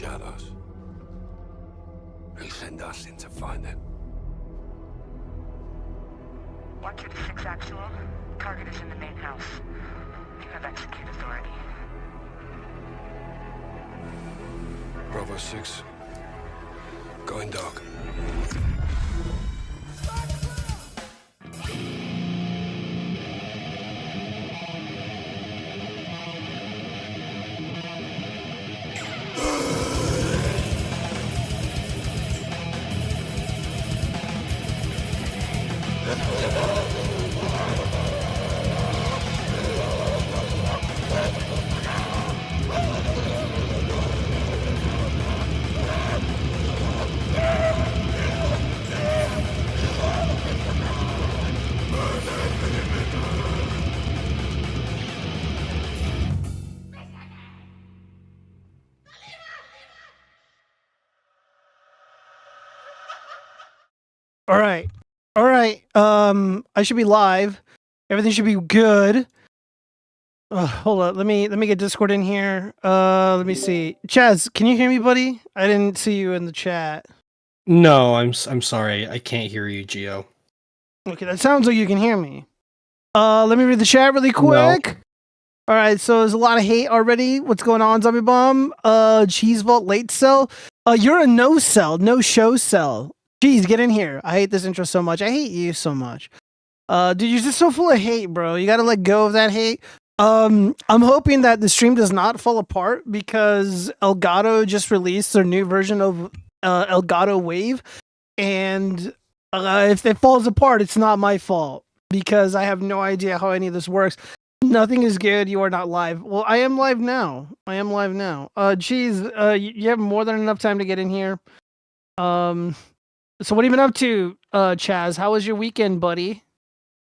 shadows. They send us in to find them. 126 actual. Target is in the main house. You have execute authority. Bravo 6. Going dark. All right. All right. I should be live. Everything should be good. Hold on. Let me get Discord in here. Let me see. Chaz, can you hear me, buddy? I didn't see you in the chat. No, I'm sorry. I can't hear you, Gio. Okay, that sounds like you can hear me. Let me read the chat really quick. No. All right, so there's a lot of hate already. What's going on, Zombie Bomb? Cheese Vault late cell. You're a no cell, no show cell. Jeez, get in here. I hate this intro so much. I hate you so much. Dude, you're just so full of hate, bro. You gotta let go of that hate. I'm hoping that the stream does not fall apart because Elgato just released their new version of Elgato Wave. And if it falls apart, it's not my fault because I have no idea how any of this works. Nothing is good. You are not live. Well, I am live now. Geez, you have more than enough time to get in here. So what have you been up to, Chaz? How was your weekend, buddy?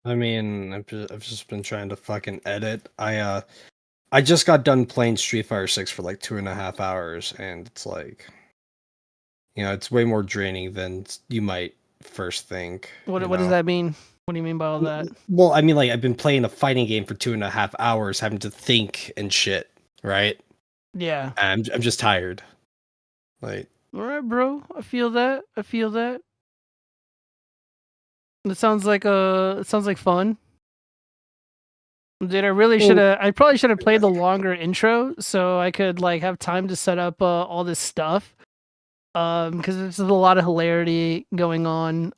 I mean, I've just been trying to fucking edit. I just got done playing Street Fighter 6 for like 2.5 hours, and it's like, you know, it's way more draining than you might first think. What does that mean? What do you mean by all that? Well, I mean, like, I've been playing a fighting game for 2.5 hours, having to think and shit, right? Yeah. I'm just tired. Like, all right, bro. I feel that. It sounds like fun. Dude, I probably should have played the longer intro so I could like have time to set up all this stuff. Because there's a lot of hilarity going on.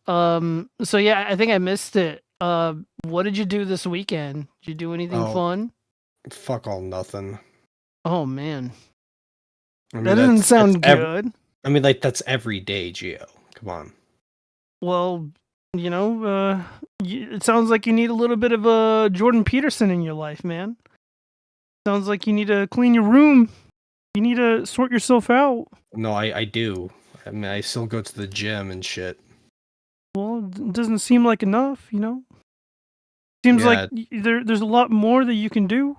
So yeah, I think I missed it. What did you do this weekend? Did you do anything fun? Fuck all nothing. Oh man. I mean, that doesn't sound good. I mean, like, that's every day, Gio. Come on. Well, you know, it sounds like you need a little bit of a Jordan Peterson in your life, man. Sounds like you need to clean your room. You need to sort yourself out. No, I do. I mean, I still go to the gym and shit. Well, it doesn't seem like enough, you know? Seems like there's a lot more that you can do.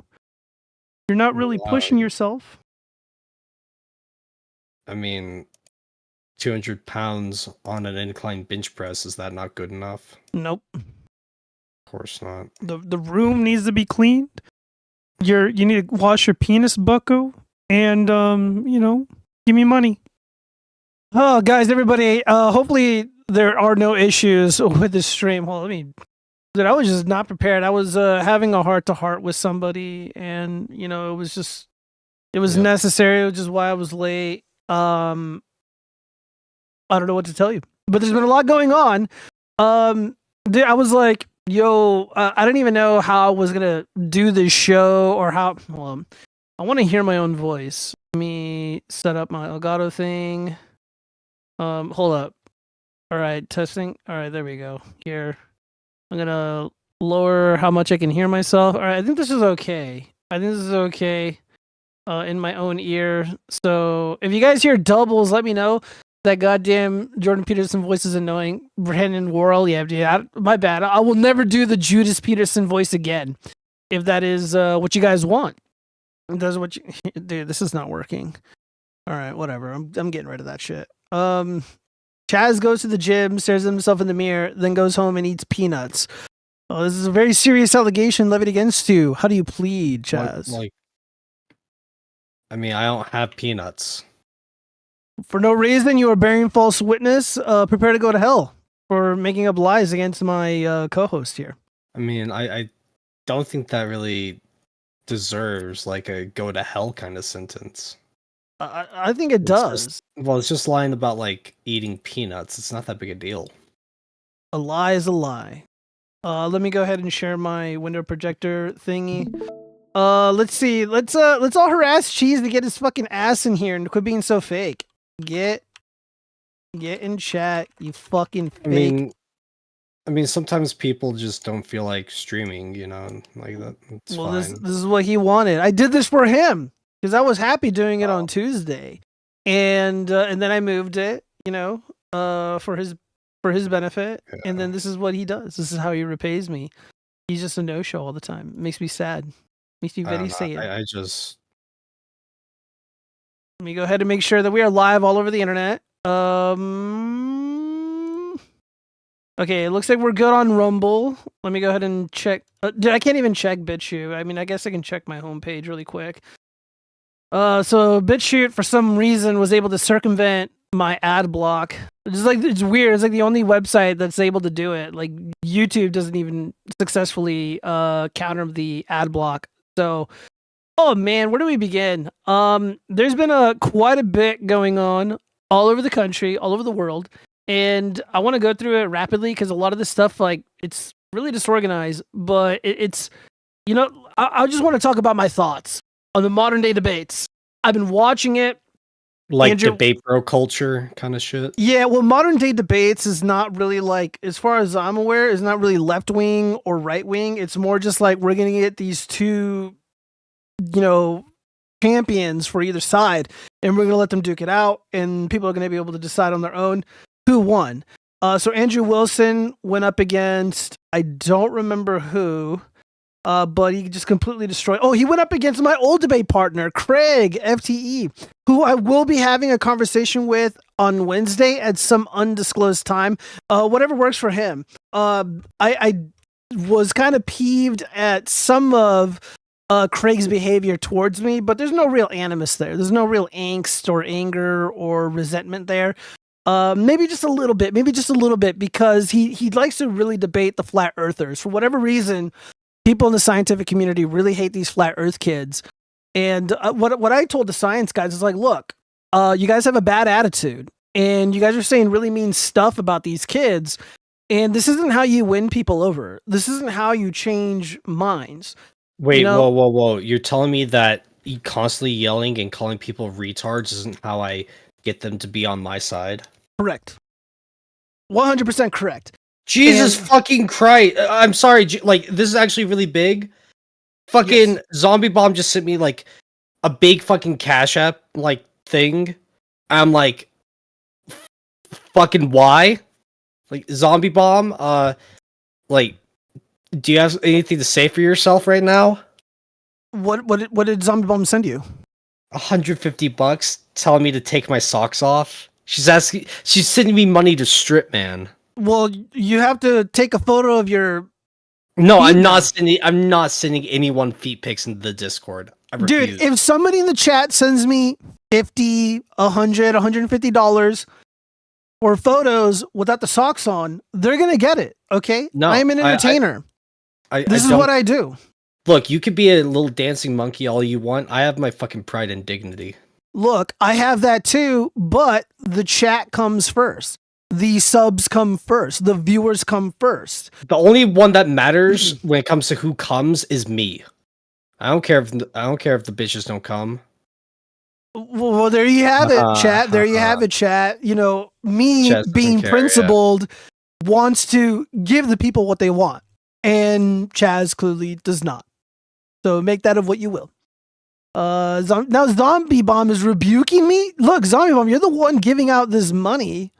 You're not really pushing yourself. I mean, 200 pounds on an incline bench press, is that not good enough? Nope. Of course not. The room needs to be cleaned. You need to wash your penis, bucko, and you know, give me money. Oh, guys, everybody, hopefully there are no issues with this stream. Hold on, dude, I was just not prepared. I was having a heart-to-heart with somebody, and you know, it was necessary, which is why I was late. I don't know what to tell you, but there's been a lot going on. Dude, I was like, yo, I don't even know how I was gonna do this show or how. Well, I want to hear my own voice. Let me set up my Elgato thing. Hold up. All right, testing. All right, there we go. Here, I'm gonna lower how much I can hear myself. All right, I think this is okay. In my own ear. So if you guys hear doubles, let me know. That goddamn Jordan Peterson voice is annoying. Brandon Worrell, yeah, dude, my bad. I will never do the Judas Peterson voice again. If that is what you guys want. Dude, this is not working. All right, whatever. I'm getting rid of that shit. Chaz goes to the gym, stares at himself in the mirror, then goes home and eats peanuts. Oh, this is a very serious allegation levied against you. How do you plead, Chaz? I mean, I don't have peanuts. For no reason, you are bearing false witness. Prepare to go to hell for making up lies against my co-host here. I mean, I don't think that really deserves like a go to hell kind of sentence. I think it does. It's just lying about like eating peanuts. It's not that big a deal. A lie is a lie. Let me go ahead and share my window projector thingy. Let's see. Let's all harass Cheese to get his fucking ass in here and quit being so fake. Get in chat, you fucking fake. I mean, sometimes people just don't feel like streaming, you know, like that. It's well, fine. this is what he wanted. I did this for him because I was happy doing it on Tuesday, and then I moved it, you know, for his benefit. Yeah. And then this is what he does. This is how he repays me. He's just a no-show all the time. It makes me sad. Makes me very sad. I just. Let me go ahead and make sure that we are live all over the internet. Okay, it looks like we're good on Rumble. Let me go ahead and check. Dude, I can't even check BitChute. I mean, I guess I can check my homepage really quick. So BitChute, for some reason, was able to circumvent my ad block. It's weird. It's like the only website that's able to do it. Like YouTube doesn't even successfully counter the ad block. So, oh man, where do we begin? There's been quite a bit going on all over the country, all over the world. And I want to go through it rapidly because a lot of this stuff, like, it's really disorganized. But it's, you know, I just want to talk about my thoughts on the modern day debates. I've been watching it. Like debate bro culture kind of shit? Yeah, well, modern day debates is not really like, as far as I'm aware, is not really left wing or right wing. It's more just like we're going to get these two, you know, champions for either side, and we're going to let them duke it out, and people are going to be able to decide on their own who won. So Andrew Wilson went up against, I don't remember who, but he just completely destroyed. Oh, he went up against my old debate partner, Craig, FTE, who I will be having a conversation with on Wednesday at some undisclosed time. Whatever works for him. I was kind of peeved at some of Craig's behavior towards me, but there's no real animus there. There's no real angst or anger or resentment there. Maybe just a little bit, because he likes to really debate the flat earthers. For whatever reason, people in the scientific community really hate these flat earth kids. And what I told the science guys is like, look, you guys have a bad attitude, and you guys are saying really mean stuff about these kids, and this isn't how you win people over. This isn't how you change minds. Wait, whoa. You're telling me that constantly yelling and calling people retards isn't how I get them to be on my side? Correct. 100% correct. Jesus fucking Christ. I'm sorry, like, this is actually really big. Fucking Zombie Bomb just sent me, like, a big fucking Cash App, like, thing. I'm like, fucking why? Like, Zombie Bomb, like, do you have anything to say for yourself right now? What did Zombie Bomb send you? $150 telling me to take my socks off. She's sending me money to strip, man. Well, you have to take a photo of your. No, I'm not sending anyone feet pics into the Discord. Dude, if somebody in the chat sends me $50, $100, $150 for photos without the socks on, they're gonna get it. Okay, no, I am an entertainer. This is what I do. Look, you could be a little dancing monkey all you want. I have my fucking pride and dignity. Look, I have that too, but the chat comes first. The subs come first. The viewers come first. The only one that matters when it comes to who comes is me. I don't care if the bitches don't come. Well, there you have it, chat. There you have it, chat. You know, me being principled wants to give the people what they want, and Chaz clearly does not. So make that of what you will. Now Zombie Bomb is rebuking me. Look, Zombie Bomb, you're the one giving out this money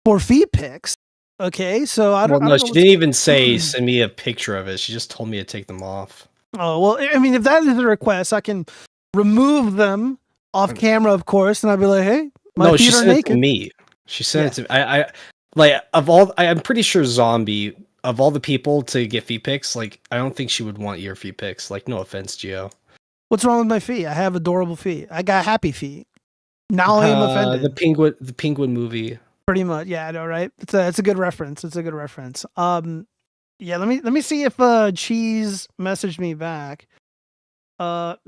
for feet pics. Okay, so I don't. Well, no, she didn't even say send me a picture of it. She just told me to take them off. Oh well, I mean, if that is the request, I can remove them off camera, of course, and I'd be like, hey, my feet are naked. It to me. She sent it to me. I like I'm pretty sure Zombie, of all the people to get feet pics, like, I don't think she would want your feet pics. Like, no offense, Gio. What's wrong with my feet? I have adorable feet. I got happy feet. Now I am offended. The penguin movie. Pretty much, yeah, I know, right? It's a good reference. It's a good reference. Yeah, let me see if Cheese messaged me back.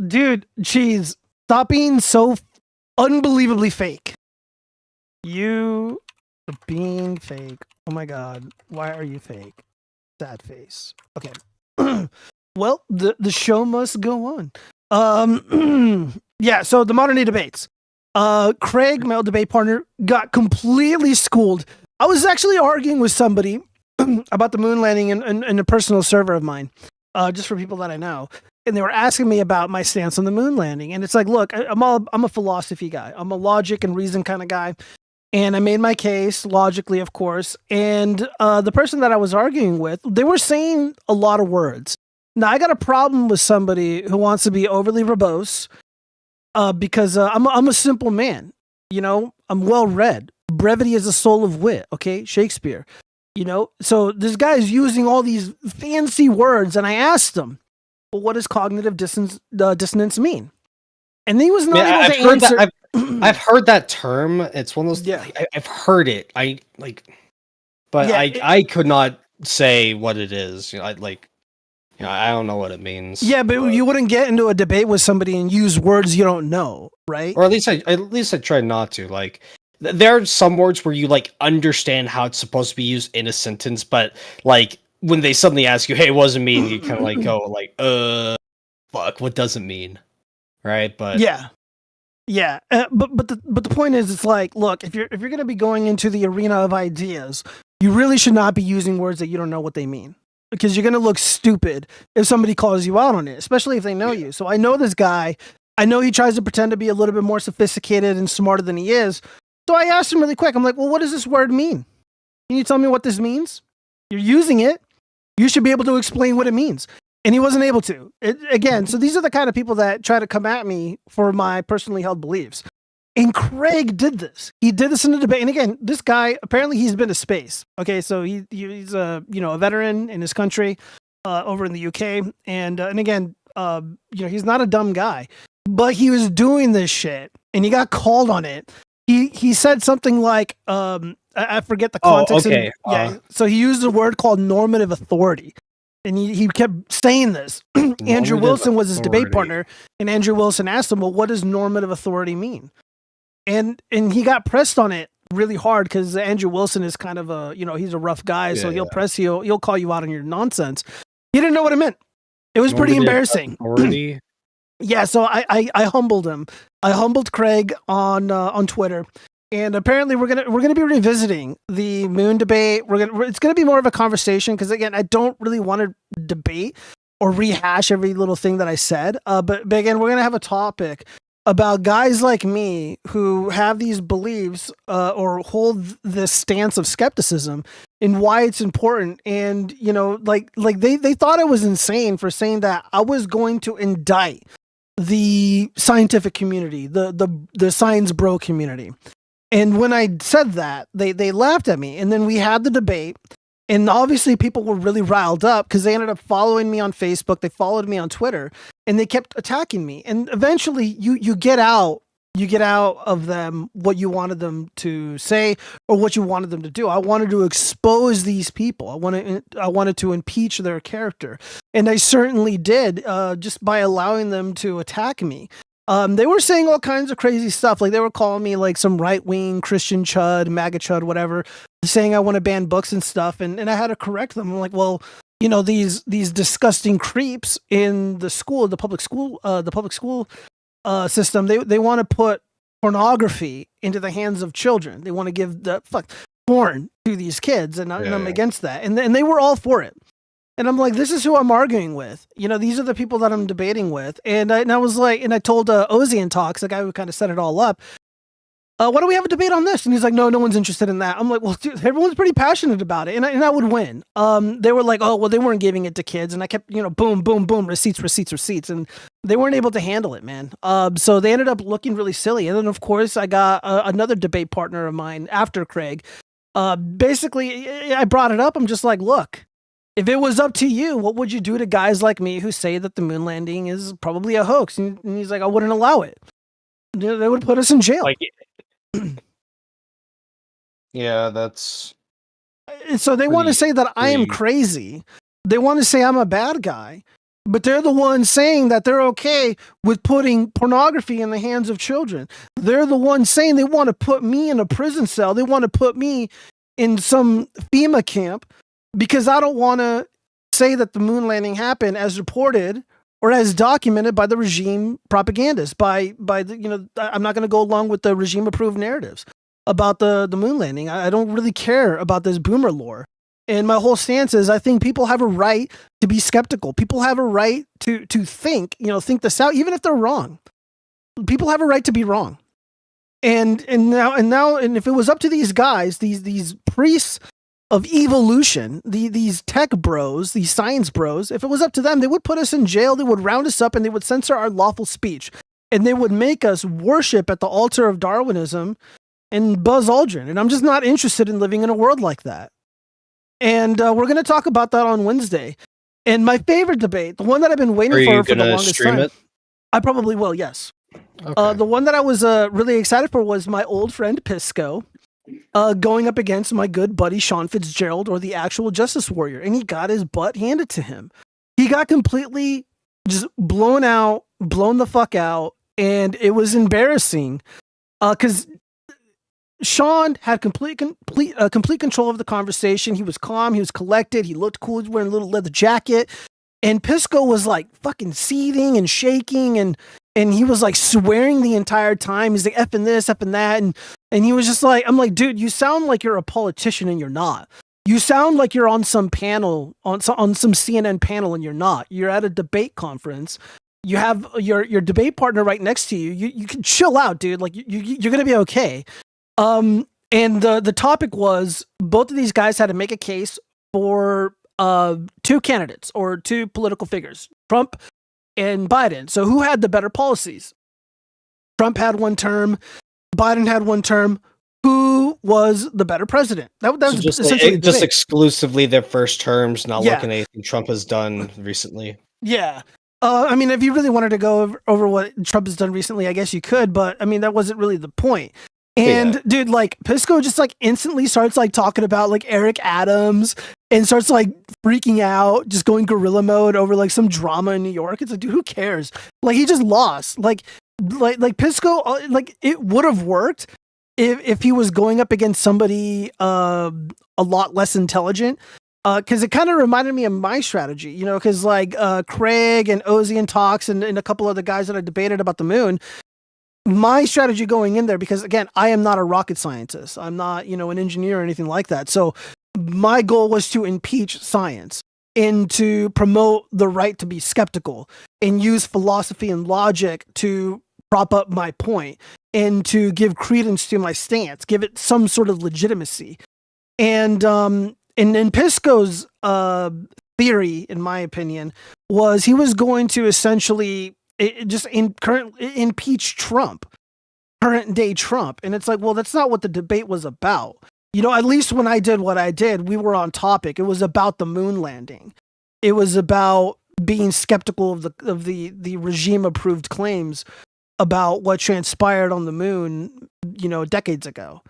Dude, Cheese, stop being so unbelievably fake. You are being fake. Oh my god, why are you fake? Sad face. Okay. Well, the show must go on. Yeah, so the modern day debates. Craig, my old debate partner, got completely schooled. I was actually arguing with somebody about the moon landing in a personal server of mine, just for people that I know. And they were asking me about my stance on the moon landing. And it's like, look, I'm a philosophy guy. I'm a logic and reason kind of guy. And I made my case logically, of course. And the person that I was arguing with, they were saying a lot of words. Now, I got a problem with somebody who wants to be overly verbose because I'm a simple man. You know, I'm well read. Brevity is the soul of wit. Okay, Shakespeare. You know, so this guy's using all these fancy words, and I asked him, "Well, what does cognitive dissonance mean?" And he was not able to answer. I've heard that term. It's one of those. Yeah. I've heard it. I could not say what it is. I don't know what it means. Yeah, but you wouldn't get into a debate with somebody and use words you don't know, right? Or at least I try not to. Like, there are some words where you understand how it's supposed to be used in a sentence, but when they suddenly ask you, "Hey, what does it mean?" You kind of go fuck, what does it mean? Right? But yeah. But the point is, it's like, look, if you're gonna be going into the arena of ideas, you really should not be using words that you don't know what they mean. Because you're going to look stupid if somebody calls you out on it, especially if they know you. So I know this guy. I know he tries to pretend to be a little bit more sophisticated and smarter than he is. So I asked him really quick. I'm like, well, what does this word mean? Can you tell me what this means? You're using it. You should be able to explain what it means. And he wasn't able to. Again, so these are the kind of people that try to come at me for my personally held beliefs. And Craig did this. He did this in the debate. And again, this guy, apparently he's been to space. Okay, so he's a veteran in his country over in the UK. And again, he's not a dumb guy. But he was doing this shit and he got called on it. He said something like, I forget the context. Oh, okay. So he used a word called normative authority. And he kept saying this. Andrew Wilson was his debate partner. And Andrew Wilson asked him, well, what does normative authority mean? And he got pressed on it really hard because Andrew Wilson is kind of he's a rough guy, so he'll press you, he'll call you out on your nonsense. He didn't know what it meant. It was pretty embarrassing. Yeah, so I humbled him. I humbled Craig on Twitter, and apparently we're gonna be revisiting the moon debate. It's gonna be more of a conversation because again, I don't really want to debate or rehash every little thing that I said. But again, we're gonna have a topic about guys like me who have these beliefs or hold this stance of skepticism and why it's important. And, they thought I was insane for saying that I was going to indict the scientific community, the science bro community. And when I said that, they laughed at me. And then we had the debate. And obviously people were really riled up because they ended up following me on Facebook. They followed me on Twitter and they kept attacking me. And eventually you get out of them what you wanted them to say or what you wanted them to do. I wanted to expose these people. I wanted to impeach their character. And I certainly did just by allowing them to attack me. They were saying all kinds of crazy stuff. Like they were calling me like some right-wing Christian chud, MAGA chud, whatever, saying I want to ban books and stuff. And I had to correct them. I'm like, well, these disgusting creeps in the public school system, they want to put pornography into the hands of children. They want to give porn to these kids. And I'm against that. And they were all for it. And I'm like, this is who I'm arguing with. These are the people that I'm debating with. And I was like, and I told Ozian Talks, the guy who kind of set it all up, why don't we have a debate on this? And he's like, no one's interested in that. I'm like, well, dude, everyone's pretty passionate about it. And I would win. They were like, oh, well, they weren't giving it to kids. And I kept, boom, boom, boom, receipts. And they weren't able to handle it, man. So they ended up looking really silly. And then, of course, I got another debate partner of mine after Craig. Basically, I brought it up. I'm just like, look, if it was up to you, what would you do to guys like me who say that the moon landing is probably a hoax? And he's like, I wouldn't allow it. They would put us in jail. Like, Yeah, that's So they want to say that I am pretty- crazy. They want to say I'm a bad guy, but they're the ones saying that they're okay with putting pornography in the hands of children. They're the ones saying they want to put me in a prison cell. They want to put me in some FEMA camp because I don't want to say that the moon landing happened as reported or as documented by the regime propagandists, by the, I'm not going to go along with the regime approved narratives about the moon landing. I don't really care about this boomer lore. And my whole stance is I think people have a right to be skeptical. People have a right to think this out, even if they're wrong. People have a right to be wrong. And now if it was up to these guys, these priests of evolution, these tech bros, these science bros, if it was up to them, they would put us in jail, they would round us up, and they would censor our lawful speech. And they would make us worship at the altar of Darwinism and Buzz Aldrin. And I'm just not interested in living in a world like that. And we're going to talk about that on Wednesday. And my favorite debate, the one that I've been waiting for the longest time. It? I probably will, yes. Okay. The one that I was really excited for was my old friend Pisco going up against my good buddy Sean Fitzgerald, or the actual Justice Warrior. And he got his butt handed to him. He got completely just blown the fuck out. And it was embarrassing because Sean had complete control of the conversation. He was calm. He was collected. He looked cool. He was wearing a little leather jacket. And Pisco was like fucking seething and shaking. And he was like swearing the entire time. He's like, effing this, effing that. And he was just like, I'm like, dude, you sound like you're a politician and you're not. You sound like you're on some panel, on some CNN panel, and you're not. You're at a debate conference. You have your debate partner right next to you. You can chill out, dude. Like you're going to be okay. And the topic was both of these guys had to make a case for two candidates or two political figures, Trump and Biden. So who had the better policies? Trump had one term, Biden had one term. Who was the better president? That was just essentially just exclusively their first terms, not looking at anything Trump has done recently. Yeah. I mean, if you really wanted to go over what Trump has done recently, I guess you could, but I mean, that wasn't really the point. And dude, like Pisco just like instantly starts like talking about like Eric Adams and starts like freaking out, just going gorilla mode over like some drama in New York. It's like, dude, who cares? Like he just lost. Like Pisco, like it would have worked if he was going up against somebody a lot less intelligent. Because it kind of reminded me of my strategy, because like Craig and Ozzy and Tox and a couple other guys that I debated about the moon. My strategy going in there, because again, I am not a rocket scientist. I'm not, an engineer or anything like that. So my goal was to impeach science and to promote the right to be skeptical and use philosophy and logic to prop up my point and to give credence to my stance, give it some sort of legitimacy. And Pisco's theory, in my opinion, was he was going to essentially impeach Trump, current day Trump. And it's like, well, that's not what the debate was about. At least when I did what I did, we were on topic. It was about the moon landing. It was about being skeptical of the regime approved claims about what transpired on the moon, decades ago.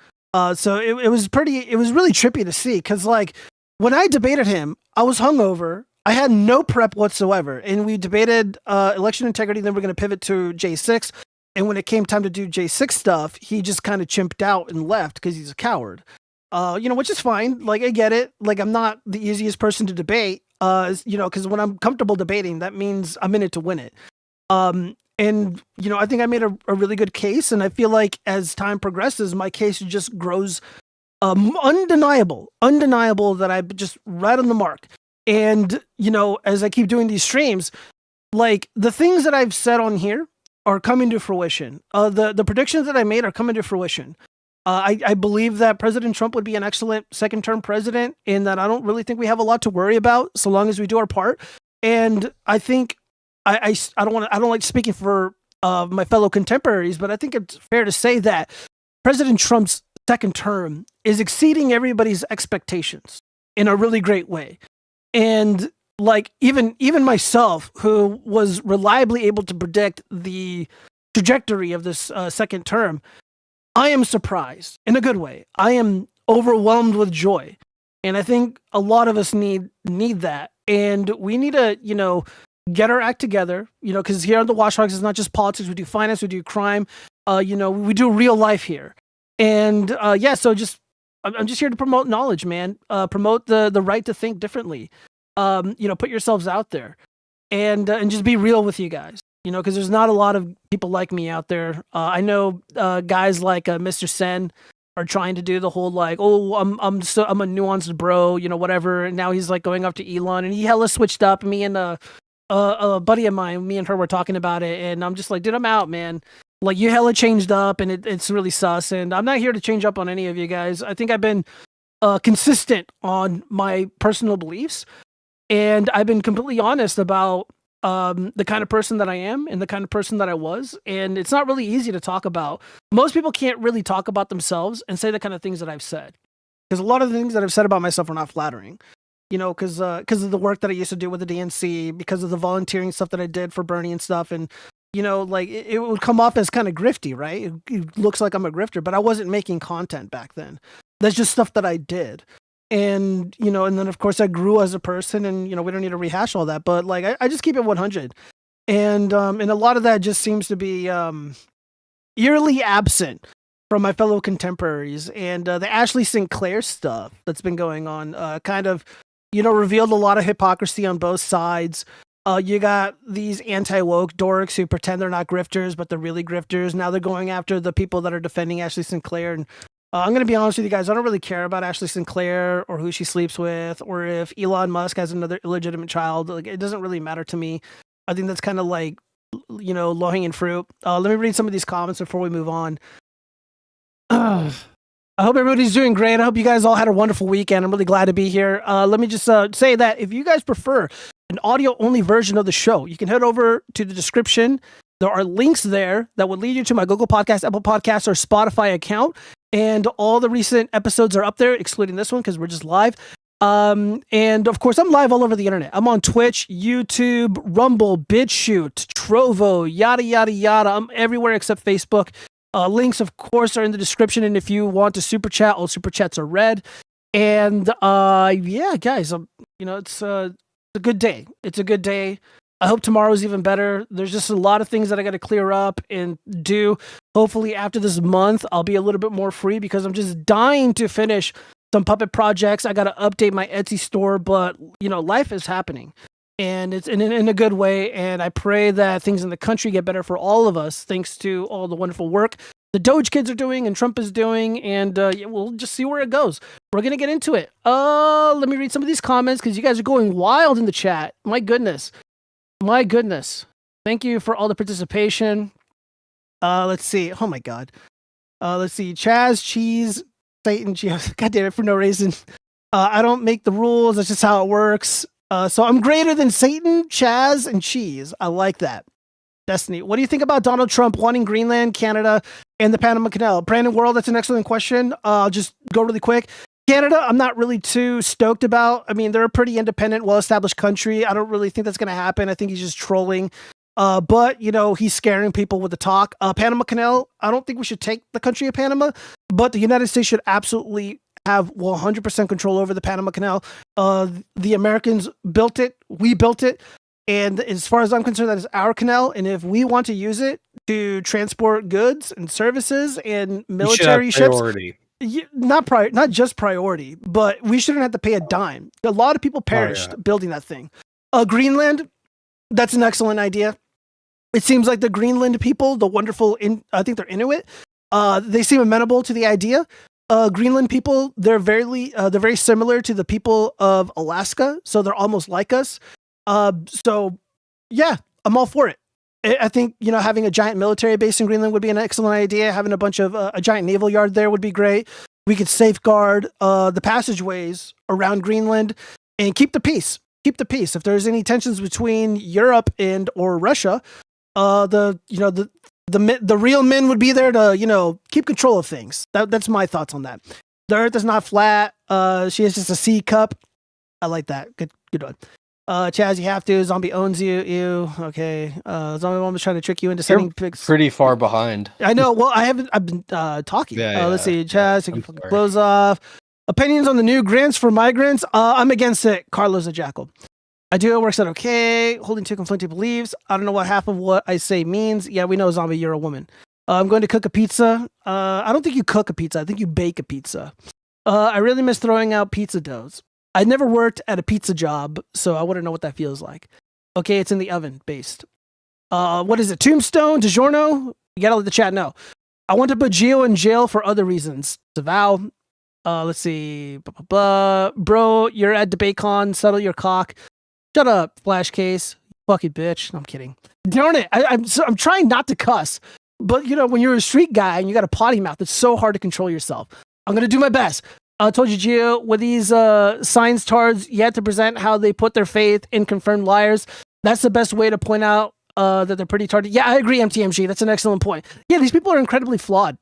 So it was really trippy to see. Cause like when I debated him, I was hungover. I had no prep whatsoever, and we debated election integrity. Then we're going to pivot to J6. And when it came time to do J6 stuff, he just kind of chimped out and left because he's a coward. Which is fine. Like I get it. Like I'm not the easiest person to debate. Because when I'm comfortable debating, that means I'm in it to win it. I think I made a really good case, and I feel like as time progresses, my case just grows undeniable that I'm just right on the mark. And, as I keep doing these streams, like the things that I've said on here are coming to fruition. The predictions that I made are coming to fruition. I believe that President Trump would be an excellent second-term president, and that I don't really think we have a lot to worry about so long as we do our part. And I think I don't like speaking for my fellow contemporaries, but I think it's fair to say that President Trump's second term is exceeding everybody's expectations in a really great way. And like even myself, who was reliably able to predict the trajectory of this second term, I am surprised in a good way. I am overwhelmed with joy. And I think a lot of us need that. And we need to, get our act together, because here on the Watchfrogs, it's not just politics. We do finance, we do crime, we do real life here. And so I'm just here to promote knowledge, man. Promote the right to think differently. Put yourselves out there and just be real with you guys, because there's not a lot of people like me out there. I know guys like Mr. Sen are trying to do the whole like, oh, I'm a nuanced bro, whatever. And now he's like going up to Elon, and he hella switched up. Me and a buddy of mine, me and her were talking about it, and I'm just like, dude, I'm out, man. Like, you hella changed up, and it's really sus. And I'm not here to change up on any of you guys. I think I've been consistent on my personal beliefs, and I've been completely honest about the kind of person that I am and the kind of person that I was. And it's not really easy to talk about. Most people can't really talk about themselves and say the kind of things that I've said, because a lot of the things that I've said about myself are not flattering, because of the work that I used to do with the DNC, because of the volunteering stuff that I did for Bernie and stuff. And, like it would come off as kind of grifty, right? It looks like I'm a grifter, but I wasn't making content back then. That's just stuff that I did. And, and then of course I grew as a person, and, we don't need to rehash all that, but like, I just keep it 100. And a lot of that just seems to be eerily absent from my fellow contemporaries. And the Ashley Sinclair stuff that's been going on kind of, revealed a lot of hypocrisy on both sides. You got these anti-woke dorks who pretend they're not grifters, but they're really grifters. Now they're going after the people that are defending Ashley Sinclair. And I'm going to be honest with you guys, I don't really care about Ashley Sinclair or who she sleeps with, or if Elon Musk has another illegitimate child. Like, it doesn't really matter to me. I think that's kind of like, low-hanging fruit. Let me read some of these comments before we move on. I hope everybody's doing great. I hope you guys all had a wonderful weekend. I'm really glad to be here. Let me just say that if you guys prefer an audio-only version of the show, you can head over to the description. There are links there that will lead you to my Google Podcast, Apple Podcasts, or Spotify account. And all the recent episodes are up there, excluding this one because we're just live. And of course, I'm live all over the internet. I'm on Twitch, YouTube, Rumble, BitChute, Trovo, yada, yada, yada. I'm everywhere except Facebook. Links, of course, are in the description. And if you want to super chat, all super chats are red. And yeah, guys, it's a good day. It's a good day. I hope tomorrow's even better. There's just a lot of things that I got to clear up and do. Hopefully after this month, I'll be a little bit more free, because I'm just dying to finish some puppet projects. I got to update my Etsy store, but life is happening, and it's in a good way. And I pray that things in the country get better for all of us, thanks to all the wonderful work the Doge kids are doing and Trump is doing. And we'll just see where it goes. We're going to get into it. Let me read some of these comments, because you guys are going wild in the chat. My goodness. Thank you for all the participation. Let's see. Oh my God. Let's see. Chaz, Cheese, Satan, God damn it, for no reason. I don't make the rules. That's just how it works. So I'm greater than Satan, Chaz, and Cheese. I like that. Destiny. What do you think about Donald Trump wanting Greenland, Canada, and the Panama Canal? Brandon World, that's an excellent question. I'll just go really quick. Canada, I'm not really too stoked about. I mean, they're a pretty independent, well-established country. I don't really think that's going to happen. I think he's just trolling. But, he's scaring people with the talk. Panama Canal, I don't think we should take the country of Panama, but the United States should absolutely have 100% control over the Panama Canal. The Americans built it. We built it. And as far as I'm concerned, that is our canal. And if we want to use it to transport goods and services and military ships, not just priority, but we shouldn't have to pay a dime. A lot of people perished building that thing. Greenland, that's an excellent idea. It seems like the Greenland people, the wonderful, I think they're Inuit, they seem amenable to the idea. Greenland people, they're very similar to the people of Alaska, so they're almost like us. So yeah, I'm all for it. I think, having a giant military base in Greenland would be an excellent idea. Having a bunch of a giant naval yard there would be great. We could safeguard the passageways around Greenland and keep the peace. If there's any tensions between Europe or Russia, the real men would be there to, keep control of things. That's my thoughts on that. The Earth is not flat. She is just a C cup. I like that. Good one. Chaz, you have to. Zombie owns you. Ew. Okay. Zombie mom was trying to trick you into sending pics. Pretty far behind. I know. Well, I've been talking. Yeah, Let's see. Chaz, take I'm your fucking sorry. clothes off. Opinions on the new grants for migrants. I'm against it. Carlos a jackal. I do. It works out okay. Holding two conflicting beliefs. I don't know what half of what I say means. Yeah, we know, Zombie, you're a woman. I'm going to cook a pizza. I don't think you cook a pizza. I think you bake a pizza. I really miss throwing out pizza doughs. I never worked at a pizza job, so I wouldn't know what that feels like. Okay, it's in the oven, based. What is it? Tombstone? DiGiorno? You gotta let the chat know. I want to put Gio in jail for other reasons. Disavow. Let's see. Blah, blah, blah. Bro, you're at DebateCon. Settle your cock. Shut up, Flash Case. Fucking bitch. No, I'm kidding. Darn it. I'm trying not to cuss. But, you know, when you're a street guy and you got a potty mouth, it's so hard to control yourself. I'm going to do my best. I told you, Gio, with these science tards, you have to present how they put their faith in confirmed liars. That's the best way to point out that they're pretty tarded. Yeah, I agree, MTMG. That's an excellent point. Yeah, these people are incredibly flawed.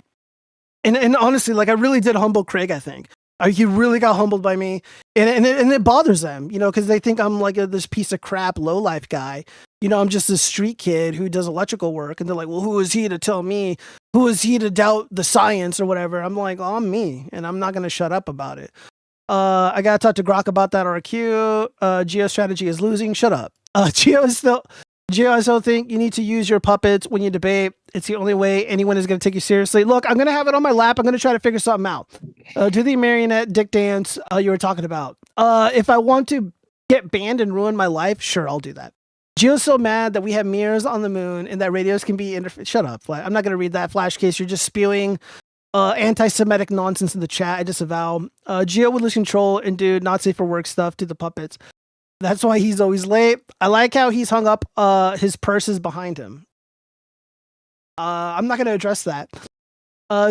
And honestly, like, I really did humble Craig, I think. He really got humbled by me. And it bothers them, you know, because they think I'm like this piece of crap lowlife guy. You know, I'm just this street kid who does electrical work. And they're like, well, who is he to tell me? Who is he to doubt the science or whatever? I'm like, oh, I'm me. And I'm not going to shut up about it. I got to talk to Grok about that RQ. Geostrategy is losing. Shut up. Geo, I still think you need to use your puppets when you debate. It's the only way anyone is going to take you seriously. Look, I'm going to have it on my lap. I'm going to try to figure something out. Do the marionette dick dance you were talking about. If I want to get banned and ruin my life, sure, I'll do that. Gio's so mad that we have mirrors on the moon and that radios can be Shut up. I'm not going to read that, Flash Case. You're just spewing anti-Semitic nonsense in the chat. I disavow. Gio would lose control and do not safe for work stuff to the puppets. That's why he's always late. I like how he's hung up his purses behind him. I'm not going to address that.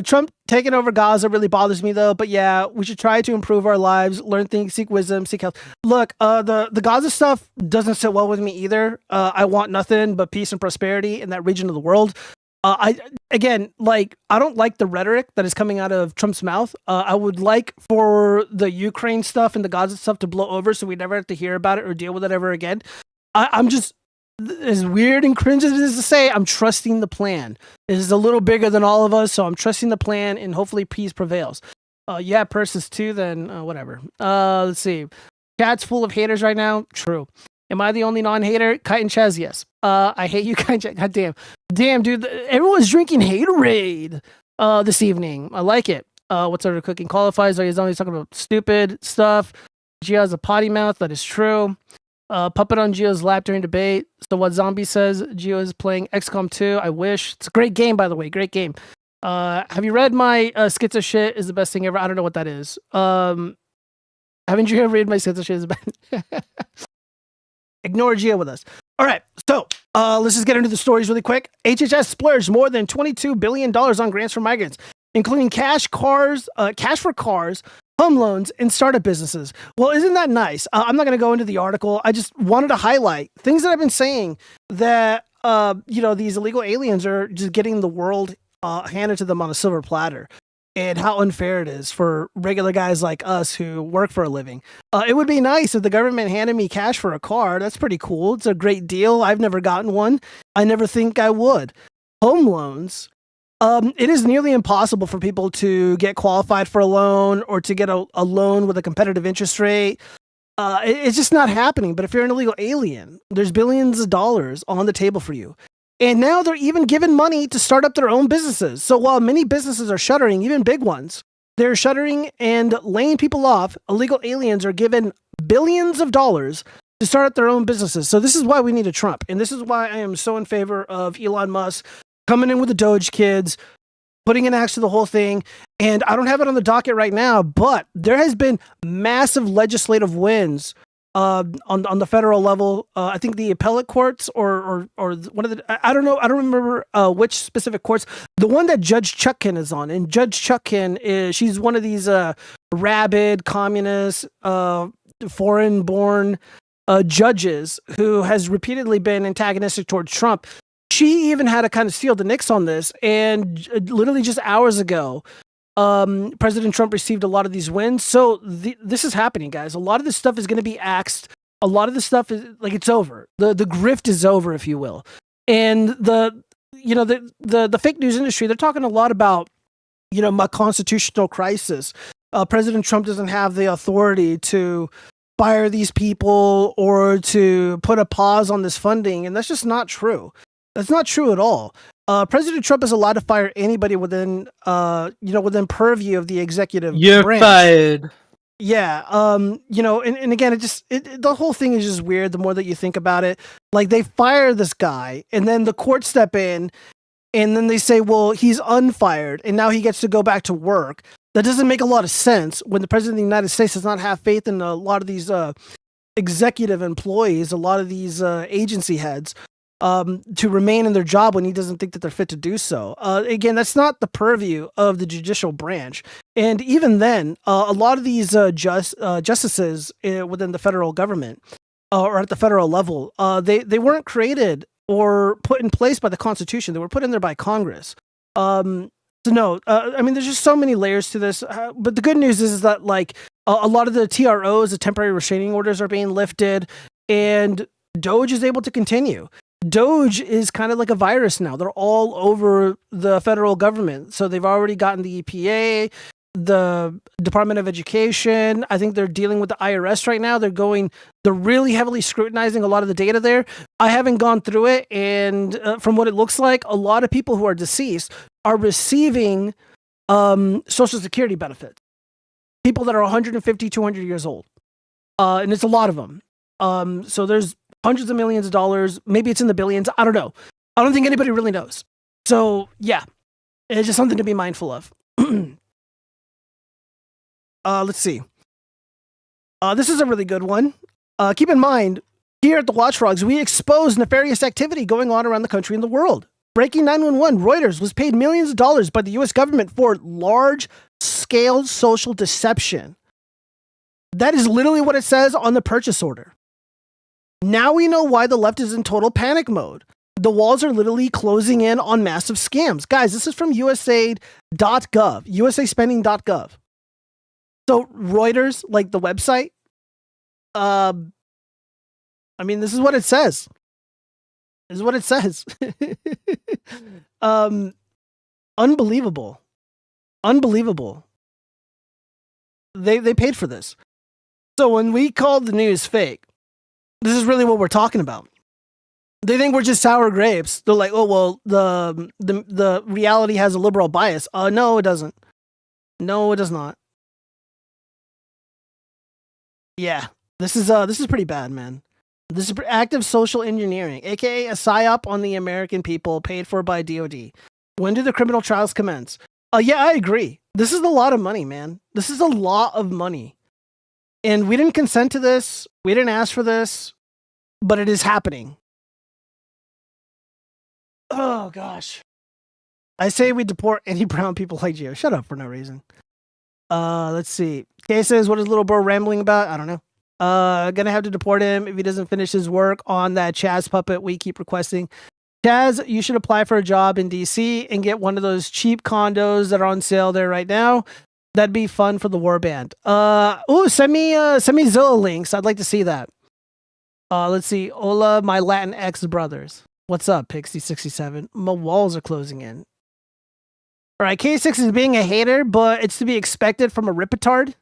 Trump taking over Gaza really bothers me, though. But yeah, we should try to improve our lives, learn things, seek wisdom, seek health. Look, the Gaza stuff doesn't sit well with me either. I want nothing but peace and prosperity in that region of the world. I don't like the rhetoric that is coming out of Trump's mouth. I would like for the Ukraine stuff and the Gaza stuff to blow over so we never have to hear about it or deal with it ever again. I'm just, as weird and cringe as it is to say, I'm trusting the plan. It is a little bigger than all of us, so I'm trusting the plan and hopefully peace prevails. Yeah, purses too, then whatever. Let's see. Chat's full of haters right now. True. Am I the only non-hater? Kite and Chaz, yes. I hate you, Kite and Chaz. God damn. Damn, dude. Everyone's drinking Haterade this evening. I like it. What sort of cooking qualifies? Are you always talking about stupid stuff? Gio has a potty mouth. That is true. Puppet on Gio's lap during debate. So what Zombie says, Gio is playing XCOM 2. I wish. It's a great game, by the way. Great game. Have you read my Schizo Shit is the best thing ever? I don't know what that is. Haven't you ever read my Schizo Shit is the best? Ignore Gio with us. All right, so let's just get into the stories really quick. HHS splurged more than $22 billion on grants for migrants, including cash for cars, home loans, and startup businesses. Well, isn't that nice? I'm not going to go into the article. I just wanted to highlight things that I've been saying that, these illegal aliens are just getting the world handed to them on a silver platter. And how unfair it is for regular guys like us who work for a living. It would be nice if the government handed me cash for a car. That's pretty cool. It's a great deal. I've never gotten one. I never think I would. Home loans. It is nearly impossible for people to get qualified for a loan or to get a loan with a competitive interest rate. It's just not happening. But if you're an illegal alien, there's billions of dollars on the table for you. And now they're even given money to start up their own businesses. So while many businesses are shuttering, even big ones, they're shuttering and laying people off. Illegal aliens are given billions of dollars to start up their own businesses. So this is why we need a Trump. And this is why I am so in favor of Elon Musk coming in with the Doge kids, putting an axe to the whole thing. And I don't have it on the docket right now, but there has been massive legislative wins on the federal level. I think the appellate courts or one of the, I don't know. I don't remember which specific courts. The one that Judge Chutkan is on, and Judge Chutkan she's one of these rabid communist, foreign-born judges who has repeatedly been antagonistic towards Trump. She even had to kind of seal the nix on this, and literally just hours ago, President Trump received a lot of these wins. So this is happening, guys. A lot of this stuff is going to be axed A lot of the stuff is like it's over. The grift is over, if you will. And the fake news industry, they're talking a lot about, my constitutional crisis. President Trump doesn't have the authority to fire these people or to put a pause on this funding, and that's just not true. That's not true at all. President Trump is allowed to fire anybody within within purview of the executive branch. Fired. Yeah, and again, the whole thing is just weird. The more that you think about it, like they fire this guy, and then the courts step in, and then they say, well, he's unfired, and now he gets to go back to work. That doesn't make a lot of sense when the president of the United States does not have faith in a lot of these executive employees, a lot of these agency heads, to remain in their job when he doesn't think that they're fit to do so. Again, that's not the purview of the judicial branch. And even then, a lot of these justices within the federal government or at the federal level, they weren't created or put in place by the Constitution. They were put in there by Congress. So no, there's just so many layers to this. But the good news is that like a lot of the TROs, the temporary restraining orders, are being lifted, and Doge is able to continue. Doge is kind of like a virus now. They're all over the federal government. So they've already gotten the EPA, the Department of Education. I think they're dealing with the IRS right now. They're really heavily scrutinizing a lot of the data there. I haven't gone through it. And from what it looks like, a lot of people who are deceased are receiving Social Security benefits. People that are 150, 200 years old. And it's a lot of them. So there's hundreds of millions of dollars. Maybe it's in the billions. I don't know. I don't think anybody really knows. So yeah, it's just something to be mindful of. Let's see. This is a really good one. Keep in mind, here at the Watchfrogs, we expose nefarious activity going on around the country and the world. Breaking 911, Reuters was paid millions of dollars by the US government for large-scale social deception. That is literally what it says on the purchase order. Now we know why the left is in total panic mode. The walls are literally closing in on massive scams. Guys, this is from USAID.gov, USAspending.gov. So Reuters, like the website, this is what it says. This is what it says. Unbelievable. Unbelievable. They paid for this. So when we called the news fake, this is really what we're talking about. They think we're just sour grapes. They're like, oh, well, the reality has a liberal bias. No, it doesn't. No, it does not. Yeah, this is pretty bad, man. This is active social engineering, aka a psyop on the American people paid for by DOD. When do the criminal trials commence? Yeah, I agree. This is a lot of money, man. This is a lot of money. And we didn't consent to this. We didn't ask for this, but it is happening. Oh, gosh. I say we deport any brown people like Gio. Shut up for no reason. Let's see. Kay says, what is little bro rambling about? I don't know. Gonna have to deport him if he doesn't finish his work on that Chaz puppet we keep requesting. Chaz, you should apply for a job in DC and get one of those cheap condos that are on sale there right now. That'd be fun for the warband. Send me Zillow links. I'd like to see that. Let's see. Hola, my Latin ex brothers. What's up, Pixie67? My walls are closing in. All right, K6 is being a hater, but it's to be expected from a ripetard.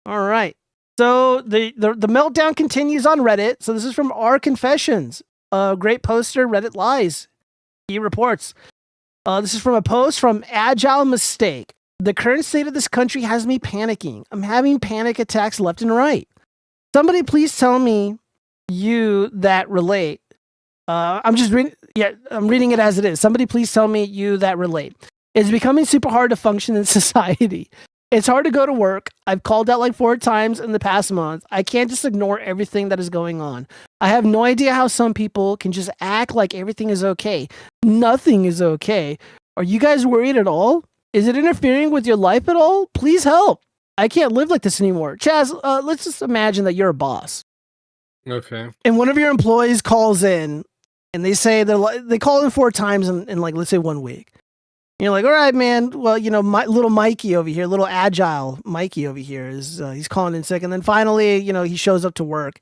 All right. So the meltdown continues on Reddit. So this is from R Confessions. Great poster, Reddit lies. He reports. This is from a post from Agile Mistake. The current state of this country has me panicking. I'm having panic attacks left and right. Somebody please tell me you that relate. I'm reading it as it is. Somebody please tell me you that relate. It's becoming super hard to function in society. It's hard to go to work. I've called out like 4 times in the past month. I can't just ignore everything that is going on. I have no idea how some people can just act like everything is okay. Nothing is okay. Are you guys worried at all? Is it interfering with your life at all? Please help. I can't live like this anymore. Chaz, let's just imagine that you're a boss. Okay. And one of your employees calls in and they say they call in 4 times in like, let's say 1 week. You're like, all right, man. Well, my little Mikey over here, little agile Mikey over here is he's calling in sick. And then finally, he shows up to work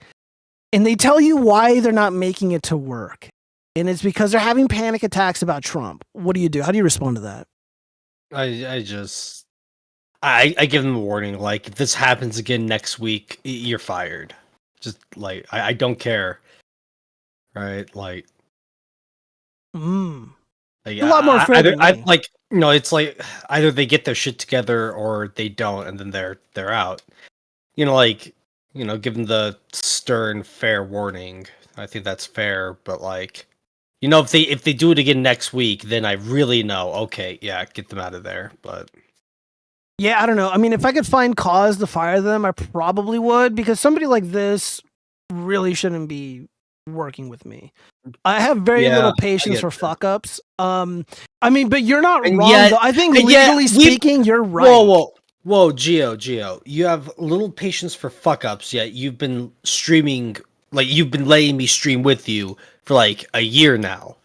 and they tell you why they're not making it to work. And it's because they're having panic attacks about Trump. What do you do? How do you respond to that? I give them a warning. Like, if this happens again next week, you're fired. Just like I don't care. Right? Like, a lot more fair than me. like, you know, it's like either they get their shit together or they don't, and then they're out. You know, like, you know, given the stern, fair warning, I think that's fair. But like, you know, if they do it again next week, then I really know. Okay, yeah, get them out of there. But yeah, I don't know. I mean, if I could find cause to fire them, I probably would, because somebody like this really shouldn't be working with me. I have very little patience for fuck ups. I mean, but you're not wrong. Though. I think legally speaking, you're right. Whoa, Geo, you have little patience for fuck ups. Yet you've been streaming, like you've been letting me stream with you for like a year now.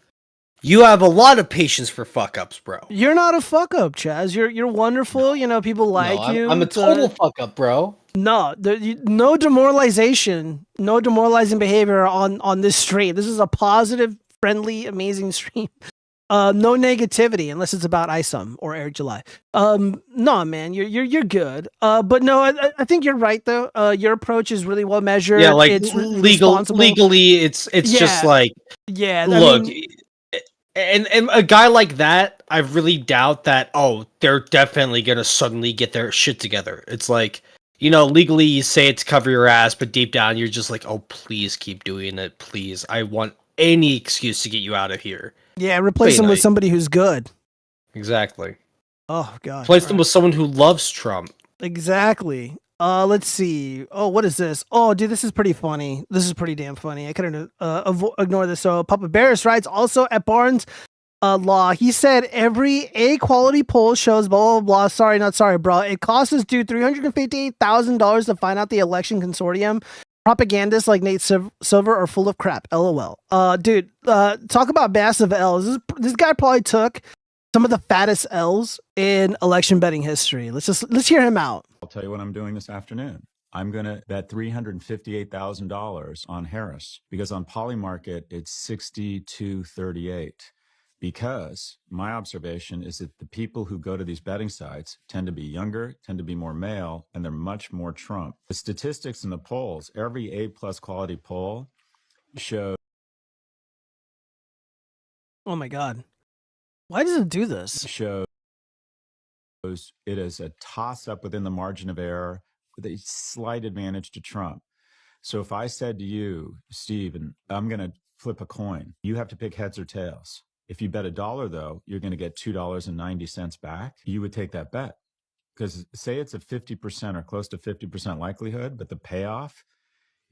You have a lot of patience for fuck ups, bro. You're not a fuck up, Chaz. You're wonderful. You know, people like you. I'm a total fuck up, bro. No, no demoralization, no demoralizing behavior on this stream. This is a positive, friendly, amazing stream. No negativity unless it's about ISOM or Eric July. No, man, you're good. But no, I think you're right though. Your approach is really well measured. Yeah, like it's legally, it's just like, yeah. Look, and a guy like that, I really doubt that. Oh, they're definitely gonna suddenly get their shit together. It's like, you know, legally you say it's cover your ass, but deep down you're just like, oh, please keep doing it, please. I want any excuse to get you out of here. Yeah, replace them with somebody who's good. Exactly. Oh god. Replace them with someone who loves Trump. Exactly. Let's see. Oh, what is this? Oh, dude, this is pretty funny. This is pretty damn funny. I couldn't ignore this. So, Papa Barris writes also at Barnes Law. He said every A quality poll shows blah blah blah. Sorry, not sorry, bro. It costs us dude $358,000 to find out the election consortium. Propagandists like Nate Silver are full of crap. LOL. Dude, talk about massive L's. This guy probably took some of the fattest L's in election betting history. Let's hear him out. I'll tell you what I'm doing this afternoon. I'm going to bet $358,000 on Harris because on Polymarket it's 62.38. Because my observation is that the people who go to these betting sites tend to be younger, tend to be more male, and they're much more Trump. The statistics in the polls, every A+ quality poll shows. Oh my God. Why does it do this? Shows it is a toss-up within the margin of error with a slight advantage to Trump. So if I said to you, Steve, I'm going to flip a coin, you have to pick heads or tails. If you bet $1, though, you're going to get $2.90 back. You would take that bet because say it's a 50% or close to 50% likelihood, but the payoff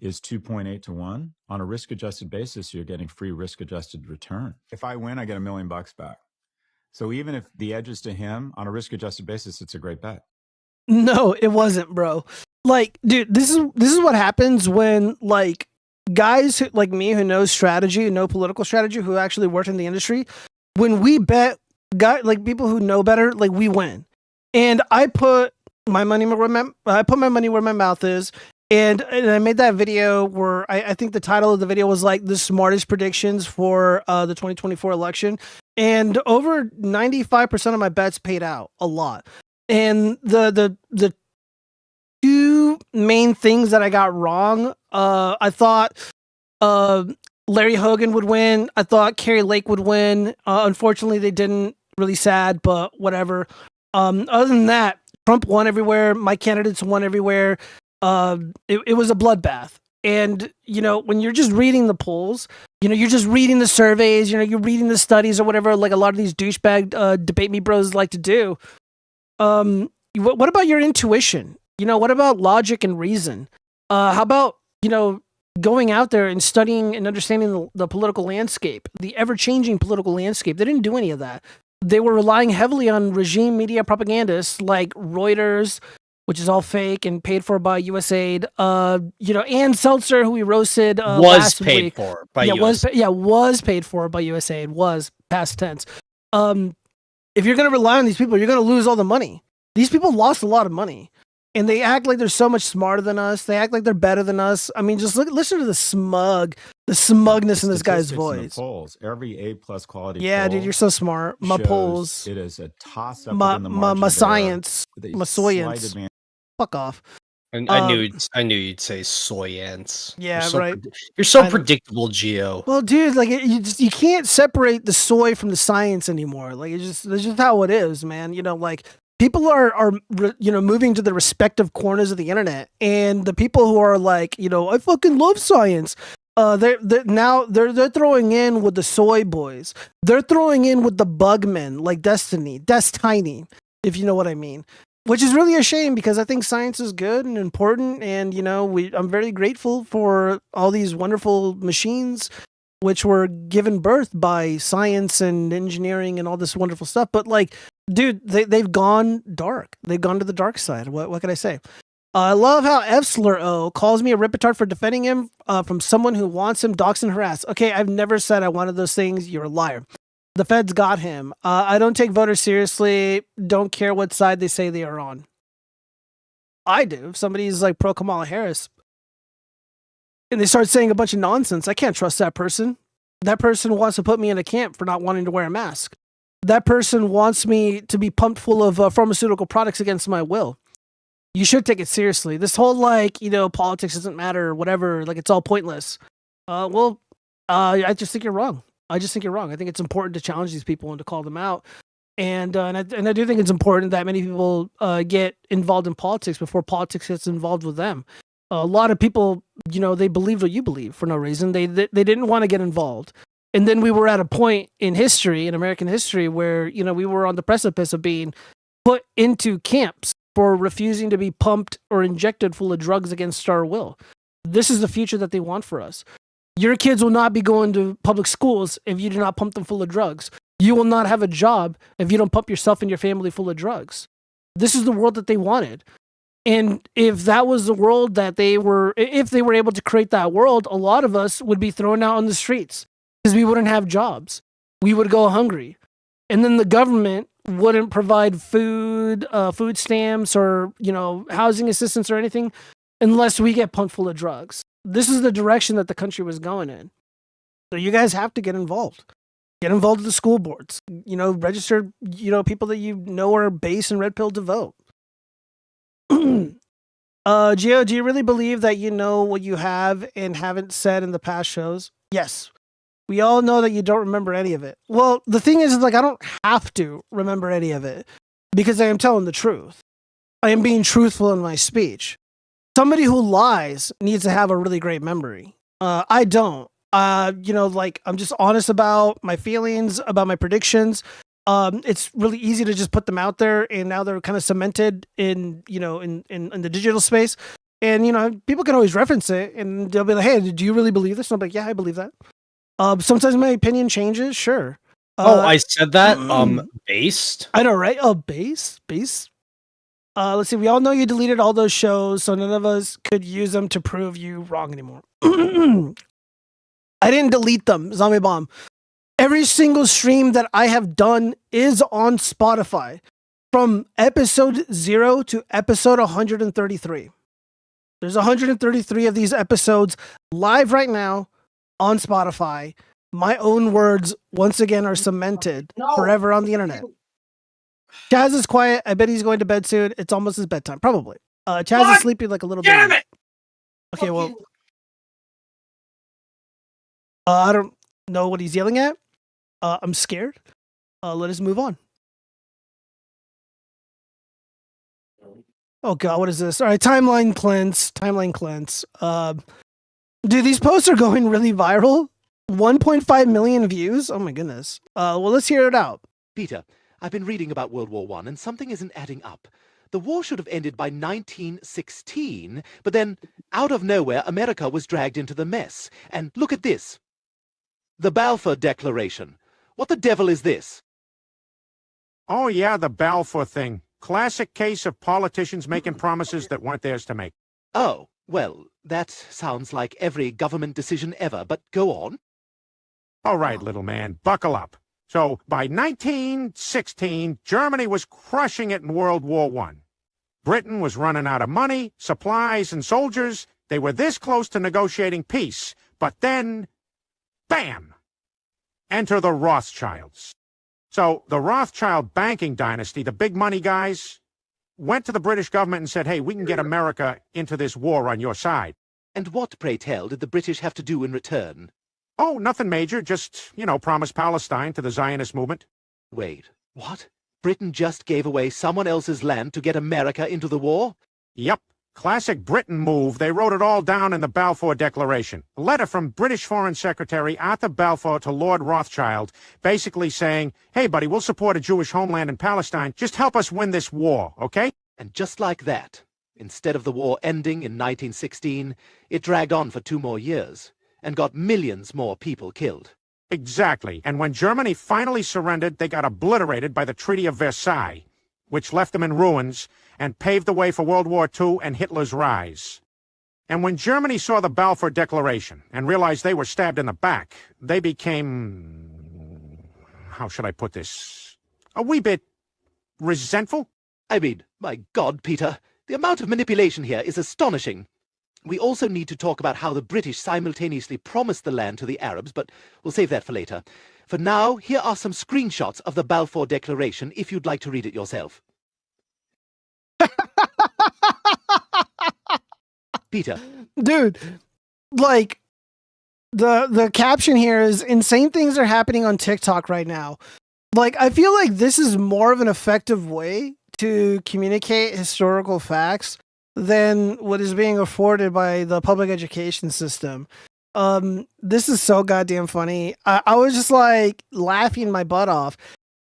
is 2.8 to 1. On a risk-adjusted basis, you're getting free risk-adjusted return. If I win, I get $1 million back. So even if the edge is to him, on a risk-adjusted basis, it's a great bet. No, it wasn't, bro. Like, dude, this is what happens when like guys like me who know strategy, know political strategy, who actually worked in the industry, when we bet, like people who know better, like we win. And I put my money where my mouth is. And I made that video where I think the title of the video was like the smartest predictions for the 2024 election. And over 95% of my bets paid out a lot. And the two main things that I got wrong, I thought Larry Hogan would win. I thought Carrie Lake would win. Unfortunately, they didn't. Really sad, but whatever. Other than that, Trump won everywhere. My candidates won everywhere. It was a bloodbath. And, you know, when you're just reading the polls, you know, you're just reading the surveys, you know, you're reading the studies or whatever, like a lot of these douchebag debate me bros like to do. What about your intuition? You know, what about logic and reason? How about, you know, going out there and studying and understanding the political landscape, the ever-changing political landscape? They didn't do any of that. They were relying heavily on regime media propagandists like Reuters, which is all fake and paid for by USAID. You know, Ann Seltzer, who we roasted was paid for by USAID. Was paid for by USAID. Was past tense. If you're going to rely on these people, you're going to lose all the money. These people lost a lot of money. and they act like they're so much smarter than us. They act like they're better than us. I mean, just listen to the smugness in this guy's Statistics and the voice. polls, every A+ quality Yeah, poll dude, you're so smart. My shows polls, it is a toss-up my within the margin my of error science, with a my slight science. advantage. Fuck off. I knew you'd say soyance. Yeah, right. You're so I know. predictable, Geo. Well, dude, like you can't separate the soy from the science anymore. Like that's just how it is, man. You know, like people are moving to the respective corners of the internet, and the people who are like, I fucking love science. They're throwing in with the soy boys. They're throwing in with the bugmen like Destiny. That's tiny, if you know what I mean. Which is really a shame because I think science is good and important, and I'm very grateful for all these wonderful machines which were given birth by science and engineering and all this wonderful stuff. But like, dude, they've gone dark. They've gone to the dark side. What can I say? I love how Fslur calls me a ripetard for defending him from someone who wants him doxxed and harassed. Okay, I've never said I wanted those things. You're a liar. The feds got him. I don't take voters seriously. Don't care what side they say they are on. I do. If somebody's like pro Kamala Harris and they start saying a bunch of nonsense, I can't trust that person. That person wants to put me in a camp for not wanting to wear a mask. That person wants me to be pumped full of pharmaceutical products against my will. You should take it seriously. This whole politics doesn't matter or whatever, like it's all pointless. I just think you're wrong. I think it's important to challenge these people and to call them out. And I do think it's important that many people get involved in politics before politics gets involved with them. A lot of people, they believed what you believe for no reason. They didn't want to get involved. And then we were at a point in history, in American history, where, we were on the precipice of being put into camps for refusing to be pumped or injected full of drugs against our will. This is the future that they want for us. Your kids will not be going to public schools if you do not pump them full of drugs. You will not have a job if you don't pump yourself and your family full of drugs. This is the world that they wanted. And if that was the world that if they were able to create that world, a lot of us would be thrown out on the streets because we wouldn't have jobs. We would go hungry. And then the government wouldn't provide food stamps or, housing assistance or anything unless we get pumped full of drugs. This is the direction that the country was going in. So you guys have to get involved. Get involved with the school boards. Register, people that are base and red pill to vote. Gio, do you really believe that you know what you have and haven't said in the past shows? Yes. We all know that you don't remember any of it. Well, the thing is like, I don't have to remember any of it because I am telling the truth. I am being truthful in my speech. Somebody who lies needs to have a really great memory. I don't. I'm just honest about my feelings, about my predictions. It's really easy to just put them out there, and now they're kind of cemented in the digital space. And people can always reference it, and they'll be like, "Hey, do you really believe this?" And I'm like, "Yeah, I believe that." Sometimes my opinion changes. Sure. I said that. Based. I know, right? Oh, base. Let's see. We all know you deleted all those shows, so none of us could use them to prove you wrong anymore. I didn't delete them, Zombie Bomb. Every single stream that I have done is on Spotify from episode 0 to episode 133. There's 133 of these episodes live right now on Spotify. My own words, once again, are cemented forever on the internet. Chaz is quiet. I bet he's going to bed soon. It's almost his bedtime. Probably. Chaz is sleeping like a little baby. Damn it! Okay, well. I don't know what he's yelling at. I'm scared. Let us move on. Oh God, what is this? All right, timeline cleanse. Dude, these posts are going really viral. 1.5 million views. Oh my goodness. Well, let's hear it out. Peter, I've been reading about World War I, and something isn't adding up. The war should have ended by 1916, but then, out of nowhere, America was dragged into the mess. And look at this. The Balfour Declaration. What the devil is this? Oh, yeah, the Balfour thing. Classic case of politicians making promises that weren't theirs to make. Oh, well, that sounds like every government decision ever, but go on. All right, little man, buckle up. So, by 1916, Germany was crushing it in World War I. Britain was running out of money, supplies, and soldiers. They were this close to negotiating peace. But then, bam! Enter the Rothschilds. So the Rothschild banking dynasty, the big money guys, went to the British government and said, hey, we can get America into this war on your side. And what, pray tell, did the British have to do in return? Oh, nothing major, just, promise Palestine to the Zionist movement. Wait, what? Britain just gave away someone else's land to get America into the war? Yep. Classic Britain move. They wrote it all down in the Balfour Declaration. A letter from British Foreign Secretary Arthur Balfour to Lord Rothschild, basically saying, hey, buddy, we'll support a Jewish homeland in Palestine. Just help us win this war, okay? And just like that, instead of the war ending in 1916, it dragged on for 2 more years and got millions more people killed. Exactly. And when Germany finally surrendered, they got obliterated by the Treaty of Versailles, which left them in ruins and paved the way for World War II and Hitler's rise. And when Germany saw the Balfour Declaration and realized they were stabbed in the back, they became, how should I put this, a wee bit resentful? I mean, my God, Peter, the amount of manipulation here is astonishing. We also need to talk about how the British simultaneously promised the land to the Arabs, but we'll save that for later. For now, here are some screenshots of the Balfour Declaration, if you'd like to read it yourself. Peter. Dude, like, the caption here is, insane things are happening on TikTok right now. Like, I feel like this is more of an effective way to communicate historical facts than what is being afforded by the public education system. This is so goddamn funny. I was just like laughing my butt off.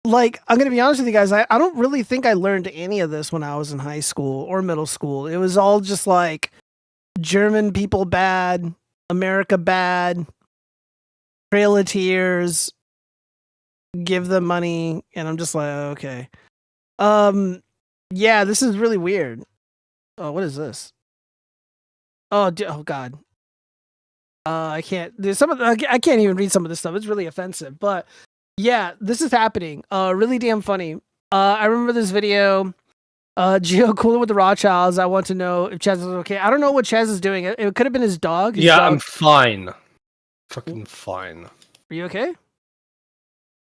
Like, I'm gonna be honest with you guys, I don't really think I learned any of this when I was in high school or middle school. It was all just like German people bad, America bad, Trail of Tears, give them money, and I'm just like, okay. Yeah, this is really weird. Oh, what is this? Oh, oh God. I can't. There's some of I can't even read some of this stuff. It's really offensive. But yeah, this is happening. Really damn funny. I remember this video. Geo cooler with the Rothschilds. I want to know if Chaz is okay. I don't know what Chaz is doing. It could have been his dog. His dog. I'm fine. Fucking fine. Are you okay?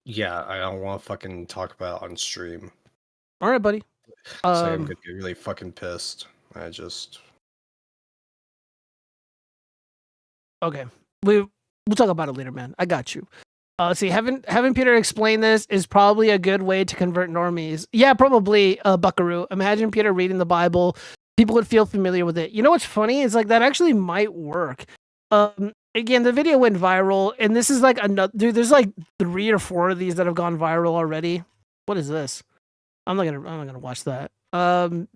Yeah, I don't want to fucking talk about it on stream. All right, buddy. So I'm gonna get really fucking pissed. Okay. We'll talk about it later, man. I got you. See, having Peter explain this is probably a good way to convert normies. Yeah, probably, Buckaroo. Imagine Peter reading the Bible. People would feel familiar with it. You know what's funny? Is like that actually might work. Again, the video went viral, and this is like another dude, there's like 3 or 4 of these that have gone viral already. What is this? I'm not gonna watch that. The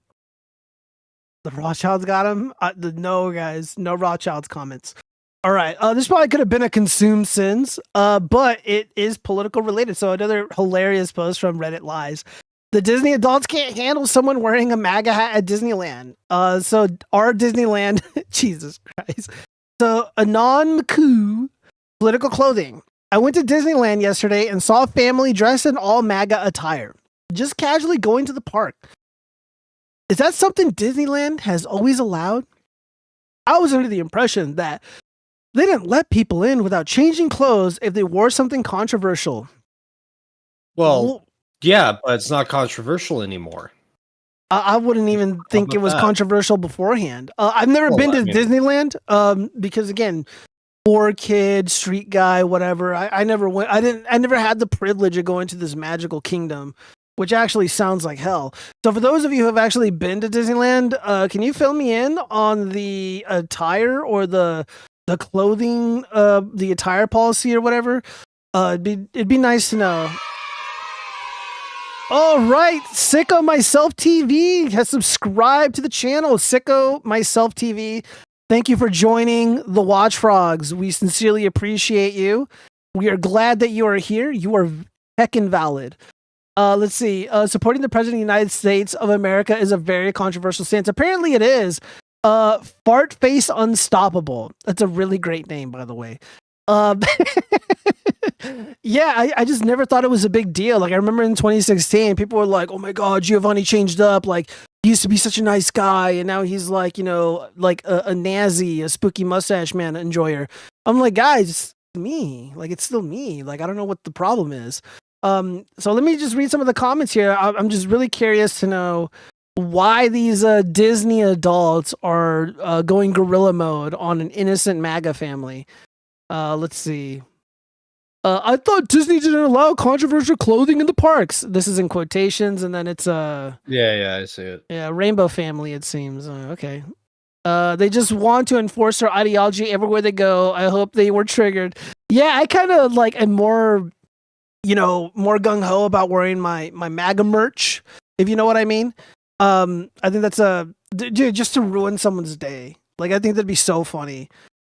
Rothschilds got him. No, guys, no Rothschilds comments. All right, this probably could have been a consumed sins, but it is political related. So another hilarious post from Reddit Lies. The Disney adults can't handle someone wearing a MAGA hat at Disneyland. So our Disneyland, Jesus Christ. So Anon Mku, political clothing. I went to Disneyland yesterday and saw a family dressed in all MAGA attire, just casually going to the park. Is that something Disneyland has always allowed? I was under the impression that they didn't let people in without changing clothes if they wore something controversial. Well, yeah, but it's not controversial anymore. I wouldn't even think it was controversial beforehand. I've never been to Disneyland because, again, poor kid, street guy, whatever. I never went. I never had the privilege of going to this magical kingdom, which actually sounds like hell. So for those of you who have actually been to Disneyland, can you fill me in on the attire or the clothing, the attire policy or whatever? It'd be nice to know. All right, Sicko Myself TV has subscribed to the channel. Sicko Myself TV, thank you for joining the watchfrogs. We sincerely appreciate you. We are glad that you are here. You are heckin' valid. Let's see. Supporting the President of the United States of America is a very controversial stance. Apparently it is. Fart Face Unstoppable. That's a really great name, by the way. Yeah, I just never thought it was a big deal. Like, I remember in 2016, people were like, oh my God, Giovanni changed up. Like, he used to be such a nice guy, and now he's like, you know, like a Nazi, a spooky mustache man enjoyer. I'm like, guys, it's me. Like, it's still me. Like, I don't know what the problem is. So let me just read some of the comments here. I'm just really curious to know why these Disney adults are going guerrilla mode on an innocent MAGA family. Let's see. I thought Disney didn't allow controversial clothing in the parks. This is in quotations, and then it's Yeah, I see it. yeah, Rainbow Family, it seems. Okay. They just want to enforce their ideology everywhere they go. I hope they were triggered. Yeah, I kind of like am more, you know, more gung ho about wearing my MAGA merch, if you know what I mean. I think that's dude, just to ruin someone's day. Like, I think that'd be so funny.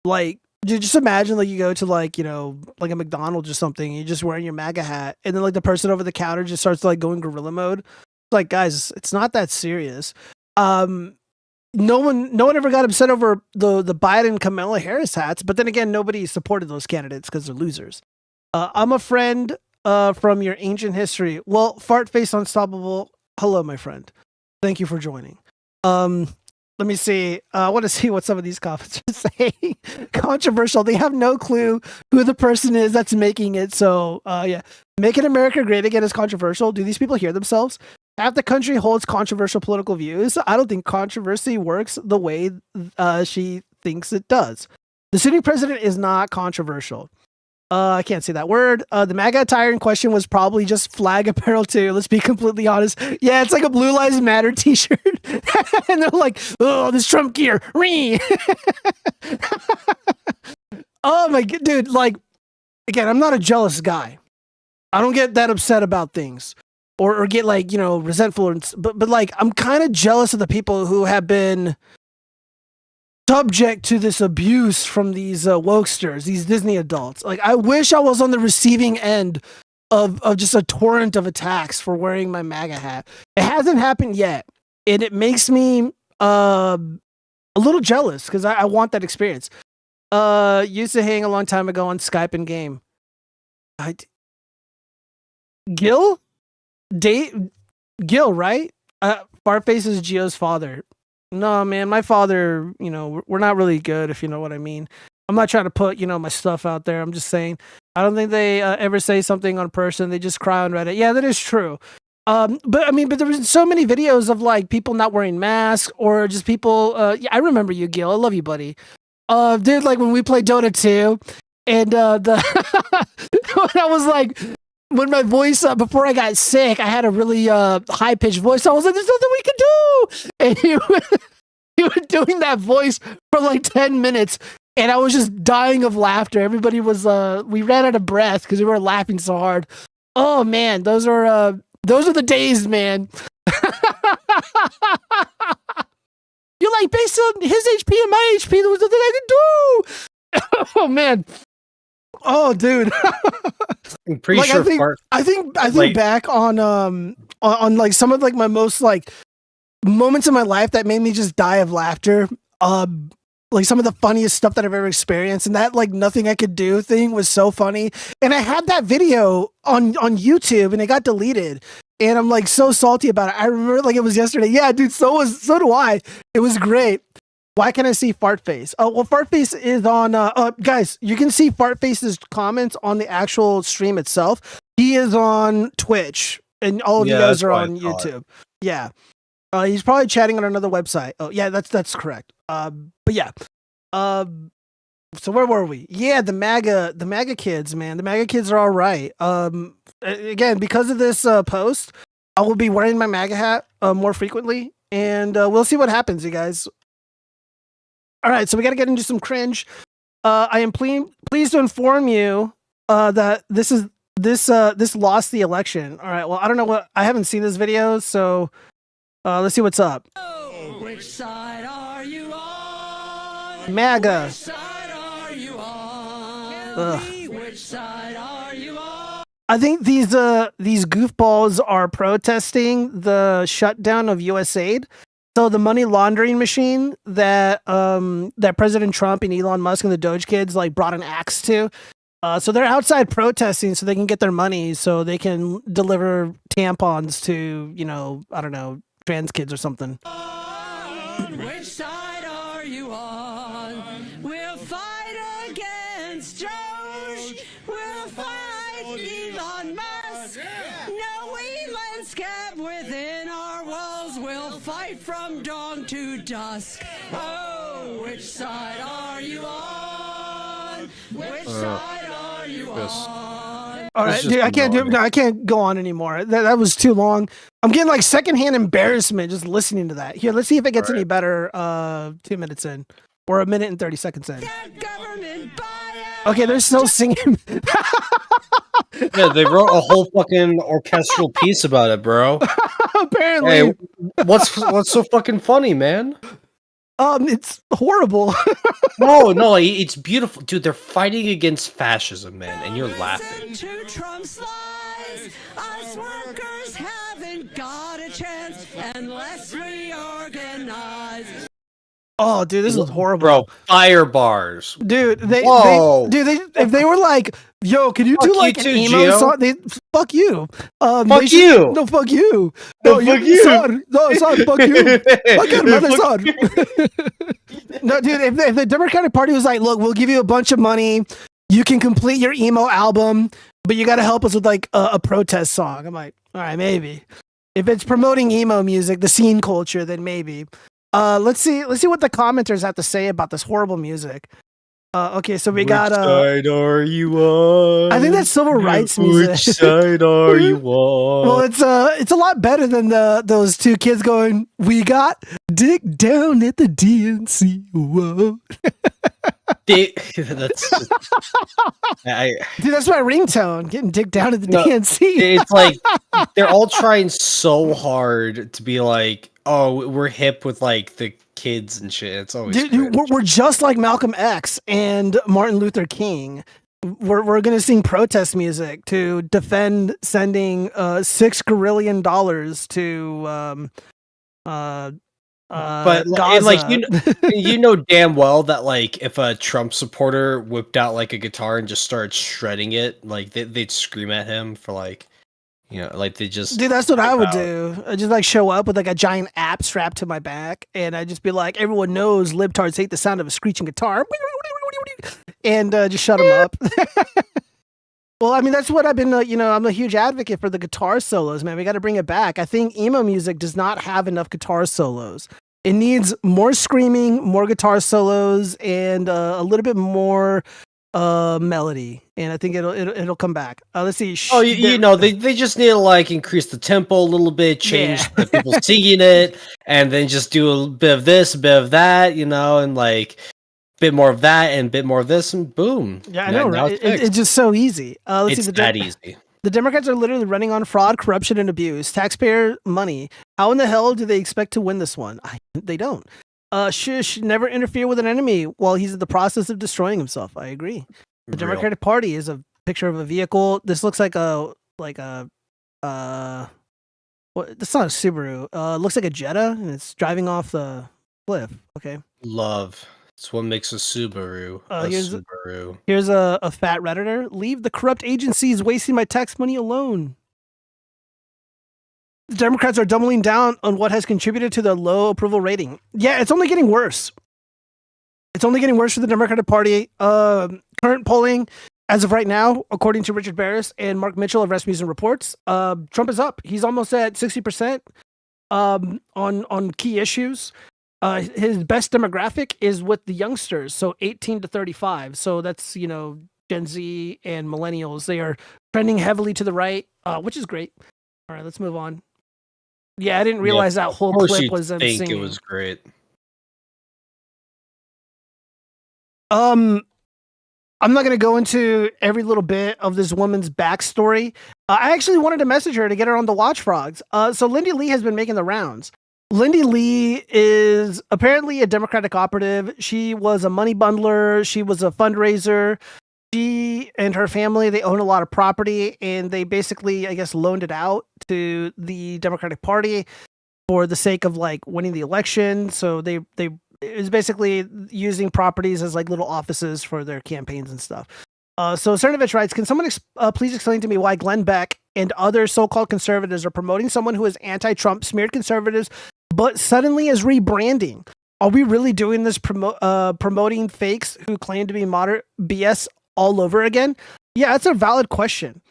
Like, dude, just imagine like you go to like, you know, like a McDonald's or something, and you're just wearing your MAGA hat, and then like the person over the counter just starts like going guerrilla mode. Like, guys, it's not that serious. No one ever got upset over the Biden Kamala Harris hats, but then again, nobody supported those candidates because they're losers. I'm a friend from your ancient history. Well, fart face unstoppable. Hello, my friend. Thank you for joining. Let me see. I want to see what some of these comments are saying. Controversial. They have no clue who the person is that's making it. So, yeah. Making America Great Again is controversial. Do these people hear themselves? Half the country holds controversial political views. I don't think controversy works the way she thinks it does. The sitting president is not controversial. I can't say that word. The MAGA attire in question was probably just flag apparel too. Let's be completely honest. Yeah, it's like a Blue Lives Matter t-shirt. And they're like, oh, this Trump gear. Oh my god, dude. Like, again, I'm not a jealous guy. I don't get that upset about things. Or get like, you know, resentful, but like I'm kind of jealous of the people who have been subject to this abuse from these wokesters, these Disney adults. Like, I wish I was on the receiving end of just a torrent of attacks for wearing my MAGA hat. It hasn't happened yet, and it makes me a little jealous because I want that experience. Used to hang a long time ago on Skype and game. Gil, right? Fartface is Gio's father. No, man, my father, you know, we're not really good, if you know what I mean. I'm not trying to put, you know, my stuff out there. I'm just saying, I don't think they ever say something on person. They just cry on Reddit. Yeah, that is true. But I mean, but there was so many videos of like people not wearing masks or just people. Yeah, I remember you, Gil. I love you, buddy. Dude, like when we played Dota 2 and when I was like, when my voice, before I got sick, I had a really high-pitched voice. I was like, there's nothing we can do. And he was doing that voice for like 10 minutes. And I was just dying of laughter. Everybody was, we ran out of breath because we were laughing so hard. Oh, man, those are the days, man. You're like, based on his HP and my HP, there was nothing I could do. Oh, man. Oh, dude. I'm pretty like, sure. I think back on like some of like my most like moments in my life that made me just die of laughter. Like some of the funniest stuff that I've ever experienced, and that like nothing I could do thing was so funny. And I had that video on YouTube, and it got deleted. And I'm like so salty about it. I remember like it was yesterday. Yeah, dude. So do I. It was great. Why can't I see Fartface? Oh, well, Fartface is on, guys, you can see Fartface's comments on the actual stream itself. He is on Twitch, and all of you guys are on YouTube. Yeah. He's probably chatting on another website. Oh, yeah, that's correct. But yeah. So where were we? Yeah, the MAGA kids, man. The MAGA kids are all right. Again, because of this post, I will be wearing my MAGA hat more frequently, and we'll see what happens, you guys. All right, so we got to get into some cringe. I am pleased to inform you that this lost the election. All right, well, I don't know I haven't seen this video, so let's see what's up. Which side are you on? MAGA. Which side are you on? Ugh. Which side are you on? I think these goofballs are protesting the shutdown of USAID. So the money laundering machine that President Trump and Elon Musk and the Doge kids like brought an axe to. So they're outside protesting so they can get their money so they can deliver tampons to, you know, I don't know, trans kids or something. Which side are you on? We'll fight against Doge. We'll fight Elon Musk. No, we landscape within our walls. We'll fight from dawn to dusk. Oh, which side are you on? Which side are you on? All right, dude, I can't do it. No, I can't go on anymore. That was too long. I'm getting like secondhand embarrassment just listening to that. Here, let's see if it gets any better 2 minutes in. Or 1 minute and 30 seconds in. Okay, they're still singing. Yeah, they wrote a whole fucking orchestral piece about it, bro. Apparently. Hey, what's so fucking funny, man? It's horrible. No, it's beautiful, dude. They're fighting against fascism, man, and you're laughing. To Trump's lies, us workers haven't got a chance unless we organize. Oh, dude, this is horrible. Bro, fire bars. Dude, Whoa. if they were like, yo, can you do like an emo Gio. song? Fuck you. Fuck you. No, fuck you. No, fuck you. Son, fuck you. Fuck your mother, son. No, dude, if the Democratic Party was like, look, we'll give you a bunch of money. You can complete your emo album, but you got to help us with like a protest song. I'm like, all right, maybe. If it's promoting emo music, the scene culture, then maybe. Let's see what the commenters have to say about this horrible music. Okay, so we got Which side are you on? I think that's civil rights music. Which side are you on? Well, it's a lot better than those two kids going, we got dick down at the DNC. Whoa. Dude, Dude, that's my ringtone, getting dick down at the DNC. It's like they're all trying so hard to be like, oh, we're hip with like the kids and shit. It's always dude, we're just like Malcolm X and Martin Luther King. We're gonna sing protest music to defend sending $6 gazillion to but Gaza. like you know damn well that like if a Trump supporter whipped out like a guitar and just started shredding it, like they'd scream at him for like, you know, like they just. Dude, that's what I would do. I just like show up with like a giant app strapped to my back, and I just be like, everyone knows libtards hate the sound of a screeching guitar, and just shut them up. Well, I mean, that's what I've been. I'm a huge advocate for the guitar solos, man. We got to bring it back. I think emo music does not have enough guitar solos. It needs more screaming, more guitar solos, and a little bit more melody, and I think it'll come back. Let's see. Oh, you know, they just need to like increase the tempo a little bit, change the people singing it, and then just do a bit of this, a bit of that, you know, and like a bit more of that and a bit more of this, and boom. Yeah, I know, right? It's just so easy. Let's see, that easy. The Democrats are literally running on fraud, corruption, and abuse, taxpayer money. How in the hell do they expect to win this one? They don't. Should never interfere with an enemy while he's in the process of destroying himself. I agree. The Democratic Party is a picture of a vehicle. This looks like a it's not a Subaru. Looks like a Jetta, and it's driving off the cliff. Okay. Love. It's what makes a Subaru Subaru. Here's a fat Redditor. Leave the corrupt agencies wasting my tax money alone. The Democrats are doubling down on what has contributed to the low approval rating. Yeah, it's only getting worse. It's only getting worse for the Democratic Party. Current polling, as of right now, according to Richard Barris and Mark Mitchell of Rasmussen Reports, Trump is up. He's almost at 60% on key issues. His best demographic is with the youngsters, so 18 to 35. So that's, Gen Z and millennials. They are trending heavily to the right, which is great. All right, let's move on. Yeah, I didn't realize that whole clip was them singing. It was great. I'm not going to go into every little bit of this woman's backstory. I actually wanted to message her to get her on the watchfrogs. So Lindy Lee has been making the rounds. Lindy Lee is apparently a Democratic operative. She was a money bundler. She was a fundraiser. She and her family, they own a lot of property, and they basically, I guess, loaned it out to the Democratic Party for the sake of like winning the election. So it was basically using properties as like little offices for their campaigns and stuff. So Cernovich writes, can someone please explain to me why Glenn Beck and other so-called conservatives are promoting someone who is anti-Trump, smeared conservatives, but suddenly is rebranding. Are we really doing this promoting fakes who claim to be moderate BS all over again? Yeah, that's a valid question.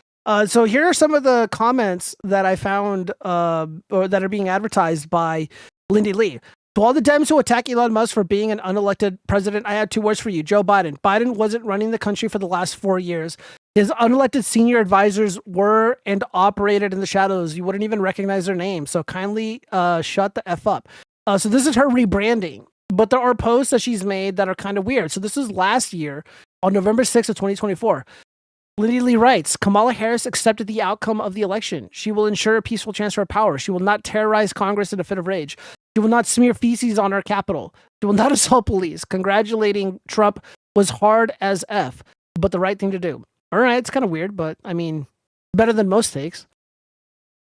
So here are some of the comments that I found or that are being advertised by Lindy Lee. To all the Dems who attack Elon Musk for being an unelected president, I had 2 words for you. Joe Biden. Biden wasn't running the country for the last 4 years. His unelected senior advisors were and operated in the shadows. You wouldn't even recognize their names. So kindly shut the F up. So this is her rebranding. But there are posts that she's made that are kind of weird. So this is last year on November 6th of 2024. Lindy Lee writes, Kamala Harris accepted the outcome of the election. She will ensure a peaceful transfer of power. She will not terrorize Congress in a fit of rage. She will not smear feces on our Capitol. She will not assault police. Congratulating Trump was hard as F, but the right thing to do. All right, it's kind of weird, but I mean, better than most takes.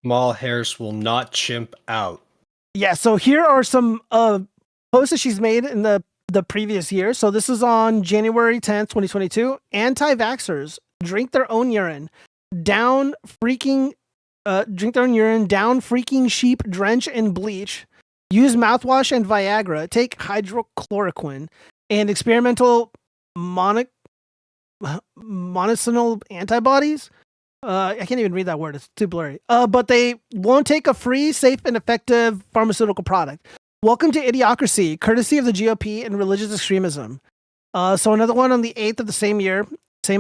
Kamala Harris will not chimp out. Yeah, so here are some posts that she's made in the previous year. So this is on January 10th, 2022. Anti-vaxxers drink their own urine. Down freaking sheep, drench in bleach. Use mouthwash and Viagra. Take hydrochloroquine and experimental monoclonal antibodies. I can't even read that word. It's too blurry. But they won't take a free, safe, and effective pharmaceutical product. Welcome to idiocracy, courtesy of the GOP and religious extremism. So another one on the 8th of the same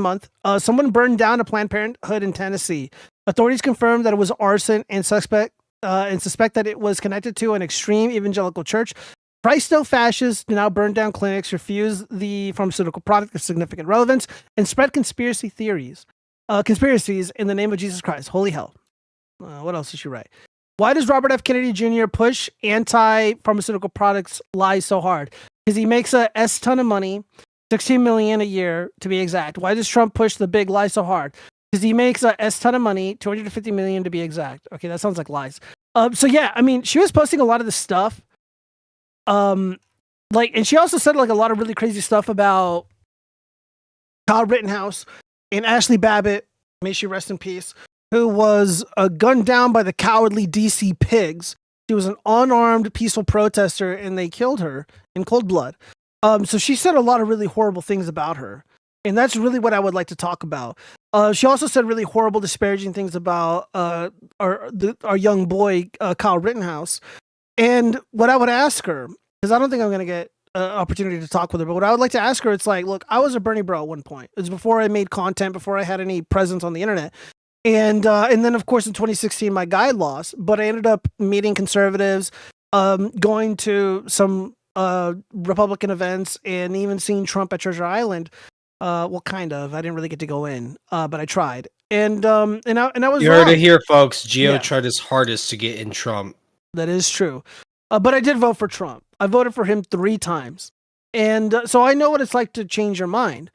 month. Someone burned down a Planned Parenthood in Tennessee. Authorities confirmed that it was arson and suspect that it was connected to an extreme evangelical church. Christo-fascists now burn down clinics, refuse the pharmaceutical product of significant relevance, and spread conspiracies in the name of Jesus Christ. Holy hell. What else did she write? Why does Robert F. Kennedy Jr. push anti-pharmaceutical products lies so hard? Because he makes a S ton of money, $16 million a year to be exact. Why does Trump push the big lie so hard? Because he makes a S ton of money, $250 million to be exact. Okay, that sounds like lies. So yeah, I mean, she was posting a lot of this stuff. And she also said like a lot of really crazy stuff about Kyle Rittenhouse and Ashley Babbitt, may she rest in peace, who was gunned down by the cowardly DC pigs. She was an unarmed, peaceful protester, and they killed her in cold blood. So she said a lot of really horrible things about her. And that's really what I would like to talk about. She also said really horrible, disparaging things about our young boy, Kyle Rittenhouse. And what I would ask her, because I don't think I'm going to get an opportunity to talk with her, but what I would like to ask her, it's like, look, I was a Bernie bro at one point. It was before I made content, before I had any presence on the internet. And then, of course, in 2016, my guy lost, but I ended up meeting conservatives, going to some Republican events, and even seeing Trump at Treasure Island. Well, kind of. I didn't really get to go in, but I tried. And I was You heard it here, folks. Gio Yeah. tried his hardest to get in Trump. That is true. But I did vote for Trump. I voted for him 3 times. And so I know what it's like to change your mind.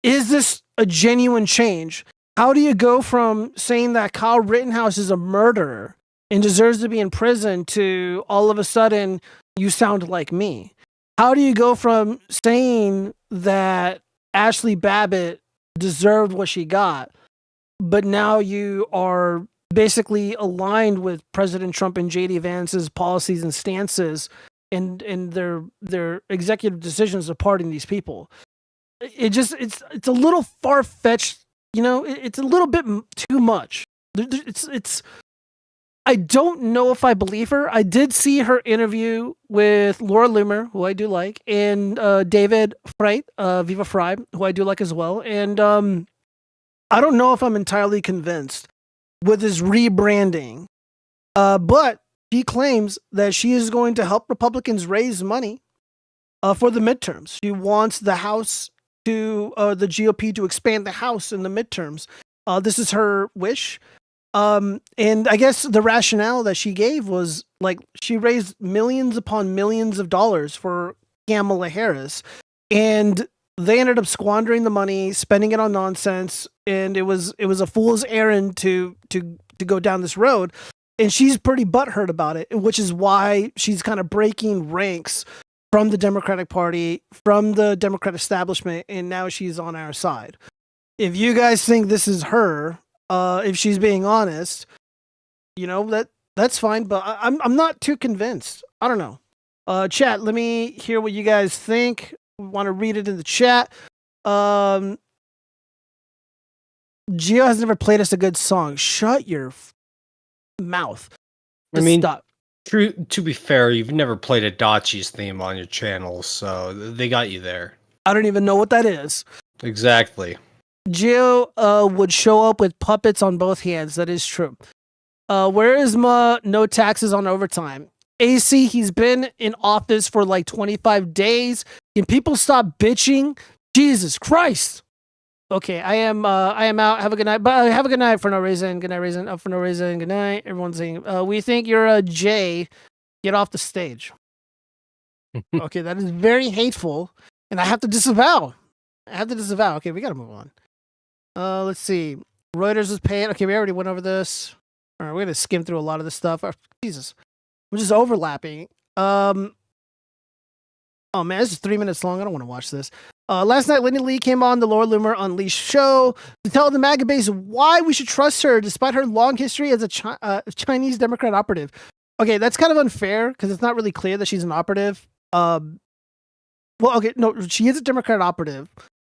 Is this a genuine change? How do you go from saying that Kyle Rittenhouse is a murderer and deserves to be in prison to all of a sudden you sound like me? How do you go from saying that Ashley Babbitt deserved what she got, but now you are basically aligned with President Trump and JD Vance's policies and stances and their executive decisions of pardoning these people? It's a little far-fetched, you know, it's a little bit too much. I don't know if I believe her. I did see her interview with Laura Loomer, who I do like, and David Freit, Viva Frei, who I do like as well. And I don't know if I'm entirely convinced with his rebranding. But she claims that she is going to help Republicans raise money for the midterms. She wants the House to, the GOP to expand the House in the midterms. This is her wish. And I guess the rationale that she gave was like she raised millions upon millions of dollars for Kamala Harris, and they ended up squandering the money, spending it on nonsense, and it was a fool's errand to go down this road. And she's pretty butthurt about it, which is why she's kind of breaking ranks from the Democratic Party, from the Democrat establishment, and now she's on our side. If you guys think this is her, if she's being honest, that's fine. But I'm not too convinced. I don't know. Chat, let me hear what you guys think. We want to read it in the chat. Gio has never played us a good song. Shut your mouth. Just stop. To be fair, you've never played a Dachi's theme on your channel, so they got you there. I don't even know what that is. Exactly. Gio would show up with puppets on both hands. That is true. Where is Ma? No taxes on overtime. AC, he's been in office for like 25 days. Can people stop bitching? Jesus Christ. Okay, I am out. Have a good night. But have a good night for no reason. Good night, reason. Up for no reason. Good night. Everyone's saying, we think you're a J. Get off the stage. Okay, that is very hateful, and I have to disavow. Okay, we gotta move on. Let's see. Reuters was paid. Okay, we already went over this. All right, we're gonna skim through a lot of this stuff. Oh, Jesus, I'm just overlapping. Oh man, this is 3 minutes long. I don't want to watch this. Last night, Lindy Lee came on the Lord Loomer Unleashed show to tell the MAGA base why we should trust her despite her long history as a Chinese Democrat operative. Okay, that's kind of unfair because it's not really clear that she's an operative. Well, okay, no, she is a Democrat operative,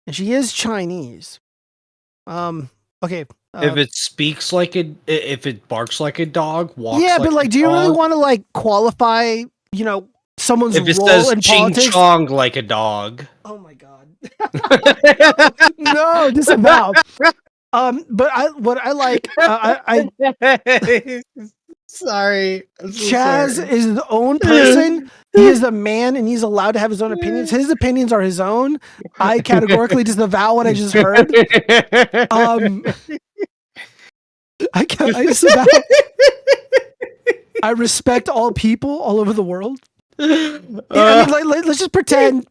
and she is Chinese. Okay. If it speaks like if it barks like a dog, walks yeah, like but like, do you really want to like qualify, someone's if it role says in ching politics? chong like a dog? Oh my god. No, disavow. But I like Sorry. Chaz is his own person. He is a man and he's allowed to have his own opinions. His opinions are his own. I categorically disavow what I just heard. I disavow. I respect all people all over the world. Yeah, I mean, let's just pretend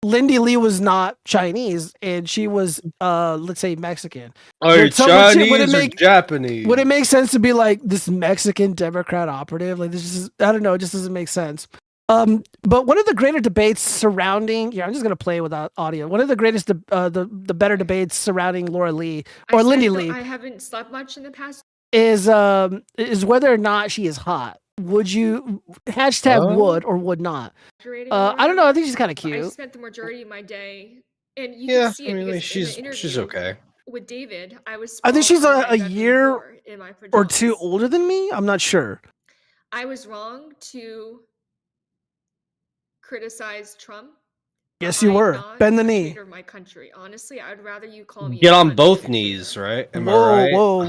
Lindy Lee was not Chinese and she was, let's say, Mexican. Are you Chinese or Japanese? Would it make sense to be like this Mexican Democrat operative? Like this is, I don't know, it just doesn't make sense. But one of the greater debates surrounding, I'm just gonna play without audio. One of the greatest, the better debates surrounding Laura Lee or Lindy Lee. I haven't slept much in the past. Is whether or not she is hot. Would you would or would not? I don't know. I think she's kind of cute. I spent the majority of my day, and you can see it because she's in the interview okay. with David, I think she's a year or two older than me. I'm not sure. I was wrong to criticize Trump. Yes, you were. Bend the knee. Of my country. Honestly, I'd rather you call me. Get on both knees, right? Am I right? Whoa.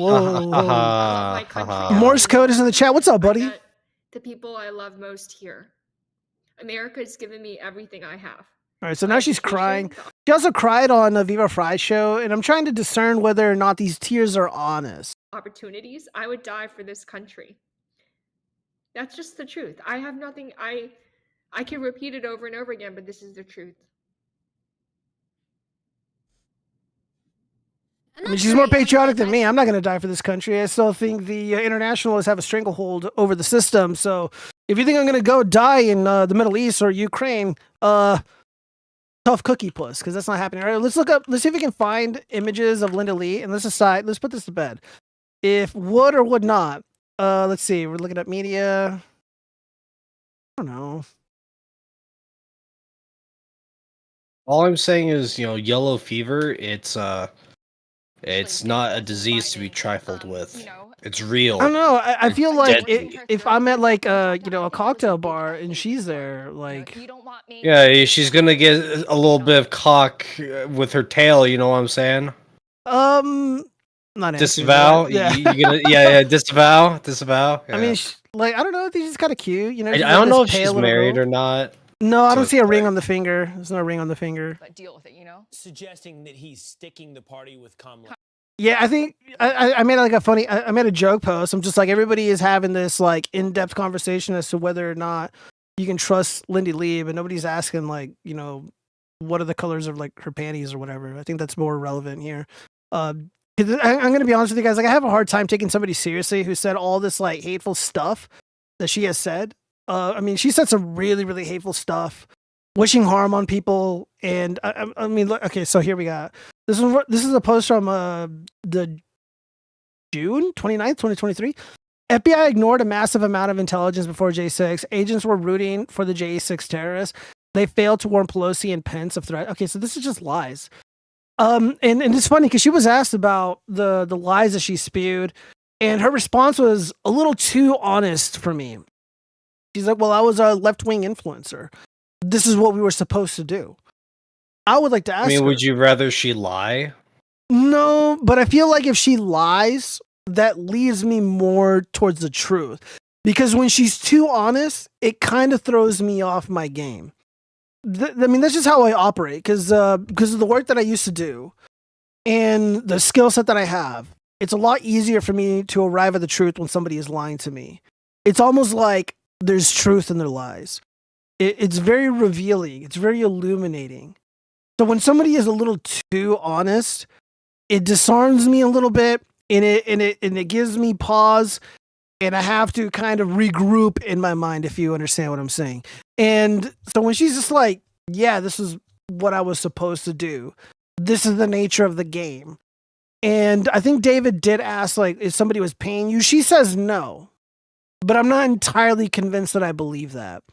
Morse code is in the chat. What's up, buddy? The people I love most here. America's given me everything I have. All right, so now she's crying. She also cried on the Viva Fry show, and I'm trying to discern whether or not these tears are honest. Opportunities. I would die for this country. That's just the truth. I have nothing. I can repeat it over and over again, but this is the truth. I mean, she's more patriotic than me. I'm not going to die for this country. I still think the internationalists have a stranglehold over the system. So if you think I'm going to go die in the Middle East or Ukraine, tough cookie puss, because that's not happening. All right, let's see if we can find images of Linda Lee, and let's put this to bed. If would or would not, let's see. We're looking at media. I don't know. All I'm saying is, yellow fever, it's not a disease to be trifled with. It's real. I don't know. I feel like if I'm at like a cocktail bar and she's there, like yeah, she's gonna get a little bit of cock with her tail. You know what I'm saying? Not disavow. Yeah. Disavow. Yeah. I mean, I don't know. I think she's kind of cute. I don't know if she's married or not. No, I don't see a ring on the finger. There's no ring on the finger. But deal with it, Suggesting that he's sticking the party with Kamala. Yeah, I think I made like I made a joke post. I'm just like, everybody is having this like in-depth conversation as to whether or not you can trust Lindy Lee, but nobody's asking like, what are the colors of like her panties or whatever. I think that's more relevant here. I'm going to be honest with you guys. Like, I have a hard time taking somebody seriously who said all this like hateful stuff that she has said. I mean, she said some really, really hateful stuff, wishing harm on people. And I mean, look, okay, so here we got this is a post from the June 29th, 2023. FBI ignored a massive amount of intelligence before J6. Agents were rooting for the J6 terrorists. They failed to warn Pelosi and Pence of threat. Okay, so this is just lies. And it's funny because she was asked about the lies that she spewed, and her response was a little too honest for me. She's like, well, I was a left-wing influencer. This is what we were supposed to do. I would like to ask her, would you rather she lie? No, but I feel like if she lies, that leads me more towards the truth. Because when she's too honest, it kind of throws me off my game. That's just how I operate. Because of the work that I used to do and the skill set that I have, it's a lot easier for me to arrive at the truth when somebody is lying to me. It's almost like there's truth in their lies. It's very revealing. It's very illuminating. So when somebody is a little too honest, it disarms me a little bit, and it gives me pause, and I have to kind of regroup in my mind, if you understand what I'm saying. And so when she's just like, yeah, this is what I was supposed to do. This is the nature of the game. And I think David did ask, like, if somebody was paying you. She says no, but I'm not entirely convinced that I believe that.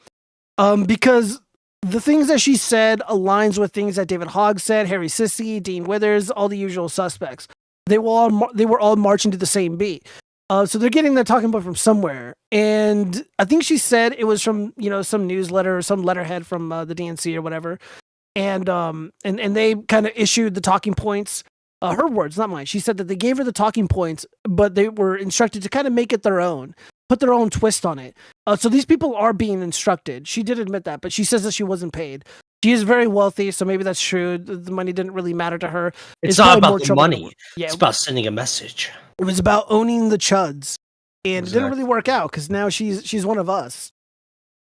Because the things that she said aligns with things that David Hogg said, Harry Sissy, Dean Withers, all the usual suspects. They were all marching to the same beat. So they're getting that talking about from somewhere. And I think she said it was from, some newsletter or some letterhead from the DNC or whatever. And they kind of issued the talking points. Her words, not mine. She said that they gave her the talking points, but they were instructed to kind of make it their own. Put their own twist on it. So these people are being instructed. She did admit that, but she says that she wasn't paid. She is very wealthy, so maybe that's true. The money didn't really matter to her. It's not about the money. Yeah, it's about sending a message. It was about owning the chuds. And Exactly. It didn't really work out because now she's one of us.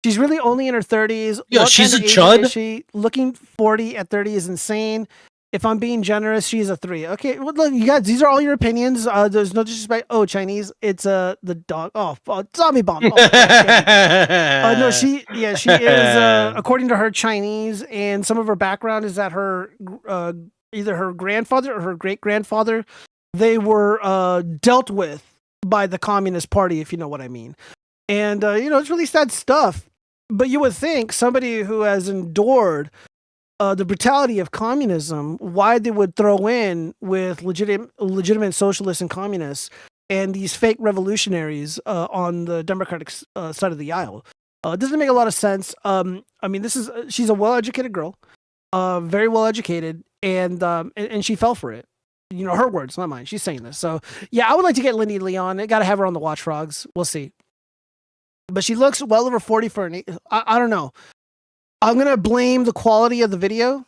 She's really only in her 30s. Yeah, she's a chud. She looking 40 at 30 is insane. If I'm being generous, she's a 3. Okay, well, look, you guys, these are all your opinions. There's no disrespect. Oh, Chinese, it's the dog. Oh, zombie bomb. Oh, no, she is, according to her, Chinese, and some of her background is that her, either her grandfather or her great-grandfather, they were dealt with by the Communist Party, if you know what I mean. And, it's really sad stuff. But you would think somebody who has endured the brutality of communism, why they would throw in with legitimate socialists and communists and these fake revolutionaries on the Democratic side of the aisle. It doesn't make a lot of sense. She's a well-educated girl, very well-educated, and she fell for it. Her words, not mine. She's saying this. So, yeah, I would like to get Lindy Leon. I got to have her on the watchfrogs. We'll see. But she looks well over 40 for an... I don't know. I'm going to blame the quality of the video.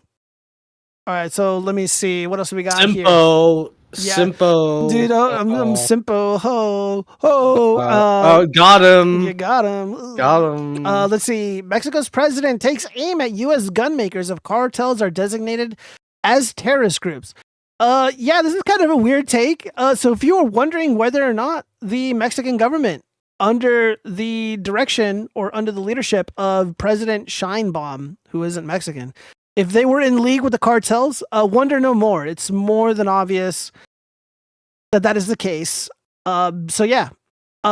All right, so let me see. What else have we got here? Simpo. Dude, I'm Simpo. Ho. Got him. You got him. Let's see. Mexico's president takes aim at U.S. gun makers if cartels are designated as terrorist groups. Yeah, this is kind of a weird take. So if you were wondering whether or not the Mexican government, under the direction or under the leadership of President Scheinbaum, who isn't Mexican, if they were in league with the cartels, wonder no more. It's more than obvious that is the case. So yeah,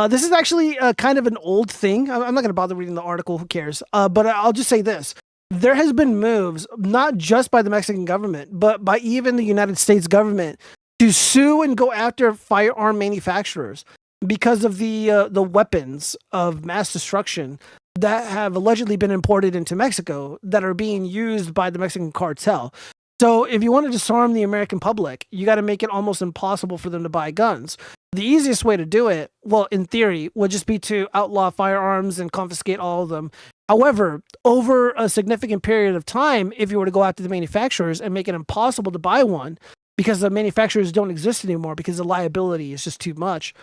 this is actually kind of an old thing. I'm not going to bother reading the article. Who cares? But I'll just say this. There has been moves, not just by the Mexican government, but by even the United States government, to sue and go after firearm manufacturers because of the weapons of mass destruction that have allegedly been imported into Mexico that are being used by the Mexican cartel. So if you want to disarm the American public, you got to make it almost impossible for them to buy guns. The easiest way to do it, well, in theory, would just be to outlaw firearms and confiscate all of them. However, over a significant period of time, if you were to go after the manufacturers and make it impossible to buy one because the manufacturers don't exist anymore because the liability is just too much,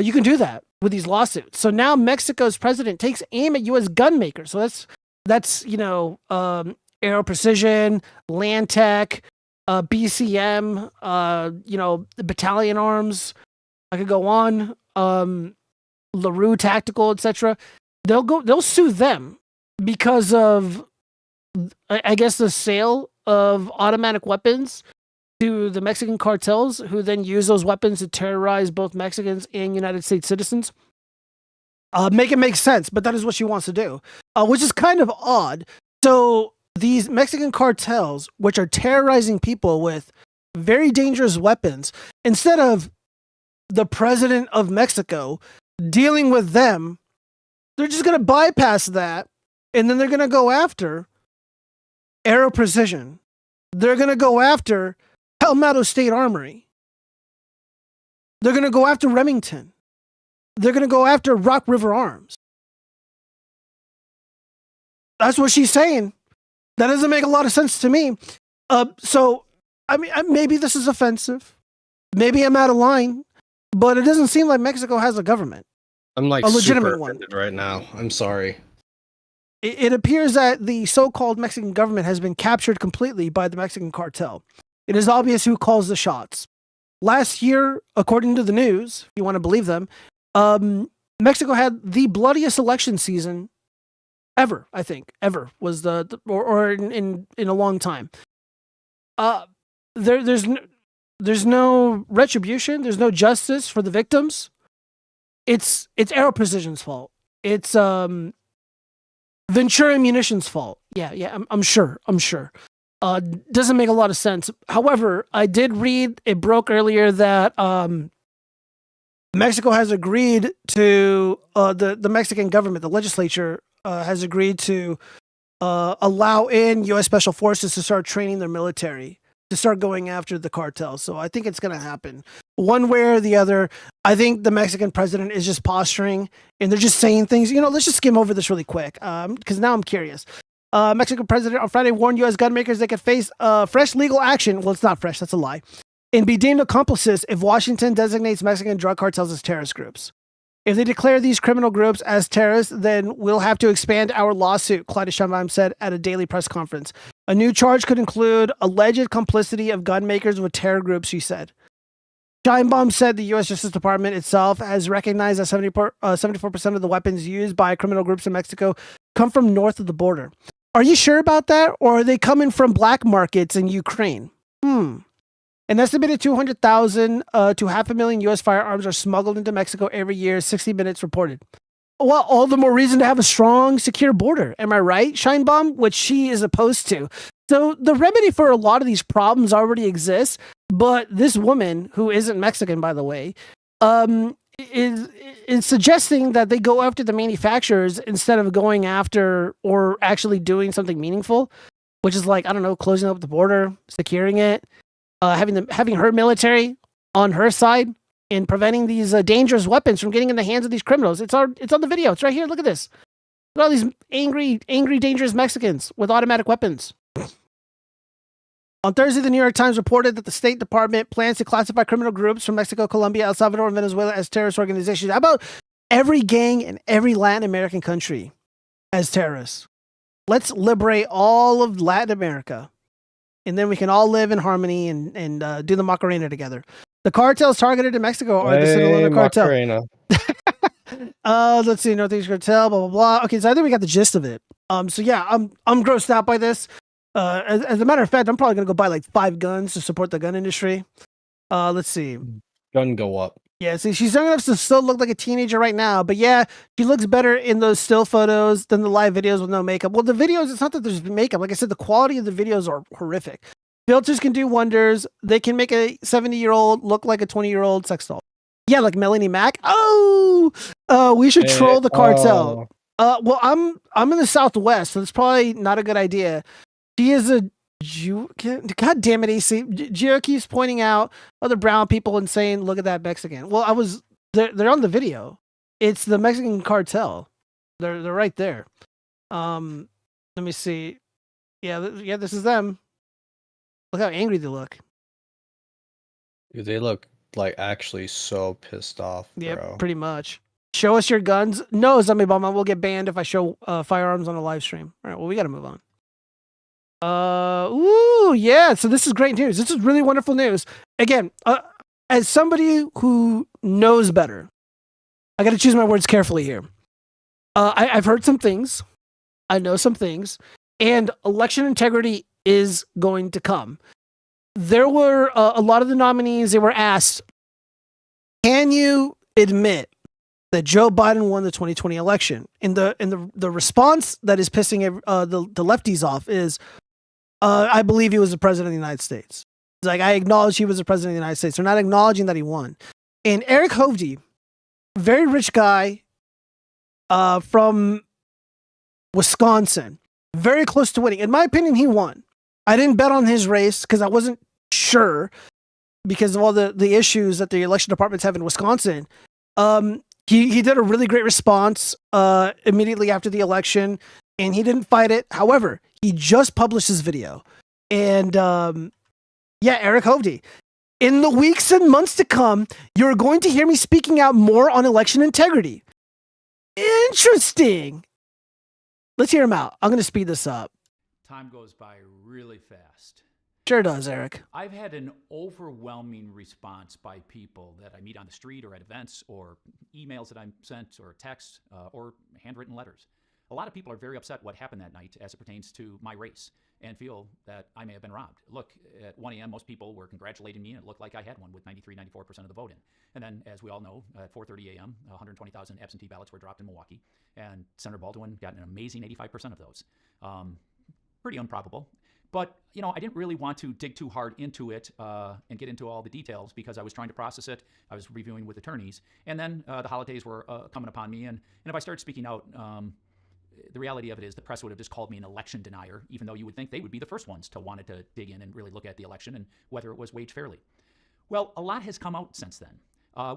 you can do that with these lawsuits. So now Mexico's president takes aim at U.S. gun makers. So that's Aero Precision, Landtech, BCM, the Battalion Arms. I could go on. LaRue Tactical, etc. They'll sue them because of, I guess, the sale of automatic weapons to the Mexican cartels, who then use those weapons to terrorize both Mexicans and United States citizens. Make it make sense, but that is what she wants to do, which is kind of odd. So these Mexican cartels, which are terrorizing people with very dangerous weapons, instead of the president of Mexico dealing with them, they're just going to bypass that, and then they're going to go after Aero Precision. They're going to go after Palmetto State Armory. They're going to go after Remington. They're going to go after Rock River Arms. That's what she's saying. That doesn't make a lot of sense to me. So, I mean, maybe this is offensive. Maybe I'm out of line, but it doesn't seem like Mexico has a government. I'm like a legitimate super one offended right now. I'm sorry. It appears that the so-called Mexican government has been captured completely by the Mexican cartel. It is obvious who calls the shots. Last year, according to the news, if you want to believe them, Mexico had the bloodiest election season ever. I think ever was or in a long time. There's no retribution. There's no justice for the victims. It's Aero Precision's fault. It's Ventura Munitions' fault. Yeah, I'm sure. Doesn't make a lot of sense. However, I did read, it broke earlier that Mexico has agreed to, the Mexican government, the legislature, has agreed to allow in U.S. Special Forces to start training their military, to start going after the cartels. So I think it's going to happen. One way or the other. I think the Mexican president is just posturing, and they're just saying things. Let's just skim over this really quick, because now I'm curious. Mexican president on Friday warned U.S. gun makers they could face fresh legal action. Well, it's not fresh. That's a lie. And be deemed accomplices if Washington designates Mexican drug cartels as terrorist groups. If they declare these criminal groups as terrorists, then we'll have to expand our lawsuit, Claudia Sheinbaum said at a daily press conference. A new charge could include alleged complicity of gun makers with terror groups, she said. Sheinbaum said the U.S. Justice Department itself has recognized that 74% of the weapons used by criminal groups in Mexico come from north of the border. Are you sure about that? Or are they coming from black markets in Ukraine? An estimated 200,000 to 500,000 U.S. firearms are smuggled into Mexico every year, 60 Minutes reported. Well, all the more reason to have a strong, secure border. Am I right, Sheinbaum? Which she is opposed to. So the remedy for a lot of these problems already exists, but this woman, who isn't Mexican, by the way, is suggesting that they go after the manufacturers instead of going after or actually doing something meaningful, which is like, I don't know, closing up the border, securing it, having her military on her side and preventing these dangerous weapons from getting in the hands of these criminals. It's on the video. It's right here. Look at this. Look at all these angry, dangerous Mexicans with automatic weapons. On Thursday, the New York Times reported that the State Department plans to classify criminal groups from Mexico, Colombia, El Salvador, and Venezuela as terrorist organizations. How about every gang in every Latin American country as terrorists? Let's liberate all of Latin America, and then we can all live in harmony and do the Macarena together. The cartels targeted in Mexico are the Sinaloa cartel. Let's see, Northeast cartel, blah, blah, blah. Okay, so I think we got the gist of it. So yeah, I'm grossed out by this. As a matter of fact, I'm probably going to go buy like 5 guns to support the gun industry. Let's see. Gun go up. Yeah, see, she's young enough to still look like a teenager right now, but yeah, she looks better in those still photos than the live videos with no makeup. Well, the videos, it's not that there's makeup. Like I said, the quality of the videos are horrific. Filters can do wonders. They can make a 70-year-old look like a 20-year-old sex doll. Yeah, like Melanie Mack. Oh, we should troll the cartel. Well, I'm in the Southwest, so it's probably not a good idea. She is a Jew. God damn it, AC. Gio keeps pointing out other brown people and saying, look at that Mexican. Well, they're on the video. It's the Mexican cartel. They're right there. Let me see. Yeah, this is them. Look how angry they look. Dude, they look like actually so pissed off, bro. Yeah, pretty much. Show us your guns. No, Zombie Bomb, I will get banned if I show firearms on a live stream. All right, well, we got to move on. Yeah, so this is great news. This is really wonderful news. Again, as somebody who knows better, I got to choose my words carefully here. I've heard some things. I know some things. And election integrity is going to come. there were a lot of the nominees. They were asked, "Can you admit that Joe Biden won the 2020 election?" And the response that is pissing the lefties off is, "I believe he was the president of the United States." It's like, I acknowledge he was the president of the United States. They're not acknowledging that he won. And Eric Hovde, very rich guy from Wisconsin, very close to winning. In my opinion, he won. I didn't bet on his race because I wasn't sure because of all the issues that the election departments have in Wisconsin. He did a really great response immediately after the election, and he didn't fight it. However, he just published his video. And yeah, Eric Hovde. In the weeks and months to come, you're going to hear me speaking out more on election integrity. Interesting. Let's hear him out. I'm going to speed this up. Time goes by really fast. Sure does, Eric. I've had an overwhelming response by people that I meet on the street or at events or emails that I'm sent or texts or handwritten letters. A lot of people are very upset what happened that night as it pertains to my race and feel that I may have been robbed. Look, at 1 a.m., most people were congratulating me, and it looked like I had one with 93, 94% of the vote in. And then, as we all know, at 4:30 a.m., 120,000 absentee ballots were dropped in Milwaukee, and Senator Baldwin got an amazing 85% of those. Pretty improbable. But, you know, I didn't really want to dig too hard into it and get into all the details because I was trying to process it. I was reviewing with attorneys. And then the holidays were coming upon me. And if I started speaking out, the reality of it is the press would have just called me an election denier, even though you would think they would be the first ones to want to dig in and really look at the election and whether it was waged fairly. Well, a lot has come out since then.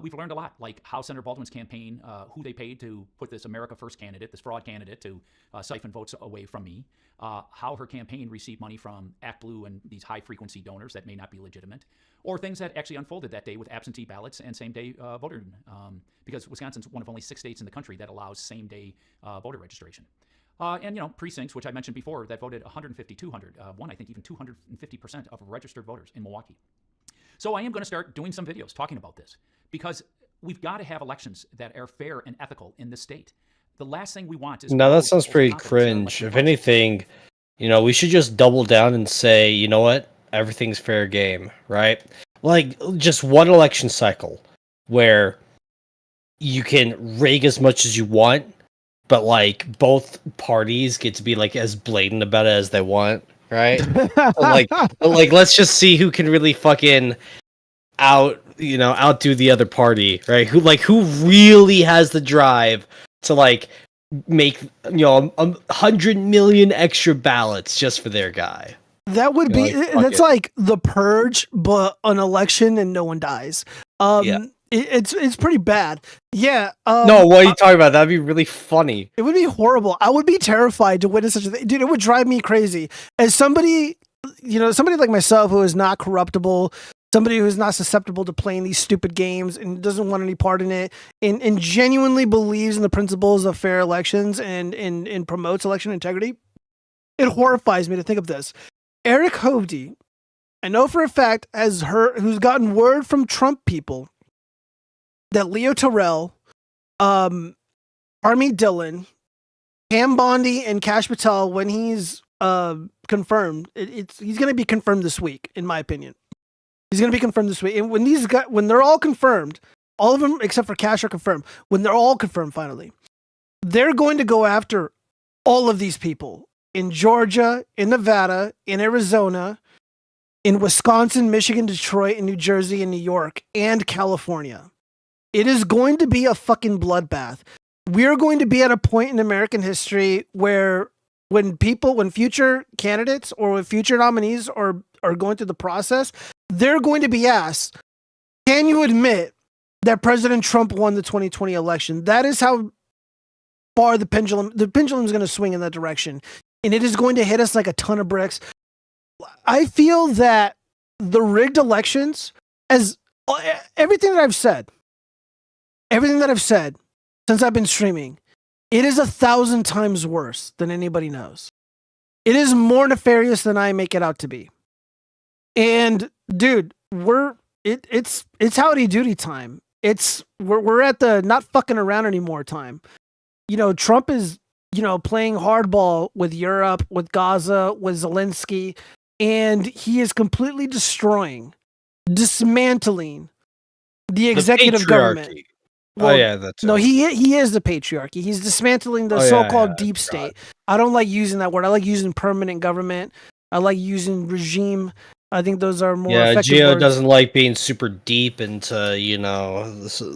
We've learned a lot, like how Senator Baldwin's campaign, who they paid to put this America First candidate, this fraud candidate, to siphon votes away from me, how her campaign received money from ActBlue and these high-frequency donors that may not be legitimate, or things that actually unfolded that day with absentee ballots and same-day voter, because Wisconsin's one of only 6 states in the country that allows same-day voter registration. And, you know, precincts, which I mentioned before, that voted 150, 200, one, I think even 250% of registered voters in Milwaukee. So I am going to start doing some videos talking about this because we've got to have elections that are fair and ethical in this state. The last thing we want is... No, that sounds pretty cringe. If anything, you know, we should just double down and say, you know what? Everything's fair game, right? Like, just one election cycle where you can rig as much as you want, but, like, both parties get to be, like, as blatant about it as they want, right? like, let's just see who can really fucking outdo the other party, right? Who really has the drive to, like, make, 100 million extra ballots just for their guy. That would be, that's like the purge, but an election and no one dies. Yeah. It's pretty bad. Yeah. No, what are you talking about? That'd be really funny. It would be horrible. I would be terrified to witness such a thing. Dude, it would drive me crazy. As somebody like myself who is not corruptible, somebody who is not susceptible to playing these stupid games and doesn't want any part in it, and genuinely believes in the principles of fair elections and promotes election integrity, it horrifies me to think of this. Eric Hovde, I know for a fact, who's gotten word from Trump people that Leo Terrell, Army Dillon, Cam Bondi, and Kash Patel, when he's confirmed, he's going to be confirmed this week, in my opinion. He's going to be confirmed this week. And when they're all confirmed, all of them except for Kash are confirmed. When they're all confirmed, finally, they're going to go after all of these people in Georgia, in Nevada, in Arizona, in Wisconsin, Michigan, Detroit, and New Jersey, and New York, and California. It is going to be a fucking bloodbath. We're going to be at a point in American history where when future candidates or when future nominees are going through the process, they're going to be asked, can you admit that President Trump won the 2020 election? That is how far the pendulum is going to swing in that direction. And it is going to hit us like a ton of bricks. I feel that the rigged elections, as everything that I've said since I've been streaming, it is 1,000 times worse than anybody knows. It is more nefarious than I make it out to be. And dude, it's howdy doody time. We're at the not fucking around anymore time. Trump is, playing hardball with Europe, with Gaza, with Zelensky. and he is completely dismantling the executive government. patriarchy. Well, that's no, he is the patriarchy. He's dismantling the so-called deep state. I don't like using that word. I like using permanent government. I like using regime. I think those are more effective Gio words. doesn't like being super deep into,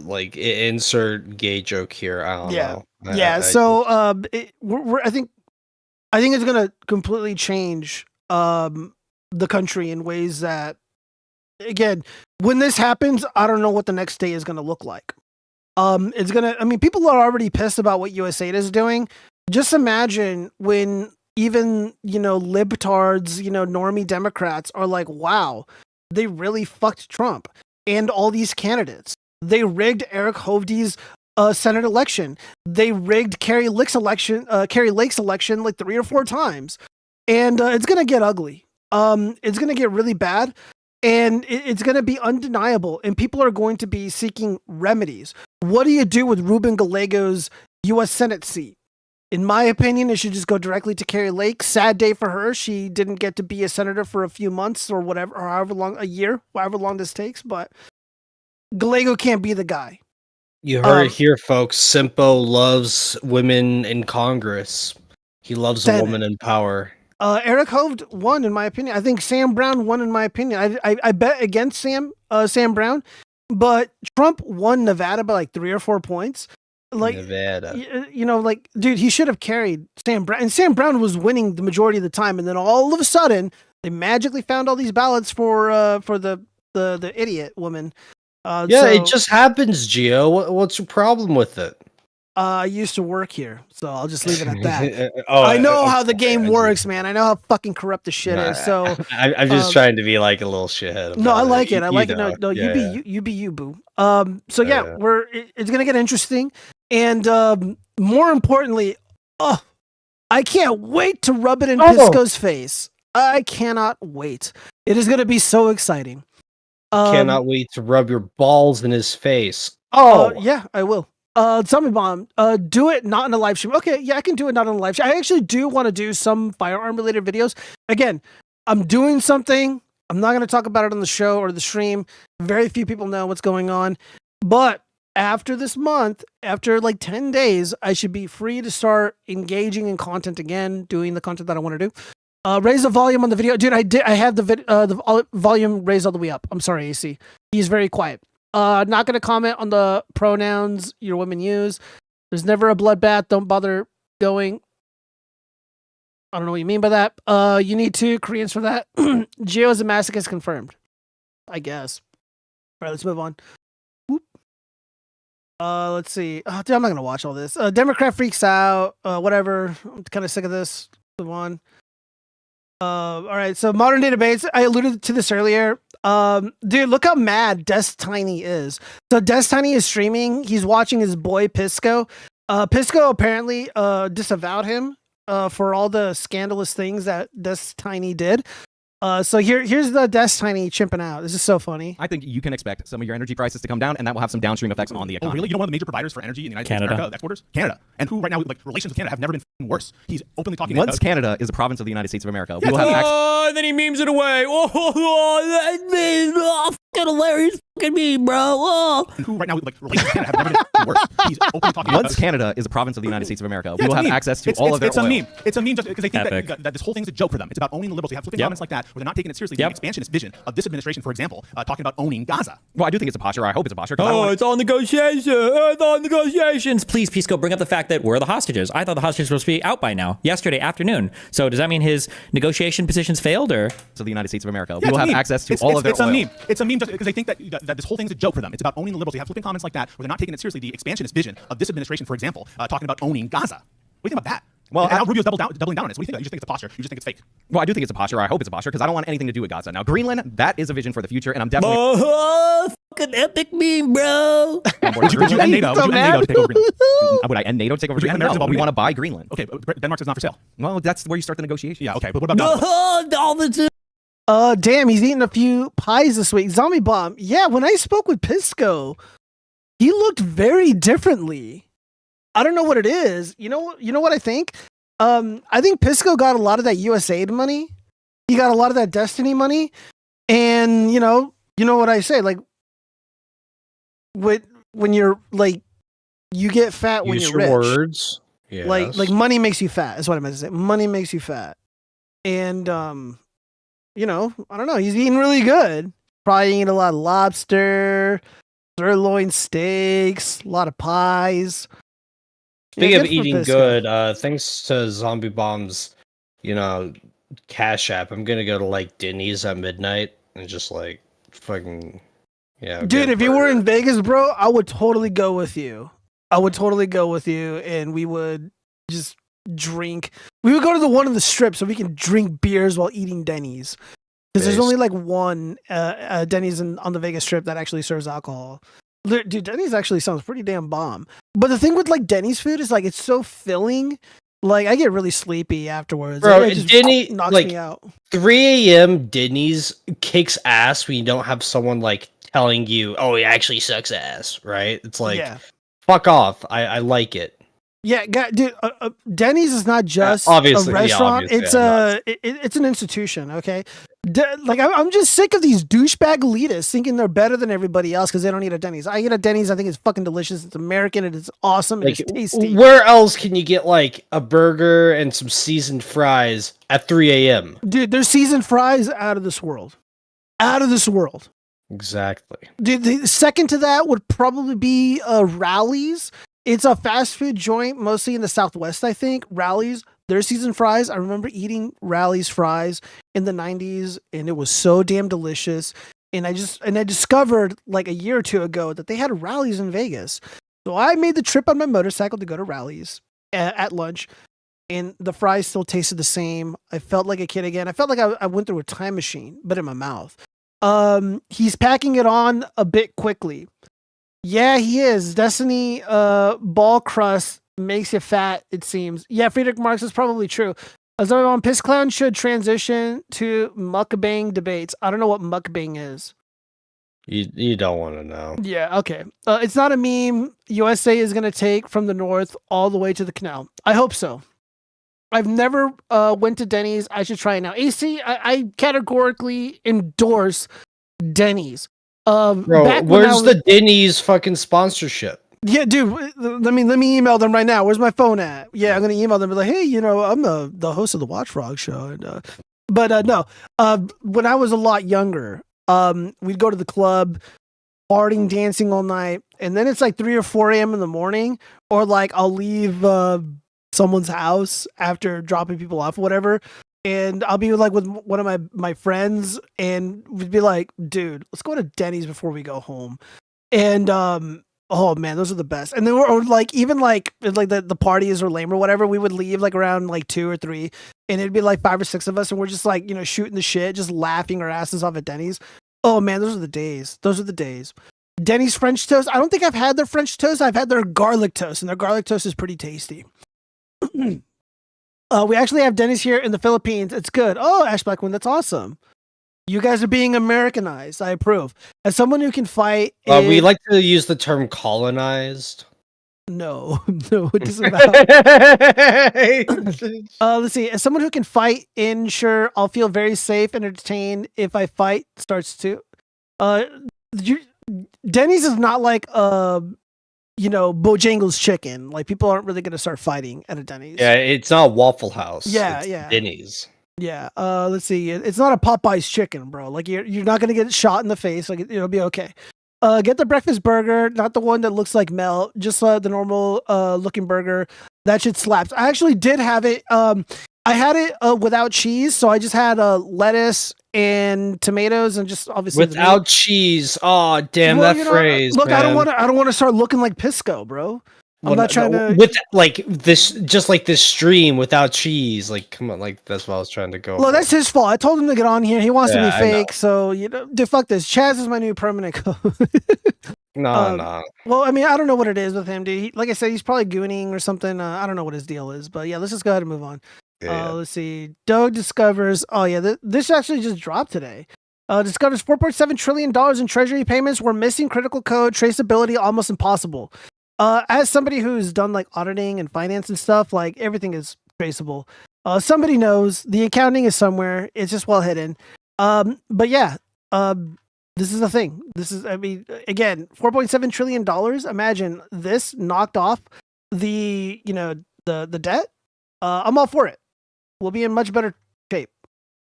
like insert gay joke here. I don't know. So I think it's gonna completely change the country in ways that, again, when this happens, I don't know what the next day is gonna look like. It's gonna. I mean, people are already pissed about what USAID is doing. Just imagine when even libtards, normie Democrats are like, wow, they really fucked Trump and all these candidates. They rigged Eric Hovde's Senate election. They rigged Carrie Lake's election like 3 or 4 times, and it's gonna get ugly. It's gonna get really bad, and it's gonna be undeniable. And people are going to be seeking remedies. What do you do with Ruben Gallego's U.S. Senate seat? In my opinion, it should just go directly to Carrie Lake. Sad day for her. She didn't get to be a senator for a few months or whatever, or however long, a year, however long this takes. But Gallego can't be the guy. You heard it here, folks. Simpo loves women in Congress. He loves a woman in power. Eric Hovde won, in my opinion. I think Sam Brown won, in my opinion. I bet against Sam Brown, but Trump won Nevada by like 3 or 4 points. Like Nevada, dude, he should have carried Sam Brown, and Sam Brown was winning the majority of the time, and then all of a sudden they magically found all these ballots for the idiot woman. It just happens, Gio. What's your problem with it? I used to work here, so I'll just leave it at that. I know how the game works, man. I know how fucking corrupt the shit is. So I'm just trying to be like a little shithead. No, I like it. I like it. No, you be you, boo. So yeah, it's gonna get interesting, and more importantly, I can't wait to rub it in Pisco's face. I cannot wait. It is gonna be so exciting. Cannot wait to rub your balls in his face. Yeah, I will. Zombie Bomb, do it not in a live stream. Okay, yeah, I can do it not on a live stream. I actually do want to do some firearm related videos. Again, I'm doing something. I'm not going to talk about it on the show or the stream. Very few people know what's going on. But after this month, after like 10 days, I should be free to start engaging in content again, doing the content that I want to do. Raise the volume on the video. Dude, I have the volume raised all the way up. I'm sorry, AC. He's very quiet. Not going to comment on the pronouns your women use. There's never a bloodbath. Don't bother going. I don't know what you mean by that. You need 2 Koreans for that. Geo is a masochist confirmed, I guess. All right, let's move on. Whoop. Let's see. Oh, dude, I'm not going to watch all this. Democrat freaks out. Whatever. I'm kind of sick of this. Move on. All right, so modern day debates. I alluded to this earlier. Dude, look how mad Tiny is. So Tiny is streaming. He's watching his boy Pisco. Pisco apparently disavowed him for all the scandalous things that Tiny did. So here's the Tiny chimping out. This is so funny. I think you can expect some of your energy prices to come down, and that will have some downstream effects on the economy. Oh, really? You know one of the major providers for energy in the United States, America, exporters? Canada. And who right now, like, relations with Canada have never been worse. He's openly talking Once Canada is a province of the United States of America, we will have and then he memes it away. That memes. Fucking hilarious fucking meme, bro. And who right now, like, relations with Canada have never been worse. He's openly talking Once Canada is a province of the United States of America, we will have access to all of their oil. It's a meme just because they think that this whole thing's a joke for them. It's about owning the liberals. They have flipping comments like that where they're not taking it seriously. The expansionist vision of this administration, for example, talking about owning Gaza. Well, I do think it's a posture. I hope it's a posture. It's all negotiations. It's all negotiations. Please, Pisco, bring up the fact that where are the hostages? I thought the hostages were supposed to be out by now, yesterday afternoon. So does that mean his negotiation positions failed, or? So the United States of America, we will have access to all of their oil. It's a meme. It's a meme just because they think that this whole thing's a joke for them. It's about owning the liberals. They have flipping comments like that where they're not taking it seriously. The expansionist vision of this administration, for example, talking about owning Gaza. What do you think about that? Well, and now Rubio's doubling down on it. So what do you think? You just think it's a posture? You just think it's fake? Well, I do think it's a posture. I hope it's a posture because I don't want anything to do with Gaza. Now, Greenland, that is a vision for the future, and I'm definitely. Fucking epic meme, bro. Would you end NATO? Would you end NATO to take over Greenland? Would I end NATO to take over Greenland? No, we want to buy Greenland. Okay, but Denmark is not for sale. Well, that's where you start the negotiation. Yeah, okay, but what about Gaza? Damn, he's eating a few pies this week. Zombie Bomb. Yeah, when I spoke with Pisco, he looked very differently. I don't know what it is. You know what I think? I think Pisco got a lot of that USAID money. he got a lot of that Destiny money, and you know what I say, like, when you're like, you get fat when Use you're your rich. words. Yes. Like money makes you fat. Is what I meant to say. Money makes you fat, and you know, I don't know. He's eating really good. Probably eating a lot of lobster, sirloin steaks, a lot of pies. Speaking Yeah, of good for eating Pisco. good, thanks to Zombie Bomb's, Cash App, I'm gonna go to like Denny's at midnight and just like fucking Dude, if you were in Vegas, bro, I would totally go with you. And we would just drink. We would go to the one on the strip so we can drink beers while eating Denny's. Because there's only like one Denny's on the Vegas Strip that actually serves alcohol. Dude, Denny's actually sounds pretty damn bomb. But the thing with like Denny's food is like it's so filling. Like I get really sleepy afterwards. Bro, it just Denny knocks like me out. 3 a.m. Denny's kicks ass when you don't have someone like telling you, "Oh, he actually sucks ass." Right? It's like, fuck off. I like it. Yeah, dude. Denny's is not just obviously, a restaurant. It's an institution. Okay, like I'm just sick of these douchebag elitists thinking they're better than everybody else because they don't eat at Denny's. I eat at Denny's. I think it's fucking delicious. It's American and it's awesome. Like, and it's tasty. where else can you get like a burger and some seasoned fries at 3 a.m.? Dude, their seasoned fries out of this world. Out of this world. Exactly. Dude, the second to that would probably be Rallies. It's a fast food joint, mostly in the Southwest, I think. Rallies, their seasoned fries. I remember eating Rallies fries in the 90s, and it was so damn delicious. And I discovered like a year or two ago that they had Rallies in Vegas. So I made the trip on my motorcycle to go to Rallies at lunch, and the fries still tasted the same. I felt like a kid again. I felt like I went through a time machine, but in my mouth. He's packing it on a bit quickly. Yeah, he is. Destiny ball crust makes you fat, it seems. Yeah, Friedrich Marx is probably true. On Piss Clown should transition to mukbang debates. I don't know what mukbang is. You don't want to know. Yeah, okay. It's not a meme. USA is going to take from the north all the way to the canal. I hope so. I've never went to Denny's. I should try it now. AC, I categorically endorse Denny's. Bro, where's the Denny's fucking sponsorship? Yeah, dude. Let me email them right now. Where's my phone at? Yeah, I'm gonna email them. Be like, hey, I'm the host of the watchfrogs show. And, but no. When I was a lot younger, we'd go to the club, partying, dancing all night, and then it's like 3 or 4 a.m. in the morning, or like I'll leave someone's house after dropping people off, or whatever. And I'll be like with one of my friends, and we'd be like, dude, let's go to Denny's before we go home. And oh man, those are the best. And then or like even like the parties are lame or whatever, we would leave like around like 2 or 3, and it'd be like 5 or 6 of us, and we're just like, shooting the shit, just laughing our asses off at Denny's. Oh man, those are the days. Those are the days. Denny's French toast. I don't think I've had their French toast. I've had their garlic toast, and their garlic toast is pretty tasty. We actually have Denny's here in the Philippines. It's good. Oh, Ash Blackwind, that's awesome. You guys are being Americanized. I approve. As someone who can fight, we like to use the term colonized. No, it doesn't let's see. As someone who can fight, ensure I'll feel very safe and entertained if I fight. Starts to, Denny's is not like Bojangles chicken. Like people aren't really gonna start fighting at a Denny's. Yeah, it's not Waffle House. Yeah, it's Denny's. Yeah. Let's see. It's not a Popeye's chicken, bro. Like you're not gonna get shot in the face. Like it'll be okay. Get the breakfast burger, not the one that looks like melt. Just the normal looking burger. That shit slaps. I actually did have it. I had it without cheese, so I just had lettuce and tomatoes and just obviously without cheese. Oh damn, that phrase. Look, man. I don't want to start looking like Pisco, bro. I'm not trying to with like this, just like this stream without cheese. Like, come on, like that's what I was trying to go. Well, that's his fault. I told him to get on here. He wants to be fake, so dude, fuck this. Chaz is my new permanent host. No. Well, I mean, I don't know what it is with him, dude. Like I said, he's probably gooning or something. I don't know what his deal is, but yeah, let's just go ahead and move on. Let's see. Doug discovers. Oh yeah, this actually just dropped today. Discovers $4.7 trillion in treasury payments were missing critical code, traceability almost impossible. As somebody who's done like auditing and finance and stuff, like everything is traceable. Somebody knows. The accounting is somewhere. It's just well hidden. But yeah, this is the thing. This is, I mean, again, $4.7 trillion. Imagine this knocked off the, the debt. I'm all for it. We'll be in much better shape.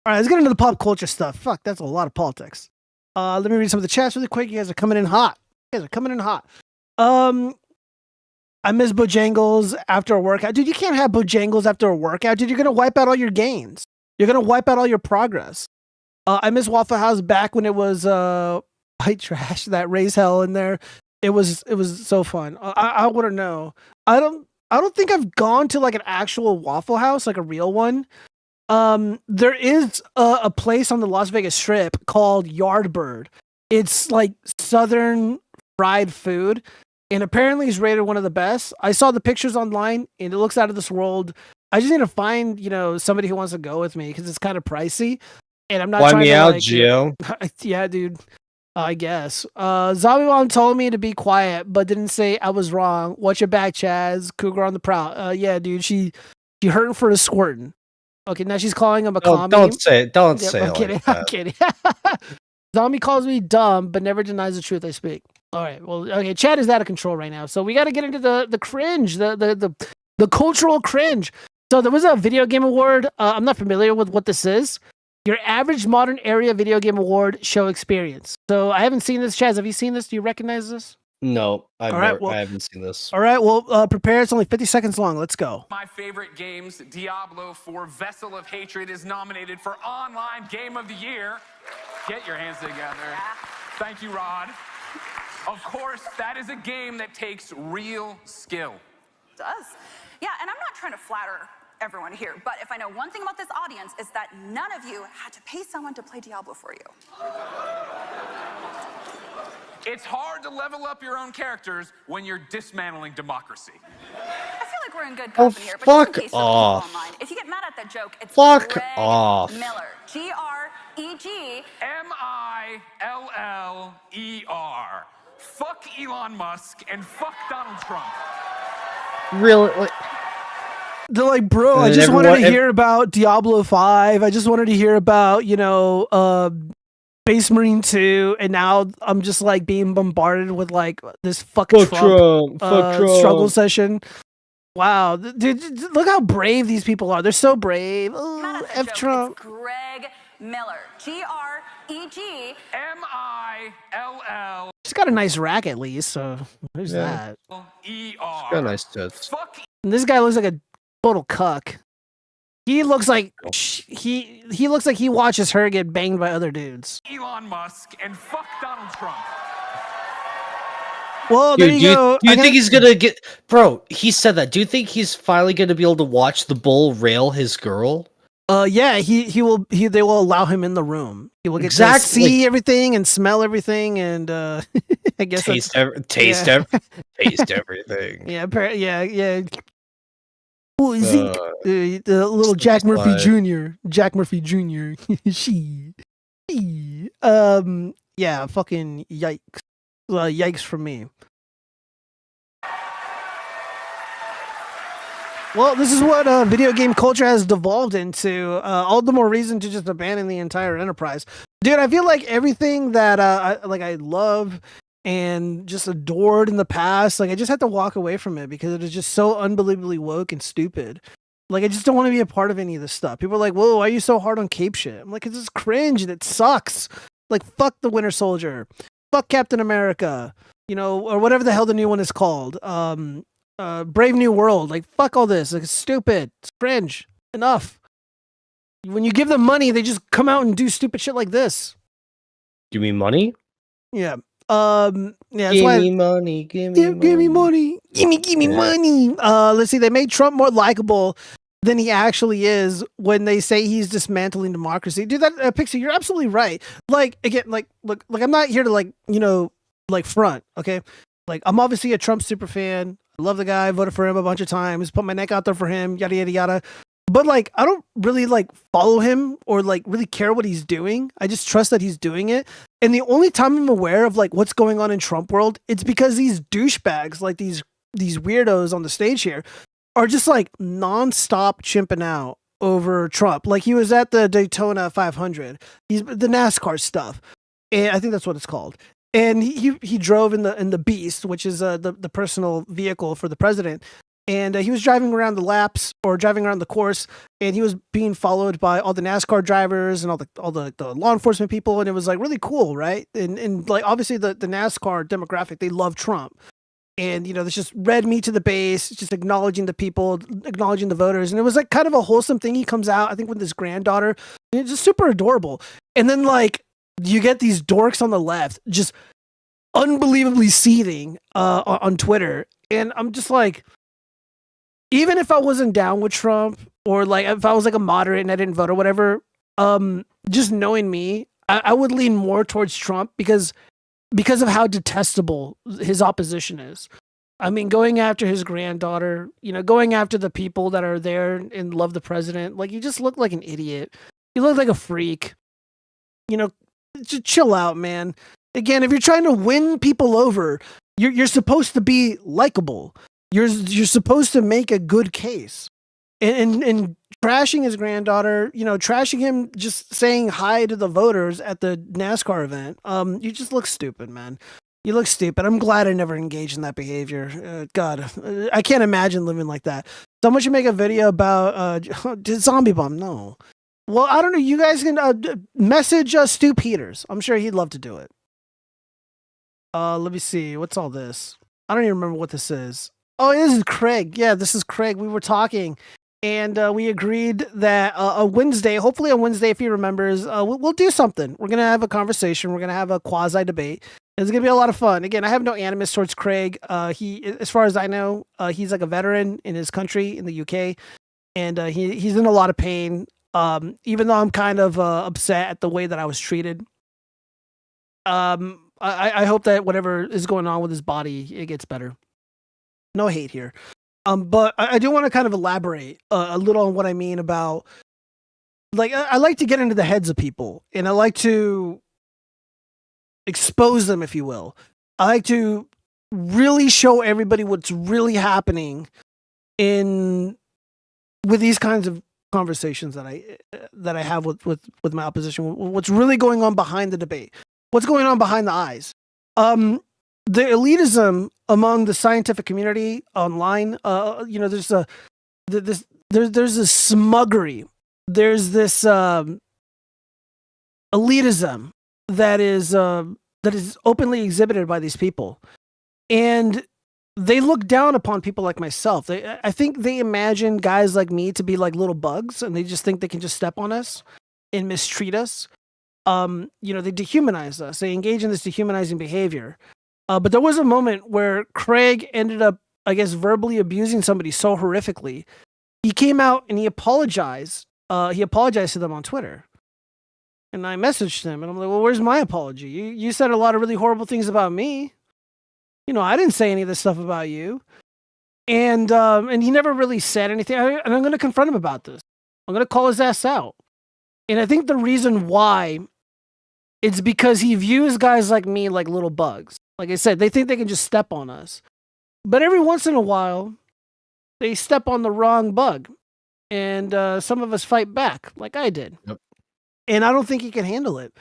All right, let's get into the pop culture stuff. Fuck, that's a lot of politics. Let me read some of the chats really quick. You guys are coming in hot. I miss Bojangles after a workout. Dude, you can't have Bojangles after a workout. Dude, you're going to wipe out all your gains. You're going to wipe out all your progress. I miss Waffle House back when it was white trash, that raise hell in there. It was so fun. I wouldn't know. I don't think I've gone to like an actual Waffle House, like a real one. There is a place on the Las Vegas Strip called Yardbird. It's like Southern fried food, and apparently it's rated one of the best. I saw the pictures online, and it looks out of this world. I just need to find, somebody who wants to go with me because it's kind of pricey, and I'm not Fly trying me to out, like, Gio. yeah, dude. I guess. Zombie Mom told me to be quiet, but didn't say I was wrong. Watch your back, Chaz. Cougar on the prowl. Yeah, dude. She hurting for a squirting. Okay, now she's calling him a commie. Don't say it. Don't Yep, say I'm it kidding. like that. I'm kidding. Zombie calls me dumb, but never denies the truth I speak. All right. Well, okay. Chat is out of control right now, so we got to get into the cringe, the cultural cringe. So there was a video game award. I'm not familiar with what this is. Your average modern area video game award show experience. So I haven't seen this. Chaz, have you seen this? Do you recognize this? No, I All right, well- haven't seen this. All right. Well, prepare. It's only 50 seconds long. Let's go. My favorite games, Diablo 4 Vessel of Hatred is nominated for Online Game of the Year. Get your hands together. Thank you, Rod. Of course, that is a game that takes real skill. Does. Yeah, and I'm not trying to flatter everyone here, but if I know one thing about this audience, is that none of you had to pay someone to play Diablo for you. It's hard to level up your own characters when you're dismantling democracy. I feel like we're in good Oh, company here, but fuck just in case off. people online, if you get mad at that joke, it's Fuck Greg off. Miller. Greg Miller. Fuck Elon Musk and fuck Donald Trump. Really? Like, They're like, bro, I And just wanted to everyone- hear about Diablo 5. I just wanted to hear about, Space Marine 2. And now I'm just like being bombarded with like this fucking Fuck Trump. Fuck Trump. struggle session. Wow. Dude, look how brave these people are. They're so brave. Ooh, mad at the F joke, Trump. it's Greg Miller. Greg Mill. She's got a nice rack at least, so there's Yeah. that. got nice tits. And this guy looks like a total cuck. He looks like he looks like he watches her get banged by other dudes. Elon Musk and fuck Donald Trump. Well, there Dude, you go. do you think he's gonna get? Bro, he said that. Do you think he's finally gonna be able to watch the bull rail his girl? Yeah, they will allow him in the room. He will get to Exactly. see everything and smell everything, and I guess Taste that's- taste everything. Yeah, yeah. Ooh, Zeke, Uh, the little Jack Slide. Murphy Jr. Jack Murphy Jr. she. Yeah, fucking yikes. Yikes from me. Well, this is what video game culture has devolved into. All the more reason to just abandon the entire enterprise. Dude, I feel like everything that I love and just adored in the past, like I just had to walk away from it because it is just so unbelievably woke and stupid. Like I just don't want to be a part of any of this stuff. People are like, "Whoa, why are you so hard on Cape shit?" I'm like, "It's just cringe and it sucks." Like, fuck the Winter Soldier, fuck Captain America, or whatever the hell the new one is called. Brave New World. Like, fuck all this. Like, it's stupid. It's cringe. Enough. When you give them money, they just come out and do stupid shit like this. Give me money. Yeah. Yeah. That's Give why me money. Give me money. give me money. Give me money. Let's see. They made Trump more likable than he actually is when they say he's dismantling democracy. Dude, that Pixie, you're absolutely right. Like, again, look, I'm not here to front. Okay. Like, I'm obviously a Trump super fan. I love the guy. Voted for him a bunch of times. Put my neck out there for him. Yada yada yada. But like, I don't really follow him or really care what he's doing. I just trust that he's doing it. And the only time I'm aware of what's going on in Trump world, it's because these douchebags, like these weirdos on the stage here, are just nonstop chimping out over Trump. Like he was at the Daytona 500. He's the NASCAR stuff, and I think that's what it's called. And he drove in the Beast, which is the personal vehicle for the president. And he was driving around the laps or driving around the course, and he was being followed by all the NASCAR drivers and all the law enforcement people, and it was like really cool, right? And like obviously the NASCAR demographic, they love Trump. And you know, there's just red meat to the base, just acknowledging the people, acknowledging the voters, and it was like kind of a wholesome thing. He comes out, I think, with his granddaughter, and it's just super adorable. And then like you get these dorks on the left just unbelievably seething on Twitter, and I'm just like, even if I wasn't down with Trump, or like if I was like a moderate and I didn't vote or whatever, just knowing me, I would lean more towards Trump because of how detestable his opposition is. I mean, going after his granddaughter, you know, going after the people that are there and love the president, like you just look like an idiot. You look like a freak. You know, just chill out, man. Again, if you're trying to win people over, you're supposed to be likable. You're supposed to make a good case. And trashing his granddaughter, you know, trashing him, just saying hi to the voters at the NASCAR event, you just look stupid, man. You look stupid. I'm glad I never engaged in that behavior. God, I can't imagine living like that. Someone should make a video about zombie bomb. No. Well, I don't know. You guys can message Stu Peters. I'm sure he'd love to do it. Let me see. What's all this? I don't even remember what this is. Oh, this is Craig. Yeah, this is Craig. We were talking, and we agreed that on Wednesday, hopefully on Wednesday, if he remembers, we'll do something. We're going to have a conversation. We're going to have a quasi-debate. It's going to be a lot of fun. Again, I have no animus towards Craig. He, as far as I know, he's like a veteran in his country, in the UK, and he's in a lot of pain, even though I'm kind of upset at the way that I was treated. I hope that whatever is going on with his body, it gets better. No hate here. But I do want to kind of elaborate a little on what I mean about, like, I like to get into the heads of people, and I like to expose them, if you will. I like to really show everybody what's really happening with these kinds of conversations that I have with my opposition. What's really going on behind the debate? What's going on behind the eyes? The elitism among the scientific community online, you know, there's a smuggery. There's this elitism that is openly exhibited by these people, and they look down upon people like myself. I think they imagine guys like me to be like little bugs, and they just think they can just step on us and mistreat us. You know, they dehumanize us. They engage in this dehumanizing behavior. But there was a moment where Craig ended up, I guess, verbally abusing somebody so horrifically. He came out and he apologized. He apologized to them on Twitter. And I messaged him, and I'm like, well, where's my apology? You said a lot of really horrible things about me. You know, I didn't say any of this stuff about you. And he never really said anything. And I'm going to confront him about this. I'm going to call his ass out. And I think the reason why, it's because he views guys like me like little bugs. Like I said, they think they can just step on us. But every once in a while, they step on the wrong bug. And some of us fight back, like I did. Yep. And I don't think he can handle it.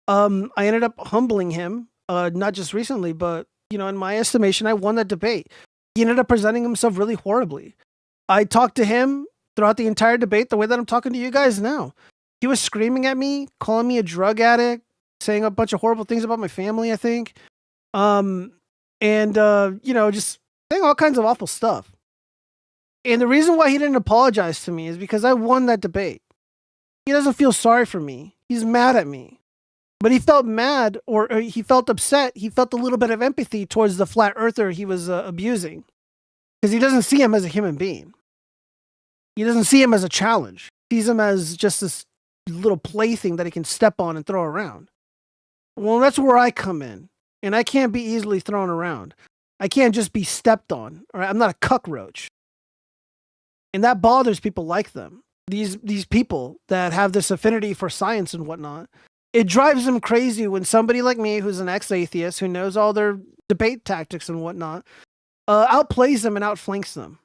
I ended up humbling him, not just recently, but, you know, in my estimation, I won that debate. He ended up presenting himself really horribly. I talked to him throughout the entire debate the way that I'm talking to you guys now. He was screaming at me, calling me a drug addict, saying a bunch of horrible things about my family, I think. You know, just saying all kinds of awful stuff. And the reason why he didn't apologize to me is because I won that debate. He doesn't feel sorry for me. He's mad at me. But he felt mad, or he felt upset. He felt a little bit of empathy towards the flat earther he was abusing. Because he doesn't see him as a human being. He doesn't see him as a challenge. He sees him as just this little plaything that he can step on and throw around. Well, that's where I come in. And I can't be easily thrown around. I can't just be stepped on. All right? I'm not a cockroach. And that bothers people like them. These people that have this affinity for science and whatnot. It drives them crazy when somebody like me, who's an ex-atheist, who knows all their debate tactics and whatnot, outplays them and outflanks them.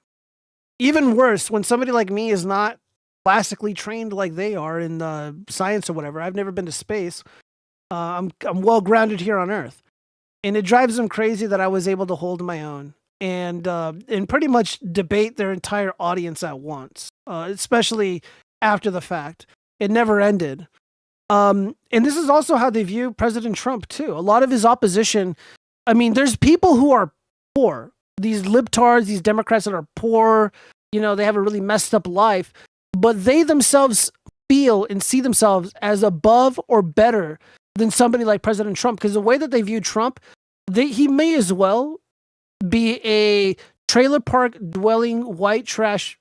Even worse, when somebody like me is not classically trained like they are in science or whatever. I've never been to space. I'm well grounded here on Earth, and it drives them crazy that I was able to hold my own and pretty much debate their entire audience at once, especially after the fact. It never ended. And this is also how they view President Trump too. A lot of his opposition. I mean, there's people who are poor. These libtards, these Democrats that are poor. You know, they have a really messed up life, but they themselves feel and see themselves as above or better than somebody like President Trump. Because the way that they view Trump, he may as well be a trailer park dwelling white trash,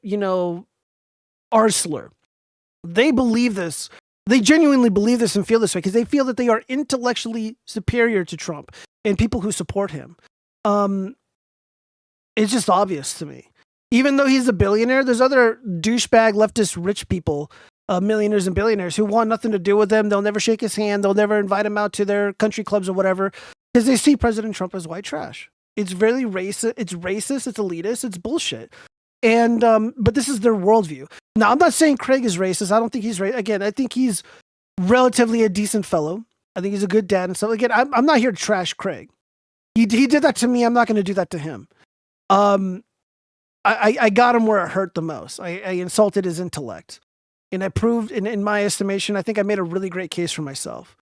arsler. They believe this. They genuinely believe this and feel this way because they feel that they are intellectually superior to Trump and people who support him. It's just obvious to me. Even though he's a billionaire, there's other douchebag leftist rich people, millionaires and billionaires, who want nothing to do with him. They'll never shake his hand. They'll never invite him out to their country clubs or whatever because they see President Trump as white trash. It's very racist. It's racist. It's elitist. It's bullshit. And but this is their worldview. Now, I'm not saying Craig is racist. I don't think he's racist. Again, I think he's relatively a decent fellow. I think he's a good dad and stuff. Again, I'm not here to trash Craig. He did that to me. I'm not going to do that to him. I got him where it hurt the most. I insulted his intellect. And I proved, in my estimation, I think I made a really great case for myself.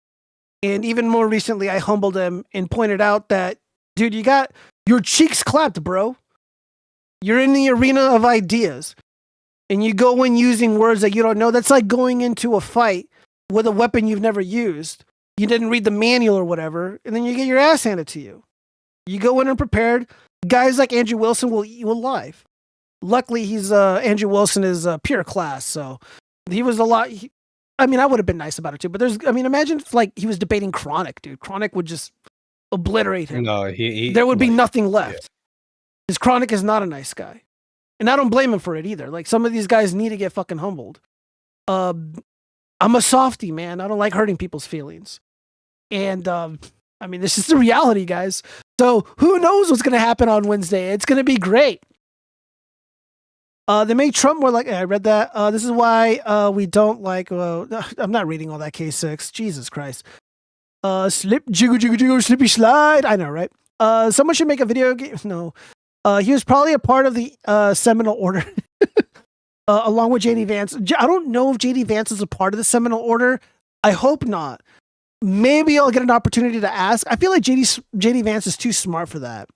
And even more recently, I humbled him and pointed out that, dude, you got your cheeks clapped, bro. You're in the arena of ideas. And you go in using words that you don't know. That's like going into a fight with a weapon you've never used. You didn't read the manual or whatever, and then you get your ass handed to you. You go in unprepared. Guys like Andrew Wilson will eat you alive. Luckily, Andrew Wilson is pure class, so he was a lot. I would have been nice about it too, but imagine if he was debating Chronic, dude. Chronic would just obliterate him. No, there would be nothing left. Because Chronic is not a nice guy. And I don't blame him for it either. Like, some of these guys need to get fucking humbled. I'm a softie, man. I don't like hurting people's feelings. And, this is the reality, guys. So, who knows what's going to happen on Wednesday? It's going to be great. They made Trump more like... I read that. This is why we don't like... I'm not reading all that K6. Jesus Christ. Jiggle, jiggle, jiggle, slippy slide. I know, right? Someone should make a video game... No. He was probably a part of the Seminole Order, along with JD Vance. I don't know if JD Vance is a part of the Seminole Order. I hope not. Maybe I'll get an opportunity to ask. I feel like JD Vance is too smart for that.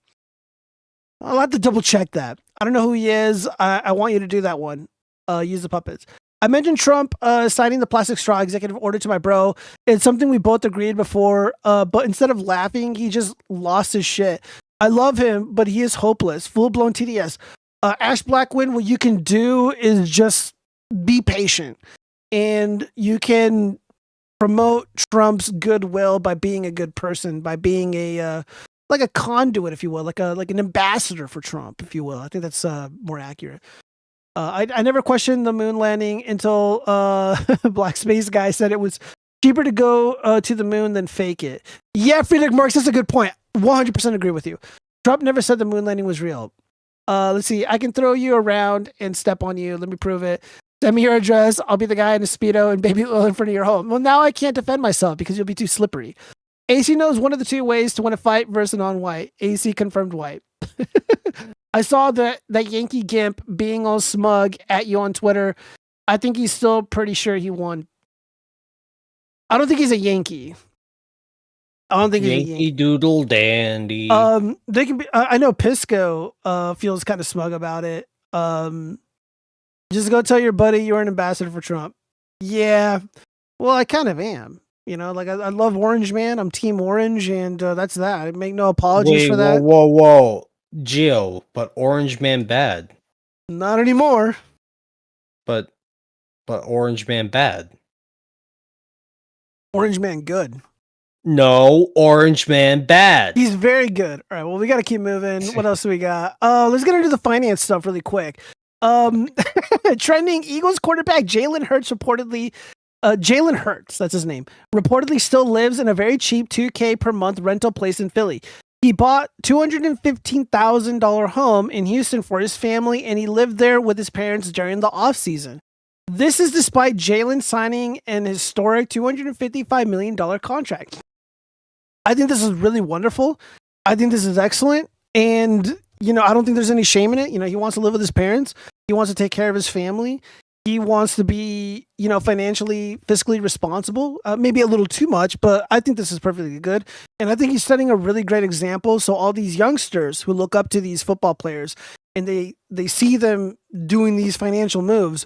I'll have to double check that. I don't know who he is. I want you to do that one. Use the puppets. I mentioned Trump signing the plastic straw executive order to my bro. It's something we both agreed before, but instead of laughing, he just lost his shit. I love him, but he is hopeless. Full-blown TDS. Ash Blackwin, what you can do is just be patient. And you can promote Trump's goodwill by being a good person, by being a conduit, if you will, like an ambassador for Trump, if you will. I think that's more accurate. I never questioned the moon landing until Black Space Guy said it was cheaper to go to the moon than fake it. Yeah, Friedrich Marx, that's a good point. 100% agree with you. Trump never said the moon landing was real. Let's see. I can throw you around and step on you. Let me prove it. Send me your address. I'll be the guy in a Speedo and baby oil in front of your home. Well, now I can't defend myself because you'll be too slippery. AC knows one of the two ways to win a fight versus non-white. AC confirmed white. I saw that Yankee Gimp being all smug at you on Twitter. I think he's still pretty sure he won. I don't think he's a Yankee. I don't think he's a Yankee. Doodle dandy. They can be. I know Pisco feels kind of smug about it. Just go tell your buddy you're an ambassador for Trump. Yeah, well, I kind of am. I love Orange Man. I'm Team Orange, and that's that. I make no apologies for that. Whoa, Gio, but Orange Man bad. Not anymore. But Orange Man bad. Orange Man good. No, Orange Man bad. He's very good. All right, well, we got to keep moving. What else do we got? Let's get into the finance stuff really quick. Trending Eagles quarterback Jalen Hurts reportedly... Jalen Hurts, that's his name, reportedly still lives in a very cheap $2,000 per month rental place in Philly. He bought $215,000 home in Houston for his family, and he lived there with his parents during the off season. This is despite Jalen signing an historic $255 million contract. I think this is really wonderful. I think this is excellent. And, you know, I don't think there's any shame in it. You know, he wants to live with his parents. He wants to take care of his family. He wants to be, you know, financially, fiscally responsible. Maybe a little too much, but I think this is perfectly good. And I think he's setting a really great example. So all these youngsters who look up to these football players and they see them doing these financial moves,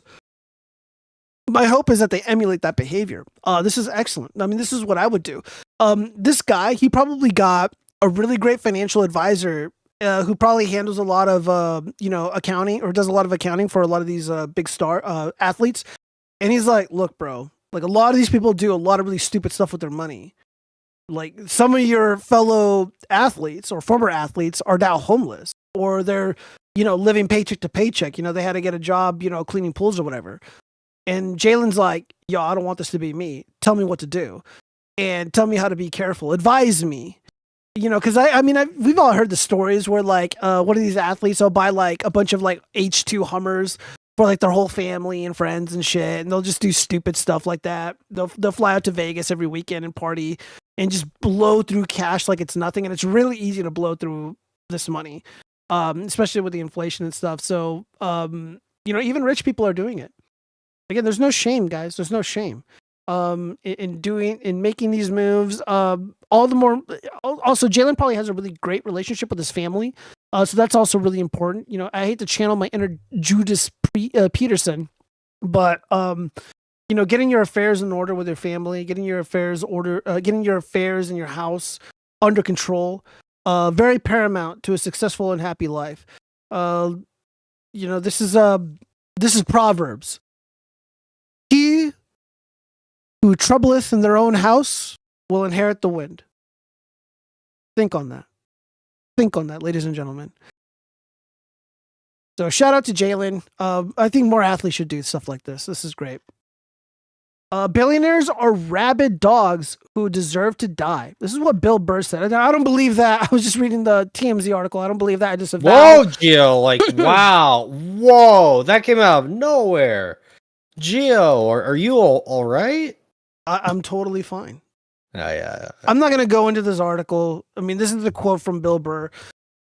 my hope is that they emulate that behavior. This is excellent. I mean, this is what I would do. This guy, he probably got a really great financial advisor who probably handles a lot of, you know, accounting or does a lot of accounting for a lot of these big star athletes. And he's like, look, bro, like a lot of these people do a lot of really stupid stuff with their money. Like some of your fellow athletes or former athletes are now homeless or they're, you know, living paycheck to paycheck. You know, they had to get a job, you know, cleaning pools or whatever. And Jalen's like, yo, I don't want this to be me. Tell me what to do. And tell me how to be careful. Advise me. You know, because we've all heard the stories where like one of these athletes will buy like a bunch of like H2 Hummers for like their whole family and friends and shit, and they'll just do stupid stuff like that. They'll fly out to Vegas every weekend and party and just blow through cash like it's nothing, and it's really easy to blow through this money, especially with the inflation and stuff. So you know, even rich people are doing it. Again, there's no shame, guys. There's no shame in making these moves. All the more. Also, Jalen probably has a really great relationship with his family, so that's also really important. You know, I hate to channel my inner Judas Peterson, but you know, getting your affairs in order with your family, getting your affairs in your house under control, very paramount to a successful and happy life. You know, this is Proverbs. He who troubleth in their own house will inherit the wind. Think on that. Think on that, ladies and gentlemen. So shout out to Jalen. I think more athletes should do stuff like this. This is great. Billionaires are rabid dogs who deserve to die. This is what Bill Burr said. I don't believe that. I was just reading the TMZ article. I don't believe that. I just Whoa, Gio. Like, wow. Whoa. That came out of nowhere. Gio, are you all right? I'm totally fine. Yeah. I'm not going to go into this article. I mean, this is the quote from Bill Burr.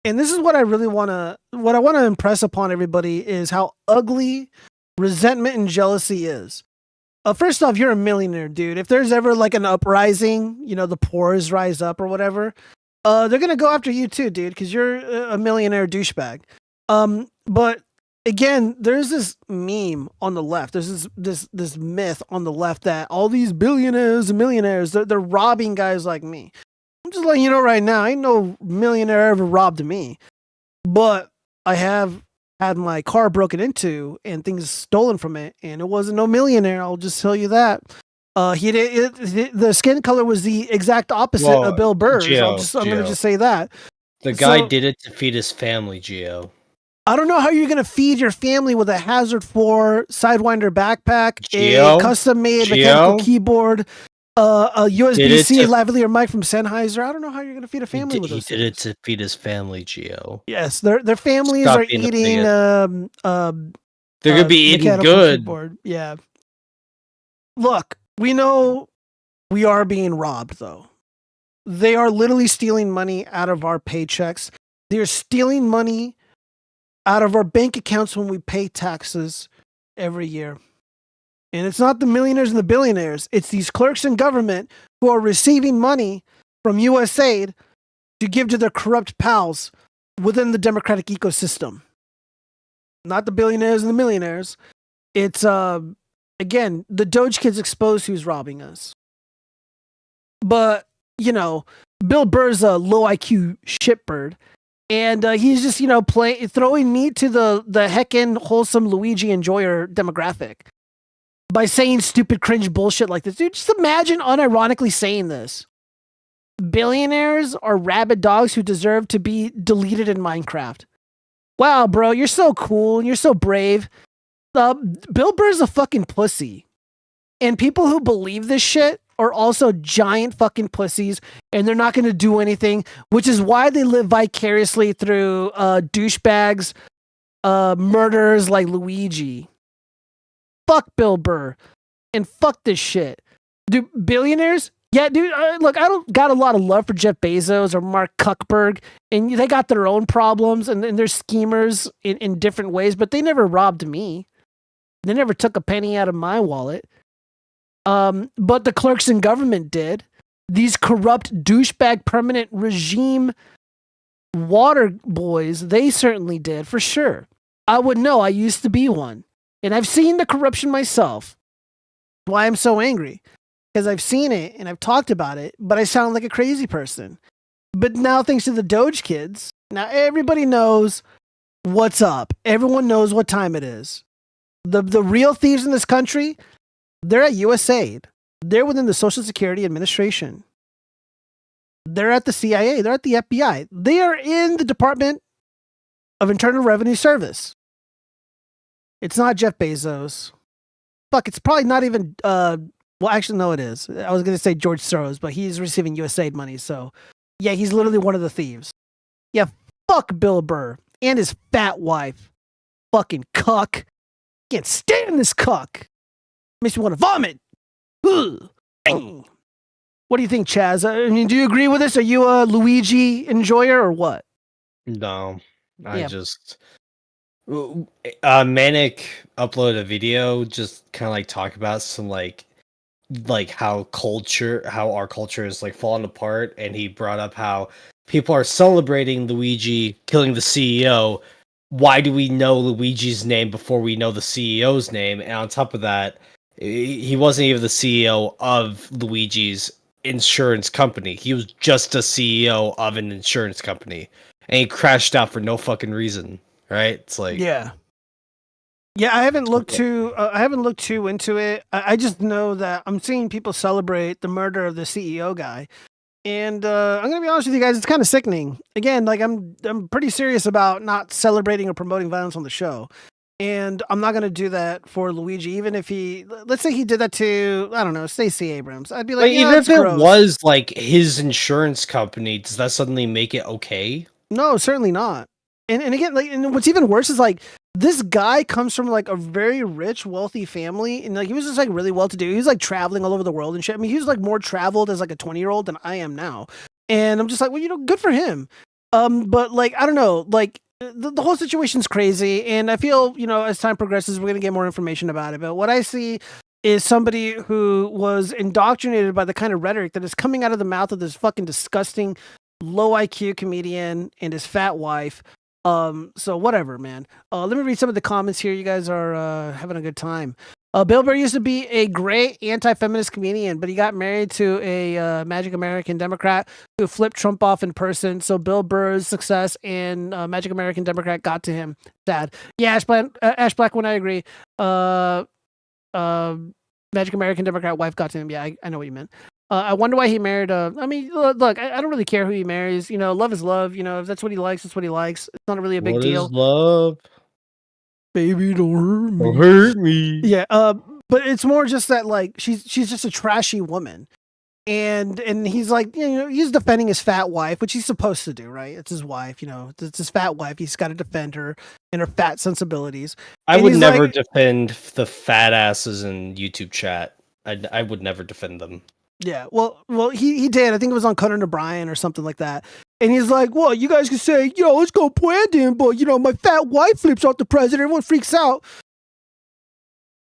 And this is what I really want to impress upon everybody is how ugly resentment and jealousy is. First off, you're a millionaire, dude. If there's ever like an uprising, you know, the poors rise up or whatever, they're going to go after you too, dude, because you're a millionaire douchebag. But again, there's this meme on the left. There's this myth on the left that all these billionaires and millionaires, they're robbing guys like me. I'm just letting you know right now, ain't no millionaire ever robbed me. But I have had my car broken into and things stolen from it, and it wasn't no millionaire. I'll just tell you that. The skin color was the exact opposite of Bill Burr's. Gio, I'm going to just say that. The guy did it to feed his family, Gio. I don't know how you're going to feed your family with a Hazard 4 Sidewinder backpack, Gio? a custom-made mechanical keyboard, a USB-C lavalier mic from Sennheiser. I don't know how you're going to feed a family with those He did it to feed his family, Gio. Yes, their families are eating. They're going to be eating good. Keyboard. Yeah. Look, we know we are being robbed, though. They are literally stealing money out of our paychecks. They're stealing money out of our bank accounts when we pay taxes every year. And it's not the millionaires and the billionaires. It's these clerks in government who are receiving money from USAID to give to their corrupt pals within the democratic ecosystem. Not the billionaires and the millionaires. It's, again, the Doge kids expose who's robbing us. But, you know, Bill Burr's a low IQ shitbird. And he's just, you know, throwing me to the heckin' wholesome Luigi enjoyer demographic by saying stupid cringe bullshit like this. Dude, just imagine unironically saying this. Billionaires are rabid dogs who deserve to be deleted in Minecraft. Wow, bro, you're so cool and you're so brave. Bill Burr's a fucking pussy. And people who believe this shit are also giant fucking pussies, and they're not going to do anything, which is why they live vicariously through douchebags, murderers like Luigi. fuck Bill Burr and fuck this shit. Do billionaires? Yeah, dude, look, I don't got a lot of love for Jeff Bezos or Mark Zuckerberg, and they got their own problems, and they're schemers in different ways, but they never robbed me. They never took a penny out of my wallet. But the clerks in government did. These corrupt douchebag permanent regime water boys, they certainly did, for sure. I would know, I used to be one. And I've seen the corruption myself. Why I'm so angry. Because I've seen it and I've talked about it, but I sound like a crazy person. But now, thanks to the Doge kids, now everybody knows what's up. Everyone knows what time it is. The real thieves in this country, they're at USAID. They're within the Social Security Administration. They're at the CIA. They're at the FBI. They are in the Department of Internal Revenue Service. It's not Jeff Bezos. Fuck, it's probably not even... well, actually, no, it is. I was going to say George Soros, but he's receiving USAID money, so... Yeah, he's literally one of the thieves. Yeah, fuck Bill Burr and his fat wife. Fucking cuck. Can't stand this cuck. Makes me want to vomit. Ugh. What do you think, Chaz? I mean, do you agree with this? Are you a Luigi enjoyer or what? No, I just... Manic uploaded a video just kind of like talk about some like how our culture is like falling apart, and he brought up how people are celebrating Luigi killing the CEO. Why do we know Luigi's name before we know the CEO's name? And on top of that, he wasn't even the CEO of Luigi's insurance company. He was just a CEO of an insurance company, and he crashed out for no fucking reason. Right? It's like, yeah. I haven't looked too into it. I just know that I'm seeing people celebrate the murder of the CEO guy, and I'm gonna be honest with you guys, it's kind of sickening. Again, like I'm pretty serious about not celebrating or promoting violence on the show, and I'm not gonna do that for Luigi, even if let's say he did that to, I don't know, Stacey Abrams. I'd be like, even if it was like his insurance company, does that suddenly make it okay? No, certainly not. And again, like, and what's even worse is like this guy comes from like a very rich, wealthy family, and like he was just like really well to do. He was like traveling all over the world and shit. I mean, he was like more traveled as like a 20-year-old than I am now. And I'm just like, well, good for him. But like, I don't know, like the whole situation's crazy, and I feel, as time progresses, we're gonna get more information about it. But what I see is somebody who was indoctrinated by the kind of rhetoric that is coming out of the mouth of this fucking disgusting, low IQ comedian and his fat wife. So whatever, man. Let me read some of the comments here. You guys are having a good time. Bill Burr used to be a great anti-feminist comedian, but he got married to a Magic American Democrat who flipped Trump off in person. So Bill Burr's success and Magic American Democrat got to him. Sad. Yeah, Ash Black, when I agree. Magic American Democrat wife got to him. Yeah, I know what you meant. I wonder why he married. I mean, look, I don't really care who he marries. Love is love. If that's what he likes, that's what he likes. It's not really a big deal. What is love? Baby, don't hurt me. Don't hurt me. Yeah. But it's more just that like she's just a trashy woman, and he's like, he's defending his fat wife, which he's supposed to do, right? It's his wife. It's his fat wife. He's got to defend her and her fat sensibilities. I would never defend the fat asses in YouTube chat. I would never defend them. Yeah, well, he did. I think it was on Conan O'Brien or something like that. And he's like, well, you guys can say, let's go Brandon, but, my fat wife flips off the president. Everyone freaks out.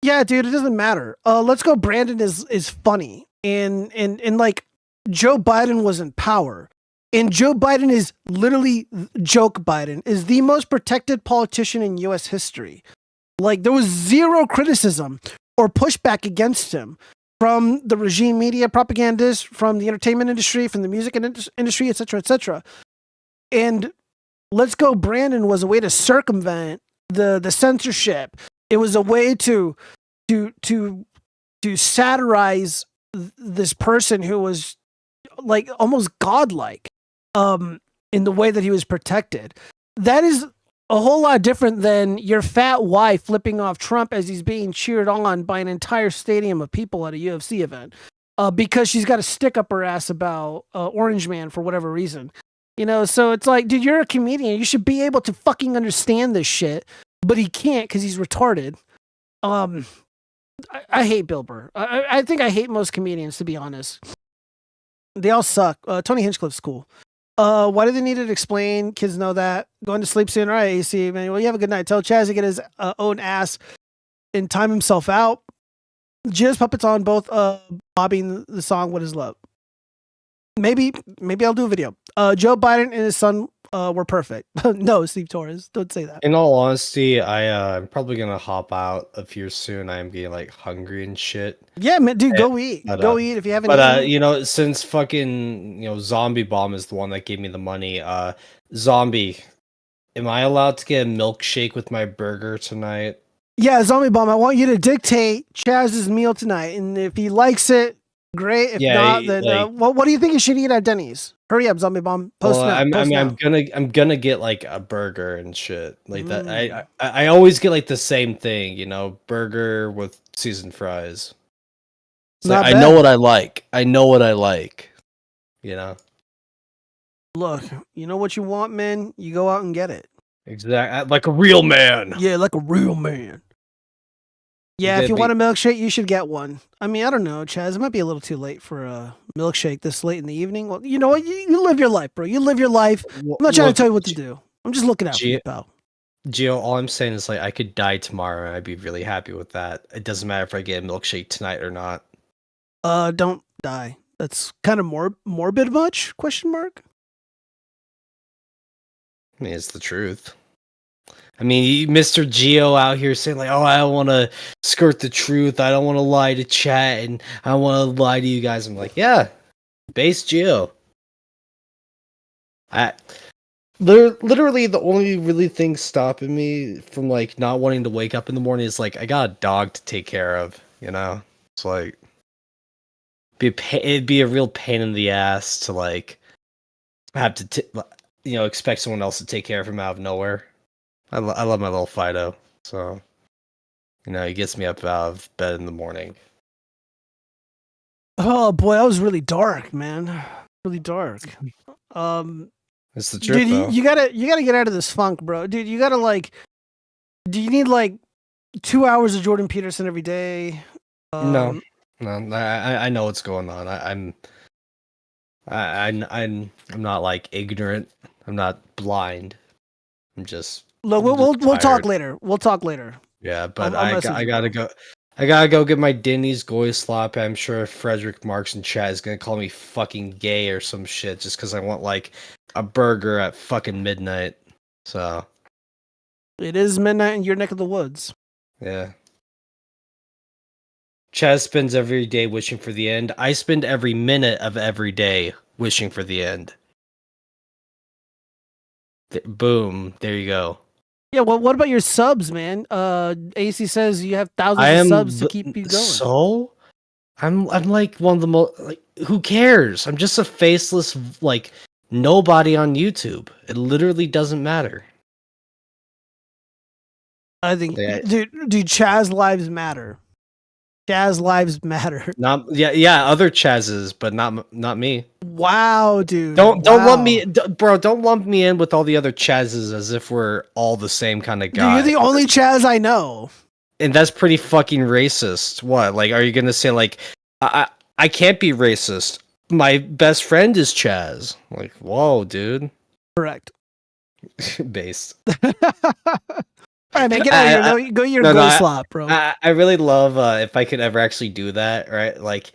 Yeah, dude, it doesn't matter. Let's go Brandon is funny. And like, Joe Biden was in power. And Joe Biden is literally, Joke Biden is the most protected politician in U.S. history. Like, there was zero criticism or pushback against him. From the regime media propagandists, from the entertainment industry, from the music industry, etc., etc. And Let's Go Brandon was a way to circumvent the censorship. It was a way to satirize this person who was like almost godlike in the way that he was protected. That is a whole lot different than your fat wife flipping off Trump as he's being cheered on by an entire stadium of people at a UFC event because she's got a stick up her ass about Orange Man for whatever reason. So it's like, dude, you're a comedian. You should be able to fucking understand this shit, but he can't because he's retarded. I hate Bill Burr. I think I hate most comedians, to be honest. They all suck. Tony Hinchcliffe's cool. Why do they need to explain? Kids know that. Going to sleep soon. All right, AC, man. Well, you have a good night. Tell Chaz to get his own ass and time himself out. Jizz puppets on both bobbing the song "What Is Love." Maybe I'll do a video. Joe Biden and his son were perfect. No, Steve Torres, don't say that. In all honesty, I'm probably gonna hop out of here soon. I am getting like hungry and shit. Yeah, man, dude, go eat. Go eat if you haven't. But you know, since fucking Zombie Bomb is the one that gave me the money. Zombie, am I allowed to get a milkshake with my burger tonight? Yeah, Zombie Bomb. I want you to dictate Chaz's meal tonight, and if he likes it, great. If not, then what do you think you should eat at Denny's? Hurry up, Zombie Bomb. Post now. I'm gonna get like a burger and shit like that. I always get like the same thing, burger with seasoned fries. Like, I know what I like. I know what I like. Look, you know what you want, man. You go out and get it. Exactly, like a real man. Yeah, like a real man. Yeah, if you want a milkshake, you should get one. I mean, I don't know, Chaz. It might be a little too late for a milkshake this late in the evening. Well, you know what? You live your life, bro. You live your life. I'm not trying to tell you what to do. I'm just looking out for you, pal. Gio, all I'm saying is like I could die tomorrow and I'd be really happy with that. It doesn't matter if I get a milkshake tonight or not. Don't die. That's kind of morbid much? Question mark. I mean, it's the truth. I mean, Mr. Geo out here saying like, "Oh, I don't want to skirt the truth. I don't want to lie to chat, and I don't want to lie to you guys." I'm like, "Yeah, base Geo." Literally the only really thing stopping me from like not wanting to wake up in the morning is like I got a dog to take care of. It's like it'd be a real pain in the ass to like have to expect someone else to take care of him out of nowhere. I love my little Fido, so he gets me up out of bed in the morning. Oh boy, that was really dark, man. Really dark. It's the truth, though. You gotta get out of this funk, bro. Dude, you gotta do you need like 2 hours of Jordan Peterson every day? No, I know what's going on. I'm not like ignorant. I'm not blind. I'm just. Look, we'll talk later. We'll talk later. Yeah, but I gotta go. I gotta go get my Denny's Goy Slop. I'm sure Frederick Marks and Chad is gonna call me fucking gay or some shit just because I want like a burger at fucking midnight. So it is midnight in your neck of the woods. Yeah. Chaz spends every day wishing for the end. I spend every minute of every day wishing for the end. Boom. There you go. Yeah, well, what about your subs, man? AC says you have thousands of subs to keep you going. So, I'm like one of the most like. Who cares? I'm just a faceless like nobody on YouTube. It literally doesn't matter. I think, dude, Chaz lives matter. Chaz lives matter. Other Chazes, but not me. Wow, dude. Don't lump me, bro. Don't lump me in with all the other Chazes as if we're all the same kind of guy. Dude, you're the only Chaz I know. And that's pretty fucking racist. What? Like, are you gonna say like, I can't be racist? My best friend is Chaz. Like, whoa, dude. Correct. Based. All right, man, get out of here. Go your slop, bro. I really love if I could ever actually do that, right? Like,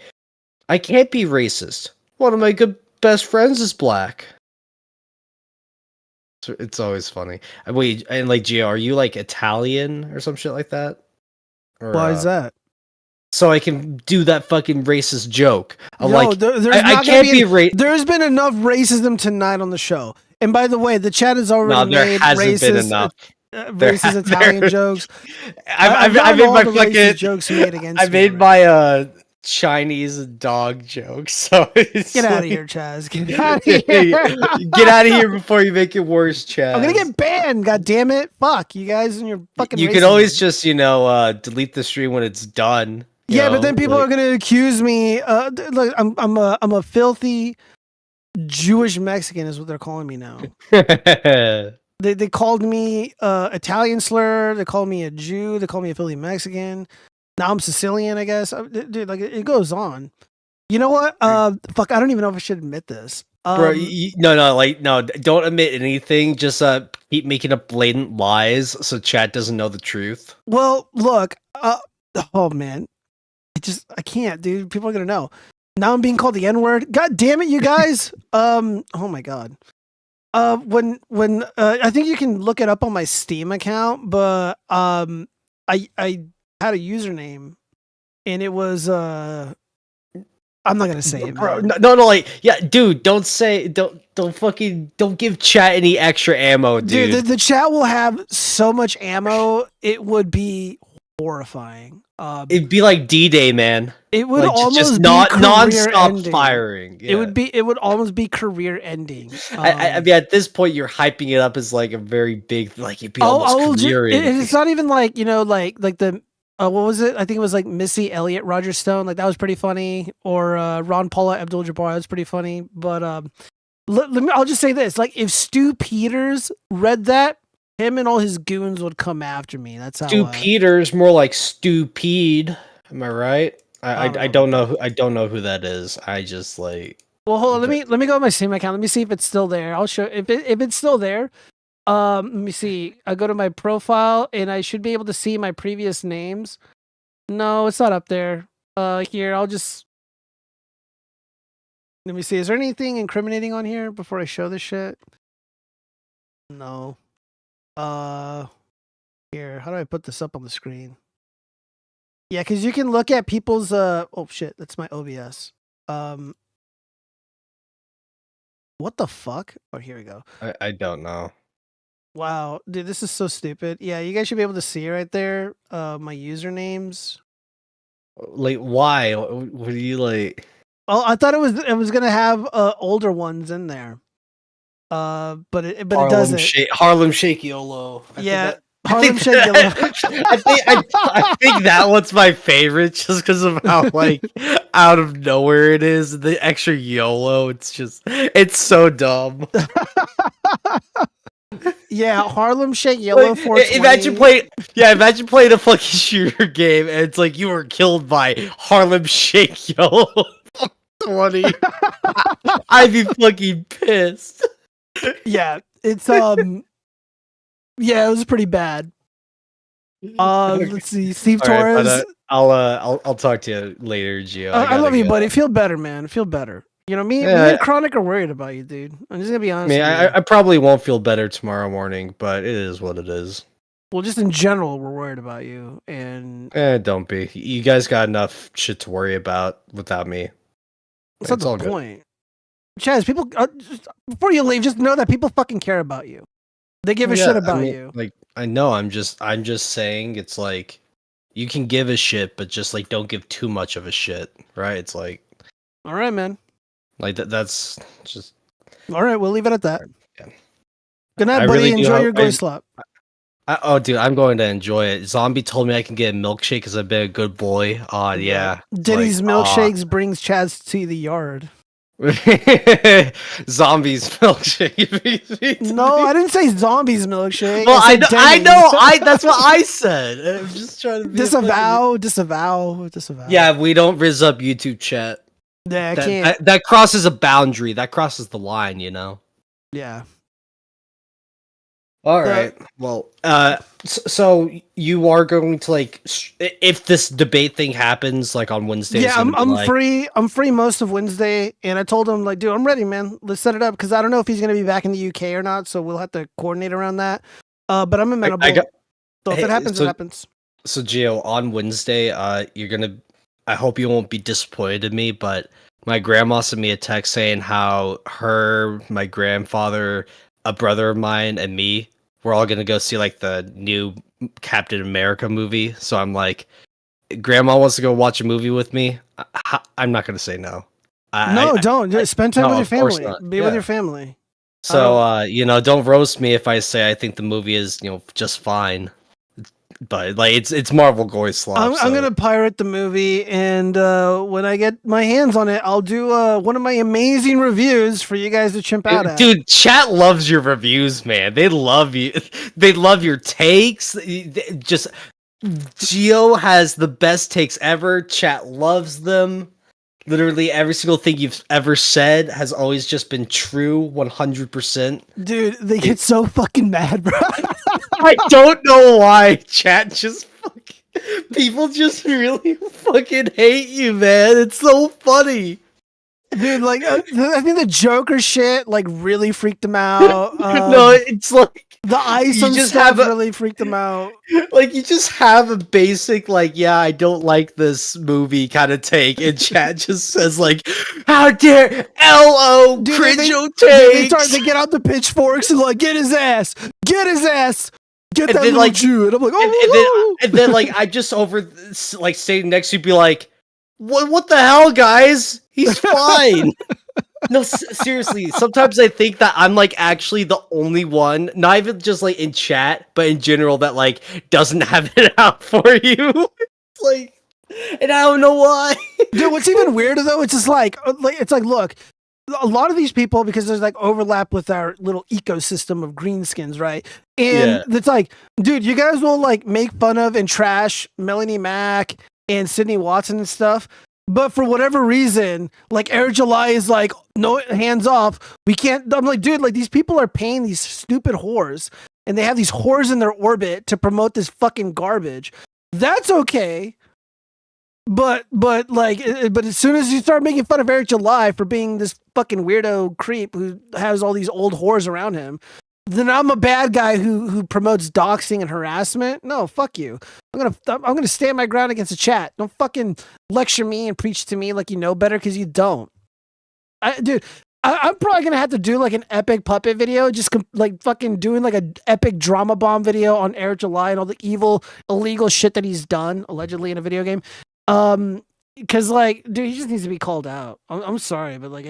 I can't be racist. One of my good best friends is black. It's always funny. Wait, and like, Gio, are you like Italian or some shit like that? Or, why is that? So I can do that fucking racist joke. I'm no, like, I can't be racist. There's been enough racism tonight on the show. And by the way, the chat has already made racist. Racist Italian jokes. I made my fucking jokes made against. I made my Chinese dog jokes. So get out of here, Chaz. Get out of here. Get out of here before you make it worse, Chaz. I'm gonna get banned. God damn it! Fuck you guys and your fucking. You can always just delete the stream when it's done. Yeah, but then people are gonna accuse me. Like I'm a filthy Jewish Mexican is what they're calling me now. They called me Italian slur. They called me a Jew. They called me a filthy Mexican. Now I'm Sicilian, I guess. Dude, like it goes on. You know what? Fuck, I don't even know if I should admit this. Bro, no, don't admit anything. Just keep making up blatant lies so chat doesn't know the truth. Well, look, oh man, I can't, dude. People are gonna know. Now I'm being called the N-word. God damn it, you guys. Oh my god. When I think you can look it up on my Steam account, but I had a username, and it was I'm not gonna say it, Bro, man. no, like, yeah, dude, don't give chat any extra ammo, dude. Dude, the chat will have so much ammo, it would be horrifying. It'd be like D-Day, man. It would like, almost just be not career non-stop ending. firing. Yeah. It would almost be career ending. I mean, at this point, you're hyping it up as like a very big, like it'd be almost career ending. It's not even like, like the what was it? I think it was like Missy Elliott, Roger Stone. Like that was pretty funny. Or Ron Paula Abdul-Jabbar. That was pretty funny. But I'll just say this: like if Stu Peters read that, him and all his goons would come after me. That's how. Stu Peters, more like stupid. Am I right? I don't know. I don't know who that is. I just like. Well, hold on. Let me go to my Steam account. Let me see if it's still there. I'll show if it's still there. Let me see. I go to my profile and I should be able to see my previous names. No, it's not up there. Here, I'll just. Let me see. Is there anything incriminating on here before I show this shit? No. Here. How do I put this up on the screen? Yeah, because you can look at people's. Oh shit, that's my OBS. What the fuck? Oh, here we go. I don't know. Wow, dude, this is so stupid. Yeah, you guys should be able to see right there. My usernames. Like, why? What do you like? Oh, I thought it was gonna have older ones in there. But it doesn't. Harlem Shake YOLO. Yeah, Harlem Shake YOLO. I think that one's my favorite just because of how like out of nowhere it is. The extra YOLO. It's so dumb. Yeah, Harlem Shake YOLO 420. Imagine playing a fucking shooter game and it's like you were killed by Harlem Shake YOLO 20. I'd be fucking pissed. Yeah, it's yeah, it was pretty bad. Let's see, Steve Torres. I'll talk to you later, Gio. I love you, buddy. Feel better, man. Feel better. You know, me and Chronic are worried about you, dude. I'm just gonna be honest. I probably won't feel better tomorrow morning, but it is what it is. Well, just in general, we're worried about you, and don't be. You guys got enough shit to worry about without me. That's not the point. Chaz, people, before you leave, just know that people fucking care about you. They give a shit about you. Like, I know. I'm just saying. It's like you can give a shit, but just like don't give too much of a shit, right? It's like, all right, man. Like that's just all right. We'll leave it at that. Yeah. Good night, buddy. Enjoy your goy slop. Oh, dude, I'm going to enjoy it. Zombie told me I can get a milkshake because I've been a good boy. Yeah. Denny's milkshakes brings Chaz to the yard. Zombies milkshake. No, I didn't say zombies milkshake. Well, I know. That's what I said. I'm just trying to be disavow. Yeah, we don't rizz up YouTube chat. Yeah, I can't. That crosses a boundary. That crosses the line, you know? Yeah. All right. Well, so you are going to like, if this debate thing happens like on Wednesday. Yeah, I'm free. I'm free most of Wednesday, and I told him like, dude, I'm ready, man. Let's set it up because I don't know if he's gonna be back in the UK or not, so we'll have to coordinate around that. But I'm amenable. So if it happens, it happens. So Gio, on Wednesday, you're gonna. I hope you won't be disappointed in me, but my grandma sent me a text saying how my grandfather, a brother of mine, and me, we're all gonna go see like the new Captain America movie. So I'm like, Grandma wants to go watch a movie with me. I'm not gonna say no. Don't. Just spend time with your family. Be with your family. So don't roast me if I say I think the movie is just fine. But like it's Marvel Goy Slop. I'm gonna pirate the movie, and when I get my hands on it, I'll do one of my amazing reviews for you guys to chimp out at. Dude, chat loves your reviews, man. They love you. They love your takes. Gio has the best takes ever. Chat loves them. Literally every single thing you've ever said has always just been true, 100%. Dude, they get so fucking mad, bro. I don't know why. Chat just people just really fucking hate you, man. It's so funny. Dude, like, I think the Joker shit, like, really freaked him out. No, it's like the ice you and just stuff have a- really freaked him out. Like, you just have a basic, like, yeah, I don't like this movie kind of take, and chat just says, like, how dare L.O. cringe takes! They get out the pitchforks and, like, get his ass! Get his ass! Get that little like, Jew! And I'm like, oh, and then, like, I just like, sitting next to you be like, what the hell, guys? He's fine! No, seriously, sometimes I think that I'm, like, actually the only one, not even just, like, in chat, but in general, that, like, doesn't have it out for you. It's like, and I don't know why. Dude, what's even weirder, though, it's just like, look, a lot of these people, because there's, like, overlap with our little ecosystem of greenskins, right? And it's like, dude, you guys will, like, make fun of and trash Melanie Mack and Sydney Watson and stuff. But for whatever reason, like Eric July is like, no, hands off. We can't. I'm like, dude, like these people are paying these stupid whores and they have these whores in their orbit to promote this fucking garbage. That's okay. But as soon as you start making fun of Eric July for being this fucking weirdo creep who has all these old whores around him, then I'm a bad guy who promotes doxing and harassment. No, fuck you. I'm gonna stand my ground against the chat. Don't fucking lecture me and preach to me like you know better, because you don't. I'm probably gonna have to do like an epic puppet video, just like fucking doing like an epic drama bomb video on Eric July and all the evil, illegal shit that he's done allegedly in a video game. Because like, dude, he just needs to be called out. I'm sorry, but like,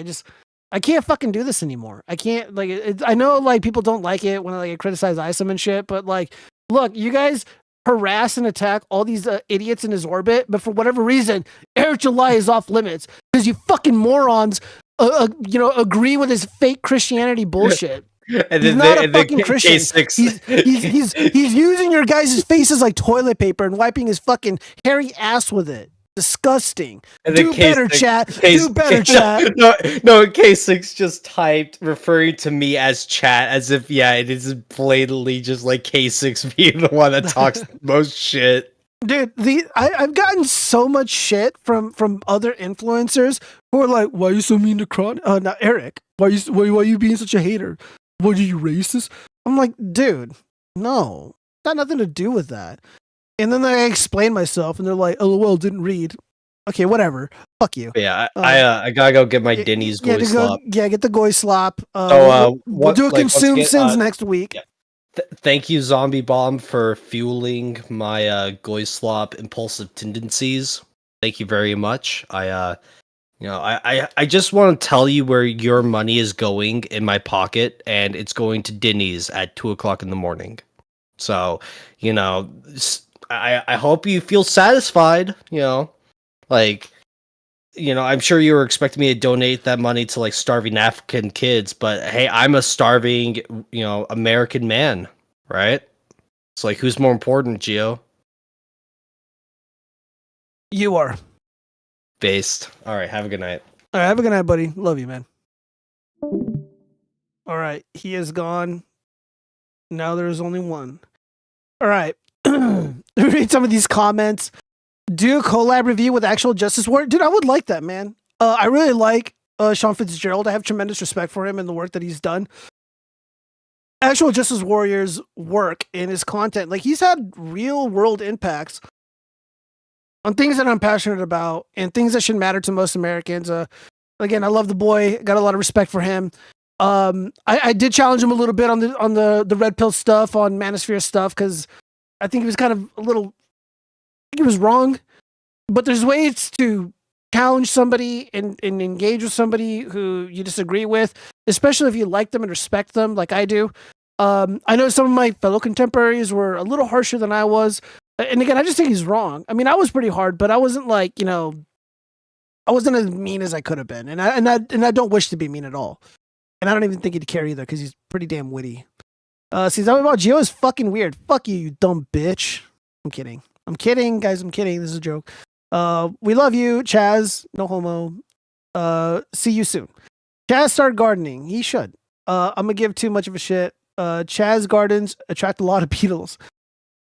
I can't fucking do this anymore. I can't, like, I know, like, people don't like it when I criticize ISOM and shit, but, like, look, you guys harass and attack all these idiots in his orbit, but for whatever reason, Eric July is off limits because you fucking morons, agree with his fake Christianity bullshit. And he's then not a fucking Christian. He's using your guys' faces like toilet paper and wiping his fucking hairy ass with it. Disgusting. Do better, chat. Do better, chat. No, K6 just typed referring to me as chat as if, yeah, it is blatantly just like K6 being the one that talks the most shit. Dude, I've gotten so much shit from other influencers who are like, why are you so mean to Cron? Not Eric. Why are you being such a hater? What, are you racist? I'm like, dude, no. Got nothing to do with that. And then I explain myself, and they're like, "LOL, didn't read." Okay, whatever. Fuck you. Yeah, I gotta go get my Denny's goy slop. Yeah, get the goy slop. We'll do a consume sins next week. Yeah. Thank you, Zombie Bomb, for fueling my goy slop impulsive tendencies. Thank you very much. I just want to tell you where your money is going in my pocket, and it's going to Denny's at 2:00 in the morning. So, I hope you feel satisfied, I'm sure you were expecting me to donate that money to like starving African kids, but hey, I'm a starving, American man, right? It's like, who's more important, Gio? You are. Based. All right, have a good night. All right, have a good night, buddy. Love you, man. All right, he is gone. Now there's only one. All right. Read some of these comments. Do a collab review with actual Justice Warrior. Dude, I would like that, man. I really like Sean Fitzgerald. I have tremendous respect for him and the work that he's done. Actual Justice Warrior's work and his content, like he's had real world impacts on things that I'm passionate about and things that should matter to most Americans. Again, I love the boy. Got a lot of respect for him. I did challenge him a little bit on the red pill stuff, on Manosphere stuff, because I think he was kind of I think he was wrong. But there's ways to challenge somebody and engage with somebody who you disagree with, especially if you like them and respect them like I do. I know some of my fellow contemporaries were a little harsher than I was. And again, I just think he's wrong. I mean, I was pretty hard, but I wasn't like, I wasn't as mean as I could have been. And I don't wish to be mean at all. And I don't even think he'd care either, because he's pretty damn witty. See, that about Gio is fucking weird. Fuck you, you dumb bitch. I'm kidding. I'm kidding, guys. I'm kidding. This is a joke. We love you, Chaz. No homo. See you soon. Chaz started gardening. He should. I'm gonna give too much of a shit. Chaz gardens attract a lot of beetles.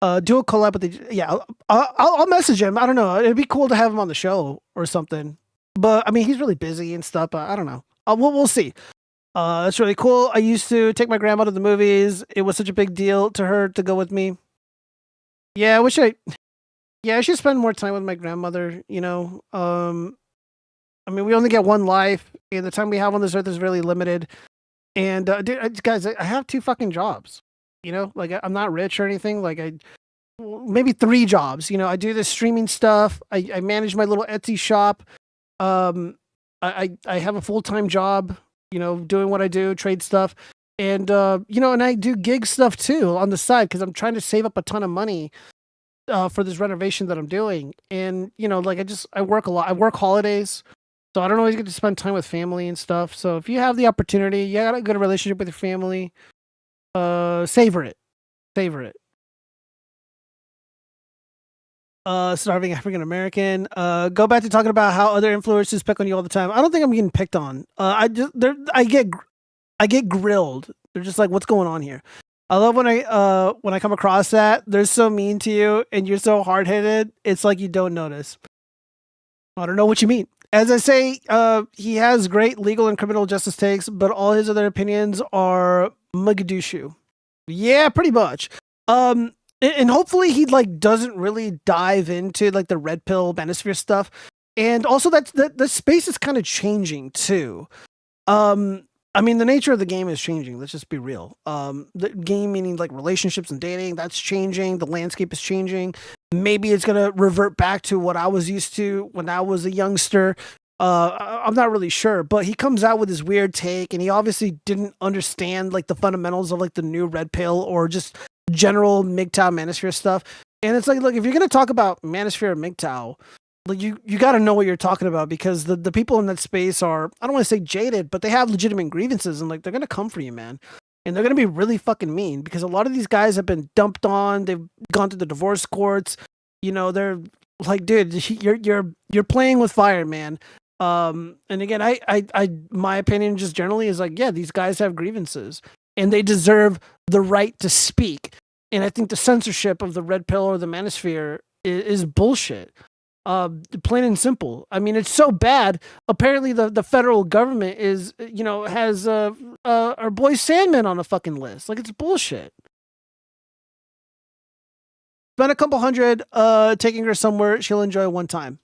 Do a collab with the. Yeah, I'll message him. I don't know. It'd be cool to have him on the show or something. But I mean, he's really busy and stuff. I don't know. We'll see. It's really cool. I used to take my grandma to the movies. It was such a big deal to her to go with me. Yeah, I should spend more time with my grandmother, you know. I mean, we only get one life, and the time we have on this earth is really limited. And dude, guys, I have 2 fucking jobs. You know, like I'm not rich or anything. Like maybe 3 jobs. You know, I do this streaming stuff. I manage my little Etsy shop. I have a full-time job, you know, doing what I do, trade stuff. And, you know, and I do gig stuff too on the side because I'm trying to save up a ton of money for this renovation that I'm doing. And, you know, like I work a lot. I work holidays. So I don't always get to spend time with family and stuff. So if you have the opportunity, you got a good relationship with your family, savor it. Savor it. Starving African American. Go back to talking about how other influencers pick on you all the time. I don't think I'm getting picked on. I get grilled. They're just like, what's going on here? I love when I come across that. They're so mean to you and you're so hard headed. It's like you don't notice. I don't know what you mean. As I say, he has great legal and criminal justice takes, but all his other opinions are mugadushu. Yeah, pretty much. And hopefully he like doesn't really dive into like the red pill manosphere stuff. And also that the space is kind of changing too. I mean, the nature of the game is changing. Let's just be real. The game, meaning like relationships and dating, that's changing. The landscape is changing. Maybe it's going to revert back to what I was used to when I was a youngster. I'm not really sure, but he comes out with his weird take and he obviously didn't understand like the fundamentals of like the new red pill or just general MGTOW manosphere stuff. And it's like, look, if you're going to talk about manosphere and MGTOW, like you got to know what you're talking about because the people in that space are, I don't want to say jaded, but they have legitimate grievances and like they're going to come for you, man. And they're going to be really fucking mean because a lot of these guys have been dumped on. They've gone to the divorce courts. You know, they're like, dude, you're playing with fire, man. And again, I my opinion just generally is like, yeah, these guys have grievances and they deserve the right to speak. And I think the censorship of the red pill or the manosphere is bullshit. Plain and simple. I mean, it's so bad. Apparently the federal government is, you know, has our boy Sandman on a fucking list. Like, it's bullshit. Spend a couple hundred taking her somewhere she'll enjoy one time.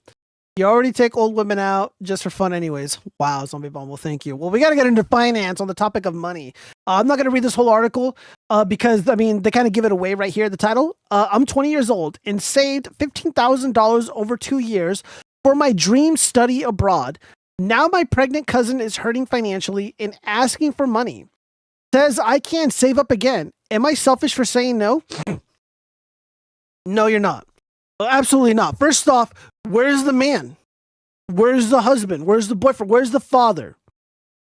You already take old women out just for fun anyways. Wow, Zombie Bomb. Well, thank you. Well, we got to get into finance on the topic of money. I'm not going to read this whole article because, I mean, they kind of give it away right here. The title, I'm 20 years old and saved $15,000 over 2 years for my dream study abroad. Now my pregnant cousin is hurting financially and asking for money. Says I can't save up again. Am I selfish for saying no? No, you're not. Absolutely not. First off, where's the man? Where's the husband? Where's the boyfriend? Where's the father?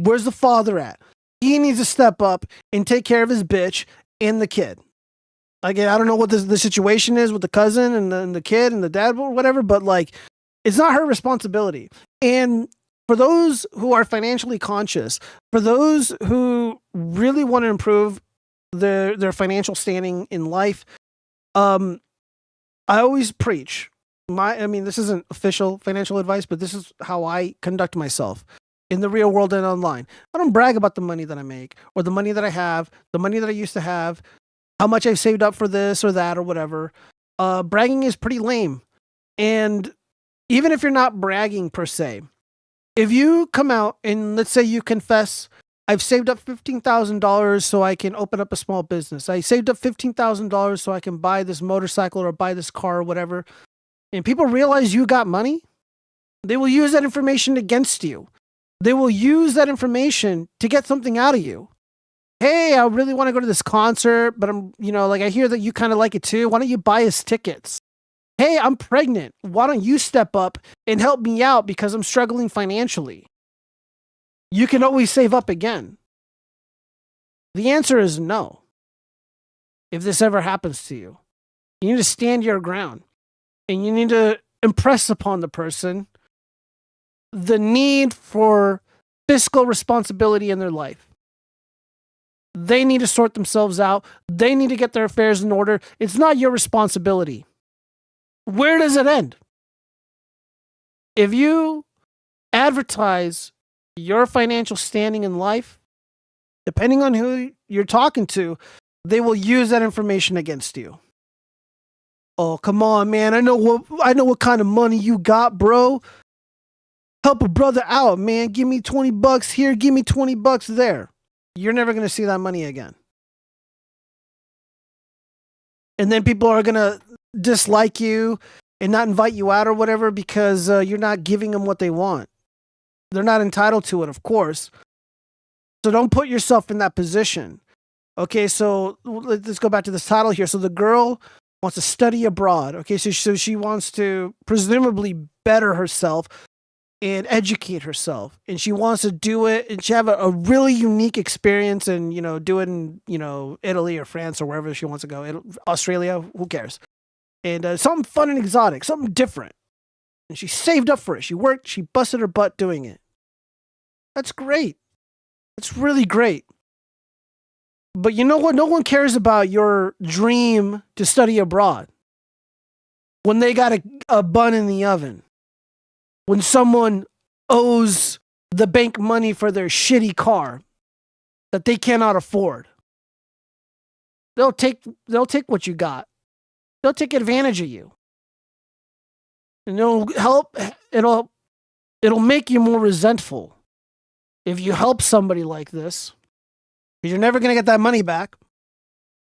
Where's the father at? He needs to step up and take care of his bitch and the kid. Again, I don't know what the situation is with the cousin and the kid and the dad or whatever, but like, it's not her responsibility. And for those who are financially conscious, for those who really want to improve their financial standing in life, I always preach I mean, this isn't official financial advice, but this is how I conduct myself in the real world and online. I don't brag about the money that I make or the money that I have, the money that I used to have, how much I've saved up for this or that or whatever. Bragging is pretty lame. And even if you're not bragging per se, if you come out and let's say you confess, I've saved up $15,000 so I can open up a small business. I saved up $15,000 so I can buy this motorcycle or buy this car or whatever. And people realize you got money, they will use that information against you. They will use that information to get something out of you. Hey, I really want to go to this concert, but I'm, you know, like I hear that you kind of like it too. Why don't you buy us tickets? Hey, I'm pregnant. Why don't you step up and help me out because I'm struggling financially? You can always save up again. The answer is no. If this ever happens to you, you need to stand your ground. And you need to impress upon the person the need for fiscal responsibility in their life. They need to sort themselves out. They need to get their affairs in order. It's not your responsibility. Where does it end? If you advertise your financial standing in life, depending on who you're talking to, they will use that information against you. Oh, come on, man. I know what kind of money you got, bro. Help a brother out, man. Give me $20 here, give me $20 there. You're never going to see that money again. And then people are going to dislike you and not invite you out or whatever because you're not giving them what they want. They're not entitled to it, of course. So don't put yourself in that position. Okay, so let's go back to this title here. So the girl wants to study abroad. Okay, so she wants to presumably better herself and educate herself. And she wants to do it and she have a really unique experience and, do it in, Italy or France or wherever she wants to go. Australia, who cares? And something fun and exotic, something different. And she saved up for it. She worked, she busted her butt doing it. That's great. That's really great. But you know what? No one cares about your dream to study abroad when they got a bun in the oven. When someone owes the bank money for their shitty car that they cannot afford. They'll take what you got. They'll take advantage of you. And it'll make you more resentful if you help somebody like this. Because you're never going to get that money back.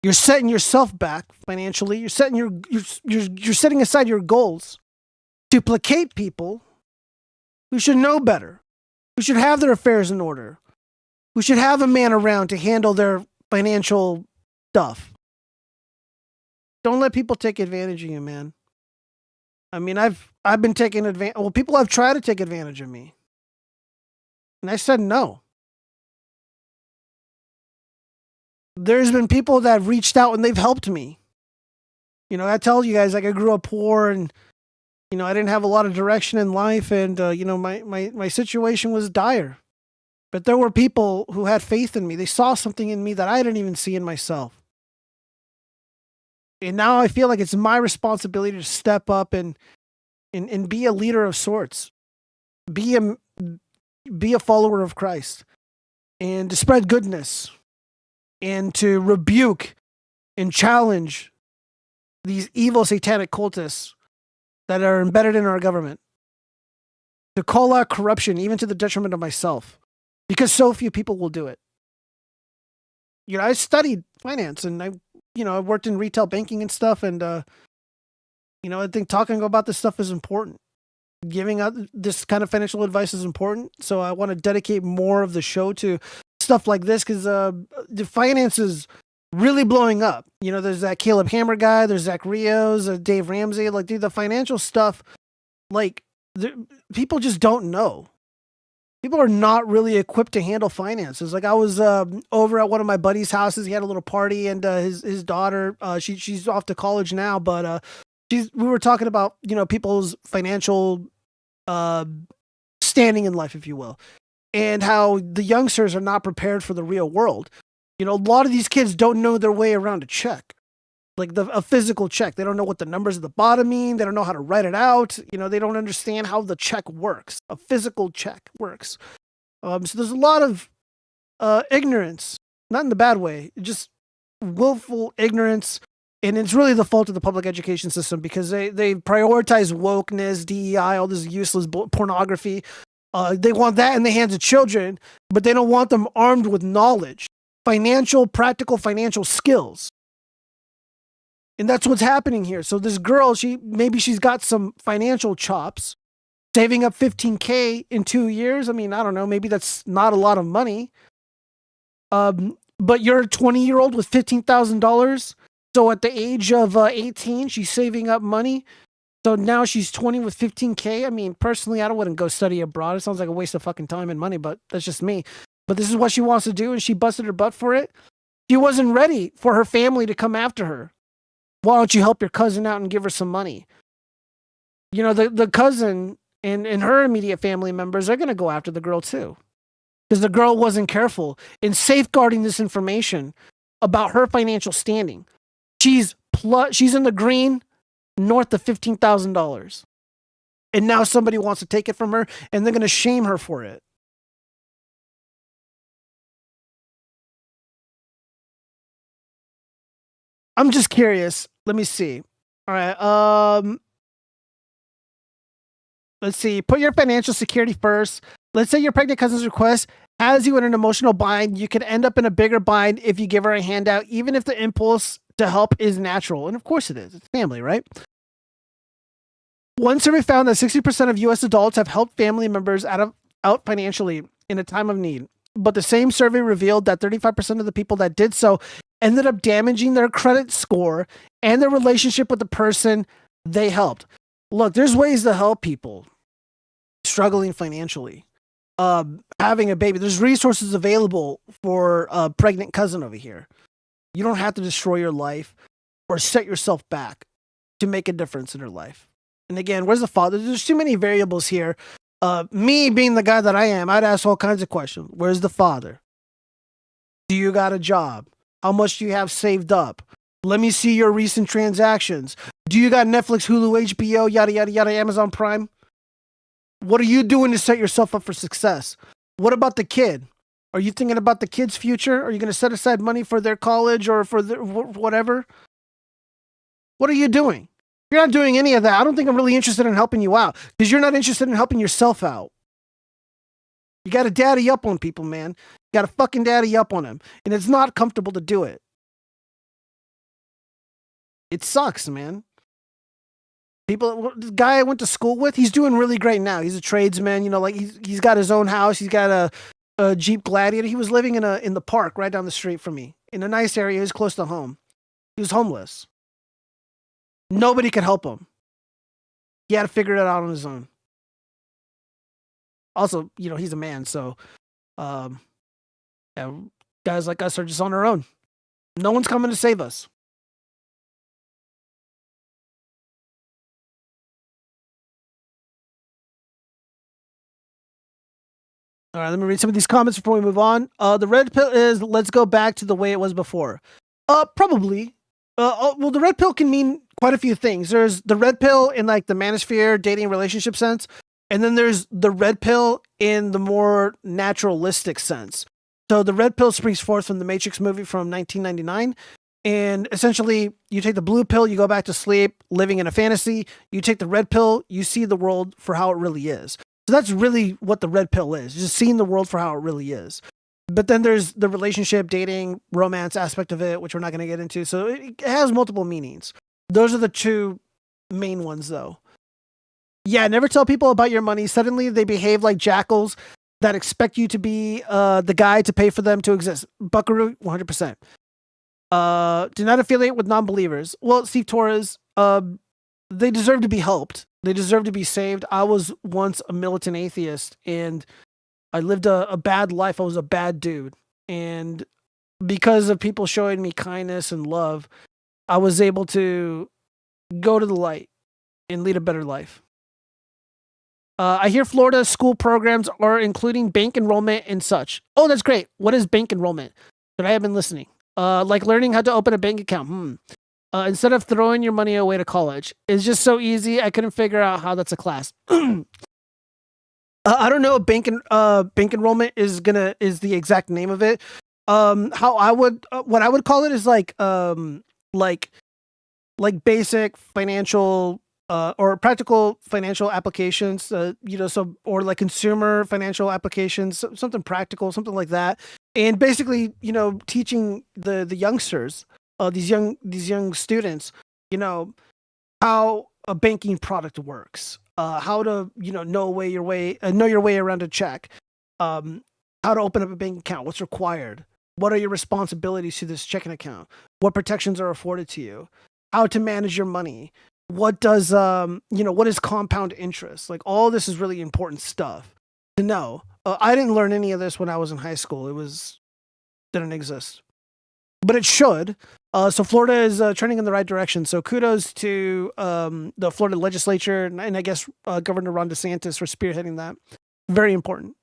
You're setting yourself back financially. You're setting aside your goals to placate people who should know better, who should have their affairs in order, who should have a man around to handle their financial stuff. Don't let people take advantage of you, man. I mean, I've been taking advantage. Well, people have tried to take advantage of me. And I said no. There's been people that have reached out and they've helped me. I tell you guys, like, I grew up poor and, I didn't have a lot of direction in life and, my situation was dire. But there were people who had faith in me. They saw something in me that I didn't even see in myself. And now I feel like it's my responsibility to step up and be a leader of sorts. Be a follower of Christ. And to spread goodness. And to rebuke and challenge these evil satanic cultists that are embedded in our government. To call out corruption, even to the detriment of myself. Because so few people will do it. I studied finance and I worked in retail banking and stuff. And, I think talking about this stuff is important. Giving out this kind of financial advice is important. So I want to dedicate more of the show to stuff like this because the finance is really blowing up. There's that Caleb Hammer guy, there's Zach Rios, Dave Ramsey. Like, dude, the financial stuff, like, people just don't know. People are not really equipped to handle finances. Like, I was over at one of my buddy's houses. He had a little party, and his daughter, she's off to college now, but we were talking about people's financial standing in life, if you will. And how the youngsters are not prepared for the real world. A lot of these kids don't know their way around a check. Like a physical check. They don't know what the numbers at the bottom mean. They don't know how to write it out. They don't understand how the check works. A physical check works. So there's a lot of ignorance. Not in the bad way. Just willful ignorance. And it's really the fault of the public education system because they prioritize wokeness, DEI, all this useless pornography. They want that in the hands of children, but they don't want them armed with knowledge, practical financial skills. And that's what's happening here. So this girl, she's got some financial chops, saving up $15K in 2 years. I mean, I don't know, maybe that's not a lot of money. But you're a 20-year-old with $15,000. So at the age of 18, she's saving up money. So now she's 20 with $15K. I mean, personally, I wouldn't go study abroad. It sounds like a waste of fucking time and money, but that's just me. But this is what she wants to do, and she busted her butt for it. She wasn't ready for her family to come after her. Why don't you help your cousin out and give her some money? you know, the cousin and her immediate family members are going to go after the girl too. Because the girl wasn't careful in safeguarding this information about her financial standing. She's in the green, north of $15,000. And now somebody wants to take it from her, and they're going to shame her for it. I'm just curious. Let me see. All right. Let's see. Put your financial security first. Let's say your pregnant cousin's request has you in an emotional bind. You could end up in a bigger bind if you give her a handout, even if the impulse to help is natural. And of course it is. It's family, right? One survey found that 60% of U.S. adults have helped family members out financially in a time of need. But the same survey revealed that 35% of the people that did so ended up damaging their credit score and their relationship with the person they helped. Look, there's ways to help people struggling financially. Having a baby, there's resources available for a pregnant cousin over here. You don't have to destroy your life or set yourself back to make a difference in her life. And again, where's the father? There's too many variables here. Me being the guy that I am, I'd ask all kinds of questions. Where's the father? Do you got a job? How much do you have saved up? Let me see your recent transactions. Do you got Netflix, Hulu, HBO, yada, yada, yada, Amazon Prime? What are you doing to set yourself up for success? What about the kid? Are you thinking about the kid's future? Are you going to set aside money for their college or for their whatever? What are you doing? If you're not doing any of that, I don't think I'm really interested in helping you out because you're not interested in helping yourself out. You got to daddy up on people, man. You got to fucking daddy up on them. And it's not comfortable to do it. It sucks, man. The guy I went to school with, he's doing really great now. He's a tradesman, you know, like he's got his own house. He's got a Jeep Gladiator. He was living in the park right down the street from me in a nice area. He was close to home. He was homeless. Nobody could help him. He had to figure it out on his own. Also, you know, he's a man, so yeah, guys like us are just on our own. No one's coming to save us. All right, let me read some of these comments before we move on. The red pill is let's go back to the way it was before. Probably. Well, the red pill can mean quite a few things. There's the red pill in like the manosphere dating relationship sense. And then there's the red pill in the more naturalistic sense. So the red pill springs forth from the Matrix movie from 1999. And essentially, you take the blue pill, you go back to sleep, living in a fantasy. You take the red pill, you see the world for how it really is. So that's really what the red pill is, just seeing the world for how it really is. But then there's the relationship, dating, romance aspect of it, which we're not going to get into. So it has multiple meanings. Those are the two main ones, though. Yeah, never tell people about your money. Suddenly they behave like jackals that expect you to be the guy to pay for them to exist. Buckaroo, 100%. Do not affiliate with non-believers. Well, Steve Torres, they deserve to be helped. They deserve to be saved. I was once a militant atheist, and I lived a bad life. I was a bad dude. And because of people showing me kindness and love, I was able to go to the light and lead a better life. I hear Florida school programs are including bank enrollment and such. Oh, that's great. What is bank enrollment? But I have been listening. Like learning how to open a bank account. Instead of throwing your money away to college. It's just so easy. I couldn't figure out how that's a class. I don't know if bank enrollment is the exact name of it. How I would what I would call it is like basic financial or practical financial applications, or like consumer financial applications, something practical, something like that. And basically, teaching the youngsters, these young students, how a banking product works, how to, know your way around a check, how to open up a bank account, what's required, what are your responsibilities to this checking account, what protections are afforded to you, how to manage your money, what does, what is compound interest? Like all this is really important stuff to know. I didn't learn any of this when I was in high school. Didn't exist, but it should. So Florida is trending in the right direction. So kudos to the Florida legislature and I guess Governor Ron DeSantis for spearheading that. Very important.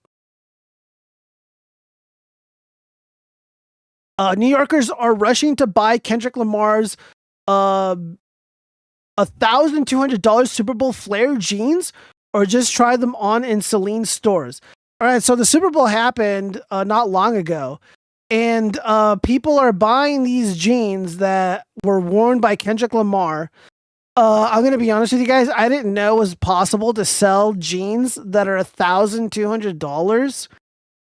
New Yorkers are rushing to buy Kendrick Lamar's $1,200 Super Bowl flare jeans or just try them on in Celine stores. All right, so the Super Bowl happened not long ago, and people are buying these jeans that were worn by Kendrick Lamar. I'm going to be honest with you guys. I didn't know it was possible to sell jeans that are $1,200.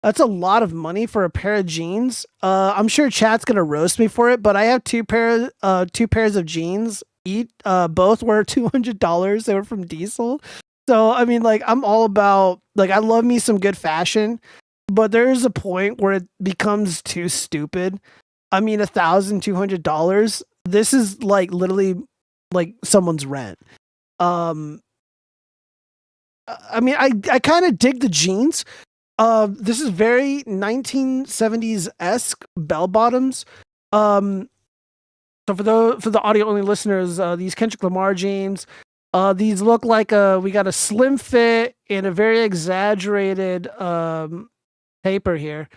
That's a lot of money for a pair of jeans. I'm sure chat's going to roast me for it, but I have two pairs of jeans. Both were $200. They were from Diesel. So, I mean, like, I'm all about, like, I love me some good fashion, but there's a point where it becomes too stupid. I mean, $1,200. This is like literally like someone's rent. I mean, I kind of dig the jeans. This is very 1970s-esque bell bottoms. So for the audio only listeners, these Kendrick Lamar jeans, these look like we got a slim fit and a very exaggerated taper here.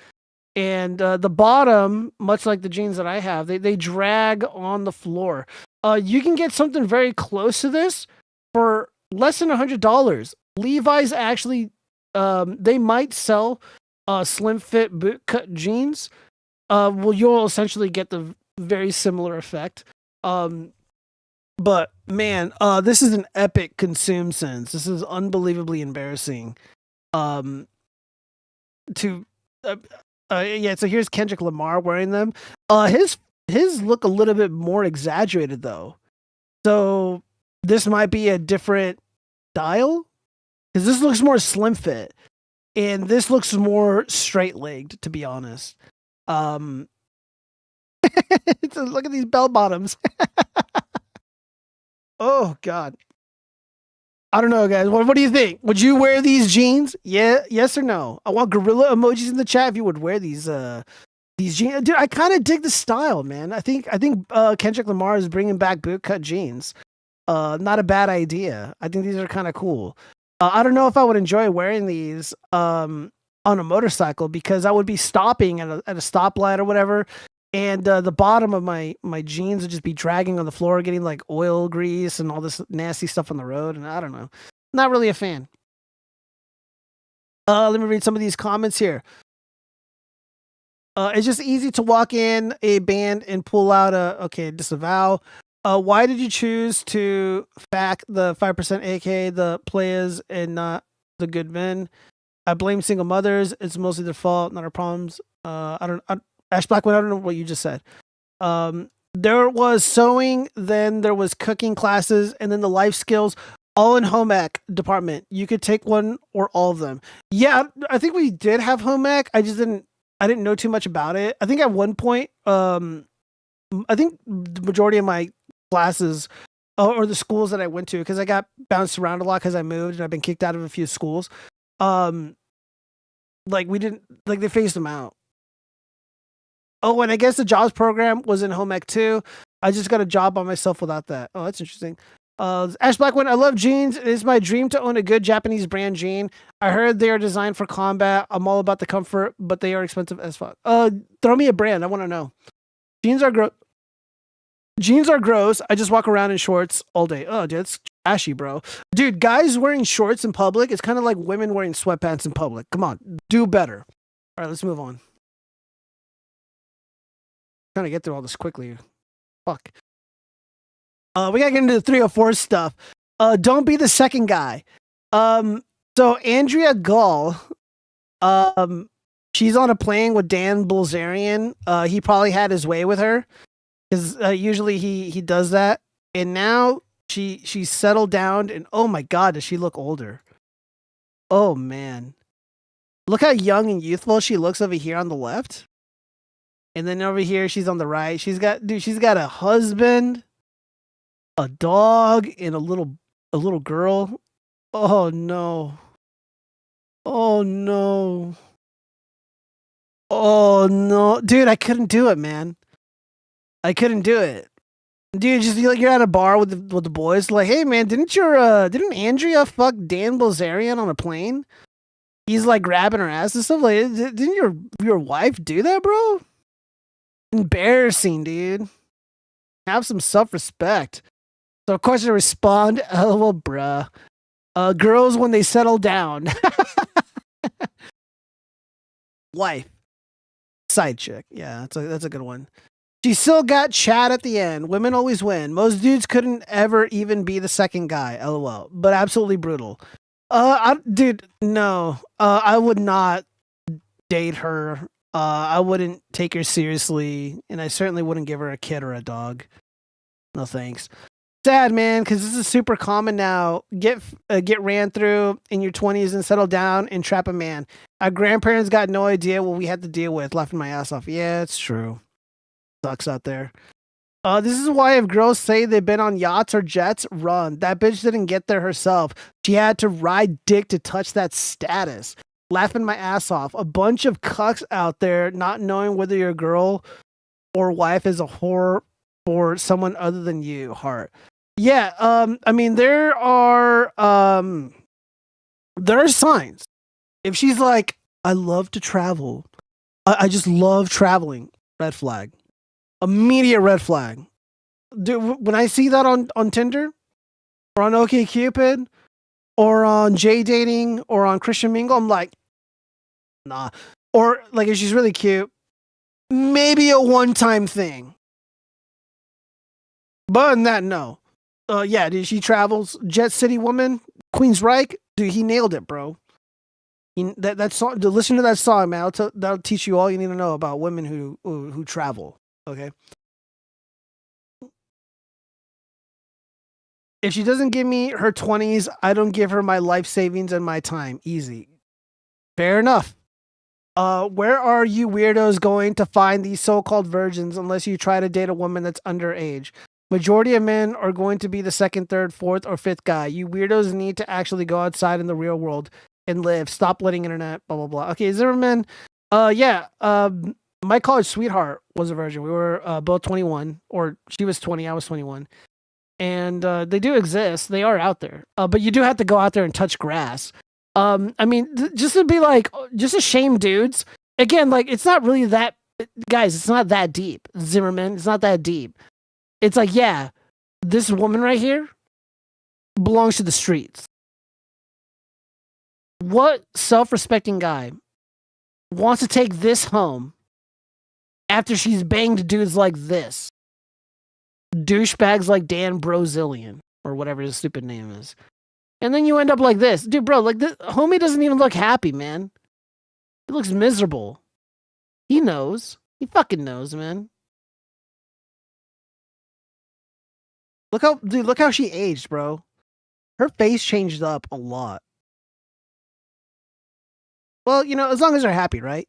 And the bottom, much like the jeans that I have, they drag on the floor. You can get something very close to this for less than $100. Levi's actually, they might sell slim fit boot cut jeans. Well, you'll essentially get the very similar effect. But man, this is an epic consume sense. This is unbelievably embarrassing. Yeah, so here's Kendrick Lamar wearing them. His look a little bit more exaggerated though. So this might be a different style because this looks more slim fit and this looks more straight legged, to be honest. So look at these bell bottoms. Oh God. I don't know, guys. What do you think? Would you wear these jeans? Yeah, yes or no? I want gorilla emojis in the chat if you would wear these jeans. Dude, I kind of dig the style, man. I think Kendrick Lamar is bringing back bootcut jeans. Not a bad idea. I think these are kind of cool. I don't know if I would enjoy wearing these on a motorcycle because I would be stopping at a stoplight or whatever. And the bottom of my jeans would just be dragging on the floor, getting like oil grease and all this nasty stuff on the road. And I don't know. Not really a fan. Let me read some of these comments here. It's just easy to walk in a band and pull out disavow. Why did you choose to fact the 5% AK, the players, and not the good men? I blame single mothers. It's mostly their fault, not our problems. Ash Blackwood, I don't know what you just said. There was sewing, then there was cooking classes, and then the life skills, all in home ec department. You could take one or all of them. Yeah, I think we did have home ec. I didn't know too much about it. I think at one point, I think the majority of my classes or the schools that I went to, because I got bounced around a lot because I moved and I've been kicked out of a few schools. Like we didn't, like they phased them out. Oh, and I guess the jobs program was in home ec too. I just got a job by myself without that. Oh, that's interesting. Ash Blackwood, I love jeans. It is my dream to own a good Japanese brand jean. I heard they are designed for combat. I'm all about the comfort, but they are expensive as fuck. Throw me a brand. I want to know. Jeans are gross. Jeans are gross. I just walk around in shorts all day. Oh, dude, it's trashy, bro. Dude, guys wearing shorts in public, it's kind of like women wearing sweatpants in public. Come on, do better. All right, let's move on. Trying to get through all this quickly. Fuck. We gotta get into the 304 stuff. Don't be the second guy. So Andrea Gull, she's on a plane with Dan Bilzerian. He probably had his way with her because usually he does that. And now she's settled down, and oh my God, does she look older? Oh man, look how young and youthful she looks over here on the left. And then over here, she's on the right. She's got a husband, a dog, and a little girl. Oh no. Oh no. Oh no. Dude, I couldn't do it, man. I couldn't do it. Dude, just like you're at a bar with the boys, like, hey man, didn't Andrea fuck Dan Bilzerian on a plane? He's like grabbing her ass and stuff. Like, didn't your wife do that, bro? Embarrassing, dude. Have some self-respect. So of course I respond, oh well, bruh. Girls when they settle down. Wife. Side chick. Yeah, that's a good one. She still got Chad at the end. Women always win. Most dudes couldn't ever even be the second guy. LOL. But absolutely brutal. Dude, no. I would not date her. I wouldn't take her seriously, and I certainly wouldn't give her a kid or a dog. No thanks. Sad, man, because this is super common now. Get ran through in your 20s and settle down and trap a man. Our grandparents got no idea what we had to deal with, laughing my ass off. Yeah, it's true. Sucks out there. This is why if girls say they've been on yachts or jets, run. That bitch didn't get there herself. She had to ride dick to touch that status. Laughing my ass off. A bunch of cucks out there not knowing whether your girl or wife is a whore for someone other than you. Heart. Yeah, I mean there are signs. If she's like, I love to travel. I just love traveling. Red flag. Immediate red flag. Dude, when I see that on Tinder or on OkCupid or on JDating or on Christian Mingle, I'm like, nah. Or like if she's really cute, maybe a one-time thing. But other than that, no. Yeah, dude, she travels. Jet City Woman, Queensryche, dude, he nailed it, bro. That song, listen to that song, man. That'll teach you all you need to know about women who travel. Okay. If she doesn't give me her 20s, I don't give her my life savings and my time. Easy. Fair enough. Where are you weirdos going to find these so-called virgins unless you try to date a woman that's underage? Majority of men are going to be the second, third, fourth, or fifth guy. You weirdos need to actually go outside in the real world and live. Stop letting internet, blah, blah, blah. Okay, Zimmerman. My college sweetheart was a virgin. We were both 21, or she was 20, I was 21. And they do exist. They are out there. But you do have to go out there and touch grass. I mean, just to be like, just to shame dudes. Again, like, it's not really that, guys, it's not that deep. Zimmerman, it's not that deep. It's like, yeah, this woman right here belongs to the streets. What self-respecting guy wants to take this home after she's banged dudes like this? Douchebags like Dan Brozillian, or whatever his stupid name is. And then you end up like this. Dude, bro, like, this homie doesn't even look happy, man. He looks miserable. He knows. He fucking knows, man. Look how she aged, bro. Her face changed up a lot. Well, you know, as long as they're happy, right?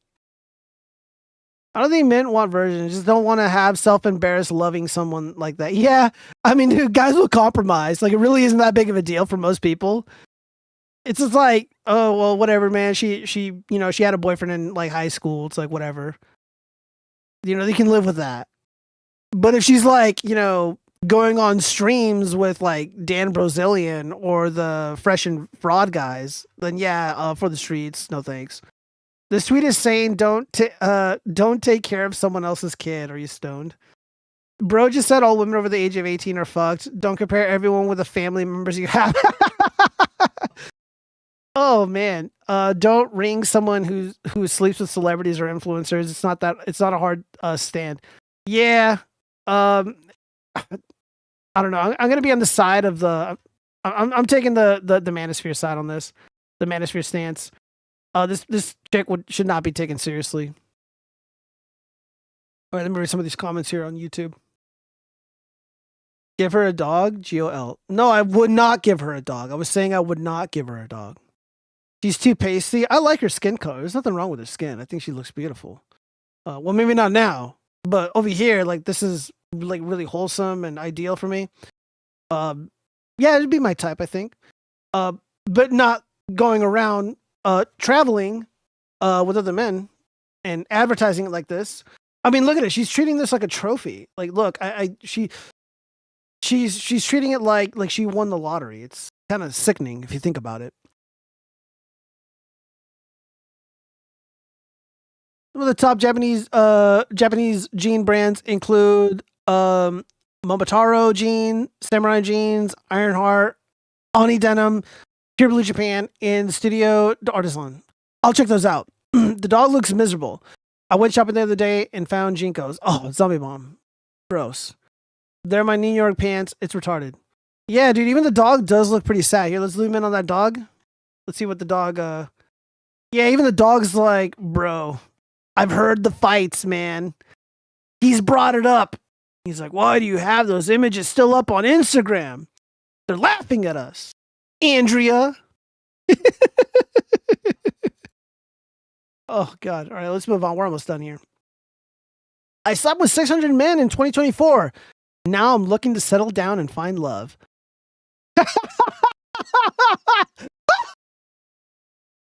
I don't think men want virgins. Just don't want to have self-embarrassed loving someone like that. Yeah, I mean, dude, guys will compromise. Like, it really isn't that big of a deal for most people. It's just like, oh, well, whatever, man. She had a boyfriend in like high school. It's like, whatever. You know, they can live with that. But if she's like, you know, going on streams with like Dan Brozillian or the Fresh and Fraud guys, then yeah, for the streets, no thanks. The tweet is saying don't take care of someone else's kid. Are you stoned? Bro just said all women over the age of 18 are fucked. Don't compare everyone with the family members you have. Oh man. Don't ring someone who sleeps with celebrities or influencers. It's not a hard stand. Yeah. I don't know. I'm gonna be on the side of the I'm taking the manosphere side on this. The manosphere stance. This chick should not be taken seriously. All right, let me read some of these comments here on YouTube. Give her a dog? GOL. No, I would not give her a dog. I was saying I would not give her a dog. She's too pasty. I like her skin color. There's nothing wrong with her skin. I think she looks beautiful. Well, maybe not now, but over here, like, this is like really wholesome and ideal for me. Yeah, it'd be my type, I think. But not going around traveling with other men and advertising it like this. I mean, look at it. She's treating this like a trophy. Like, look, she's treating it like she won the lottery. It's kind of sickening if you think about it. Some of the top Japanese jean brands include Momotaro jean, Samurai jeans, Ironheart, Oni Denim, Pure Blue Japan, and Studio Artisan. I'll check those out. The dog looks miserable. I went shopping the other day and found Jinkos. Oh, Zombie Bomb. Gross. They're my New York pants. It's retarded. Yeah, dude, even the dog does look pretty sad. Here, let's zoom in on that dog. Let's see what the dog, yeah, even the dog's like, bro, I've heard the fights, man. He's brought it up. He's like, why do you have those images still up on Instagram? They're laughing at us. Andrea. Oh, God. All right, let's move on. We're almost done here. I slept with 600 men in 2024. Now I'm looking to settle down and find love.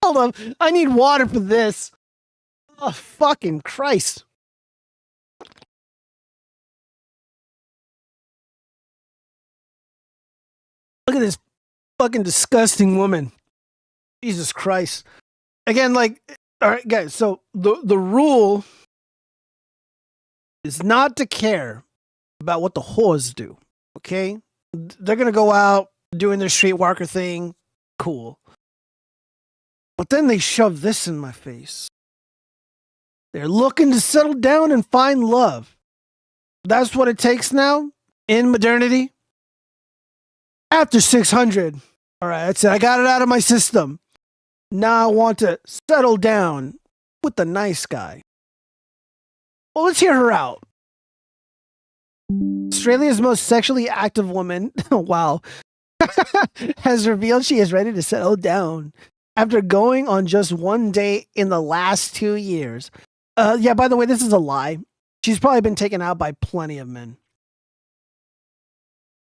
Hold on. I need water for this. Oh, fucking Christ. Look at this fucking disgusting woman. Jesus Christ. Again, like, all right, guys, so the rule is not to care about what the whores do, okay? They're going to go out doing their streetwalker thing. Cool. But then they shove this in my face. They're looking to settle down and find love. That's what it takes now in modernity. After 600. All right, that's it. I got it out of my system. Now I want to settle down with the nice guy. Well, let's hear her out. Australia's most sexually active woman, wow, has revealed she is ready to settle down after going on just one date in the last 2 years. Yeah, by the way, this is a lie. She's probably been taken out by plenty of men.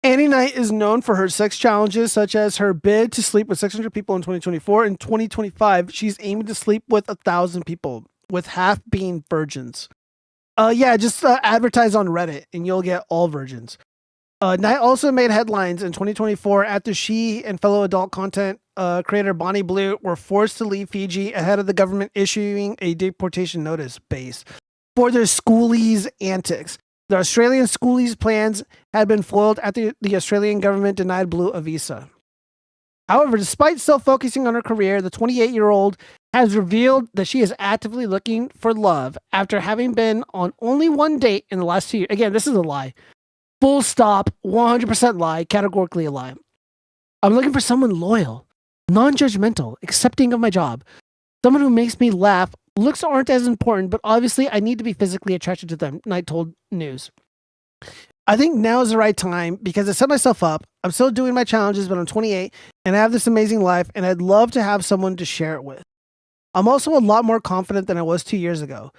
Annie Knight is known for her sex challenges, such as her bid to sleep with 600 people in 2024. In 2025, she's aiming to sleep with 1,000 people, with half being virgins. Yeah, just advertise on Reddit and you'll get all virgins. Knight also made headlines in 2024 after she and fellow adult content creator Bonnie Blue were forced to leave Fiji ahead of the government issuing a deportation notice base for their schoolies antics. The Australian schoolies plans had been foiled after the Australian government denied Blue a visa. However, despite still focusing on her career, the 28-year-old has revealed that she is actively looking for love after having been on only one date in the last 2 years. Again, this is a lie. Full stop, 100% lie, categorically a lie. I'm looking for someone loyal, non-judgmental, accepting of my job, someone who makes me laugh. Looks aren't as important, but obviously I need to be physically attracted to them, Knight told News. I think now is the right time because I set myself up. I'm still doing my challenges, but I'm 28 and I have this amazing life and I'd love to have someone to share it with. I'm also a lot more confident than I was 2 years ago.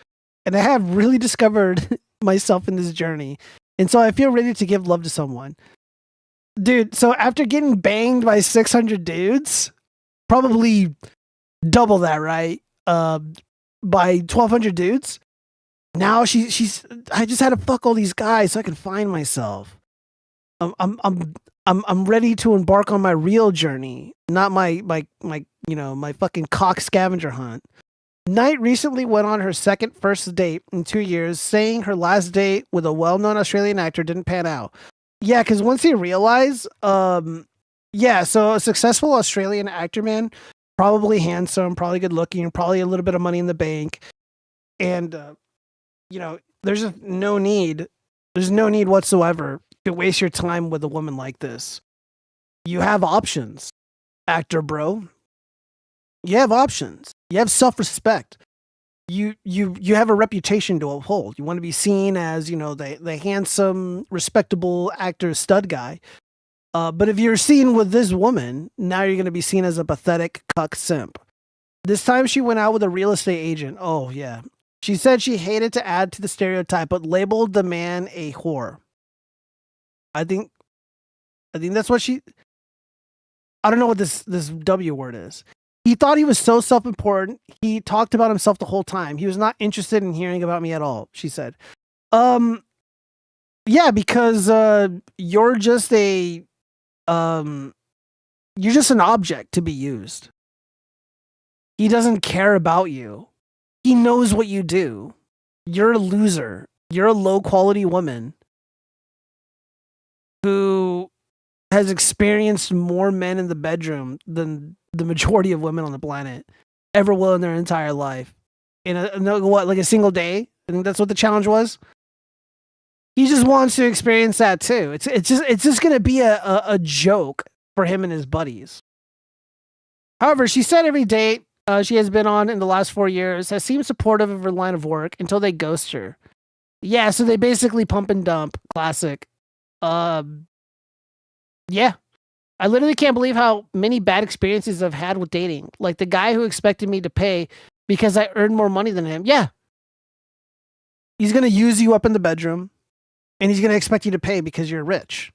And I have really discovered myself in this journey. And so I feel ready to give love to someone. Dude, so after getting banged by 600 dudes, probably double that, right? By 1,200 dudes. Now she's I just had to fuck all these guys so I can find myself. I'm ready to embark on my real journey, not my fucking cock scavenger hunt. Knight recently went on her first date in 2 years, saying her last date with a well-known Australian actor didn't pan out. Yeah, because once he realized, so a successful Australian actor, man, probably handsome, probably good looking, probably a little bit of money in the bank, and there's no need whatsoever to waste your time with a woman like this. You have options, actor bro. You have options. You have self-respect. You have a reputation to uphold. You want to be seen as, the handsome, respectable actor stud guy. But if you're seen with this woman, now you're going to be seen as a pathetic cuck simp. This time she went out with a real estate agent. Oh, yeah. She said she hated to add to the stereotype, but labeled the man a whore. I think that's what I don't know what this W word is. He thought he was so self-important. He talked about himself the whole time. He was not interested in hearing about me at all, she said. Yeah, because you're just an object to be used. He doesn't care about you. He knows what you do. You're a loser. You're a low-quality woman who has experienced more men in the bedroom than the majority of women on the planet ever will in their entire life. In a single day? I think that's what the challenge was. He just wants to experience that too. It's just gonna be a joke for him and his buddies. However, she said every date she has been on in the last 4 years has seemed supportive of her line of work until they ghost her. Yeah, so they basically pump and dump. Classic. Yeah. I literally can't believe how many bad experiences I've had with dating. Like the guy who expected me to pay because I earned more money than him. Yeah. He's going to use you up in the bedroom and he's going to expect you to pay because you're rich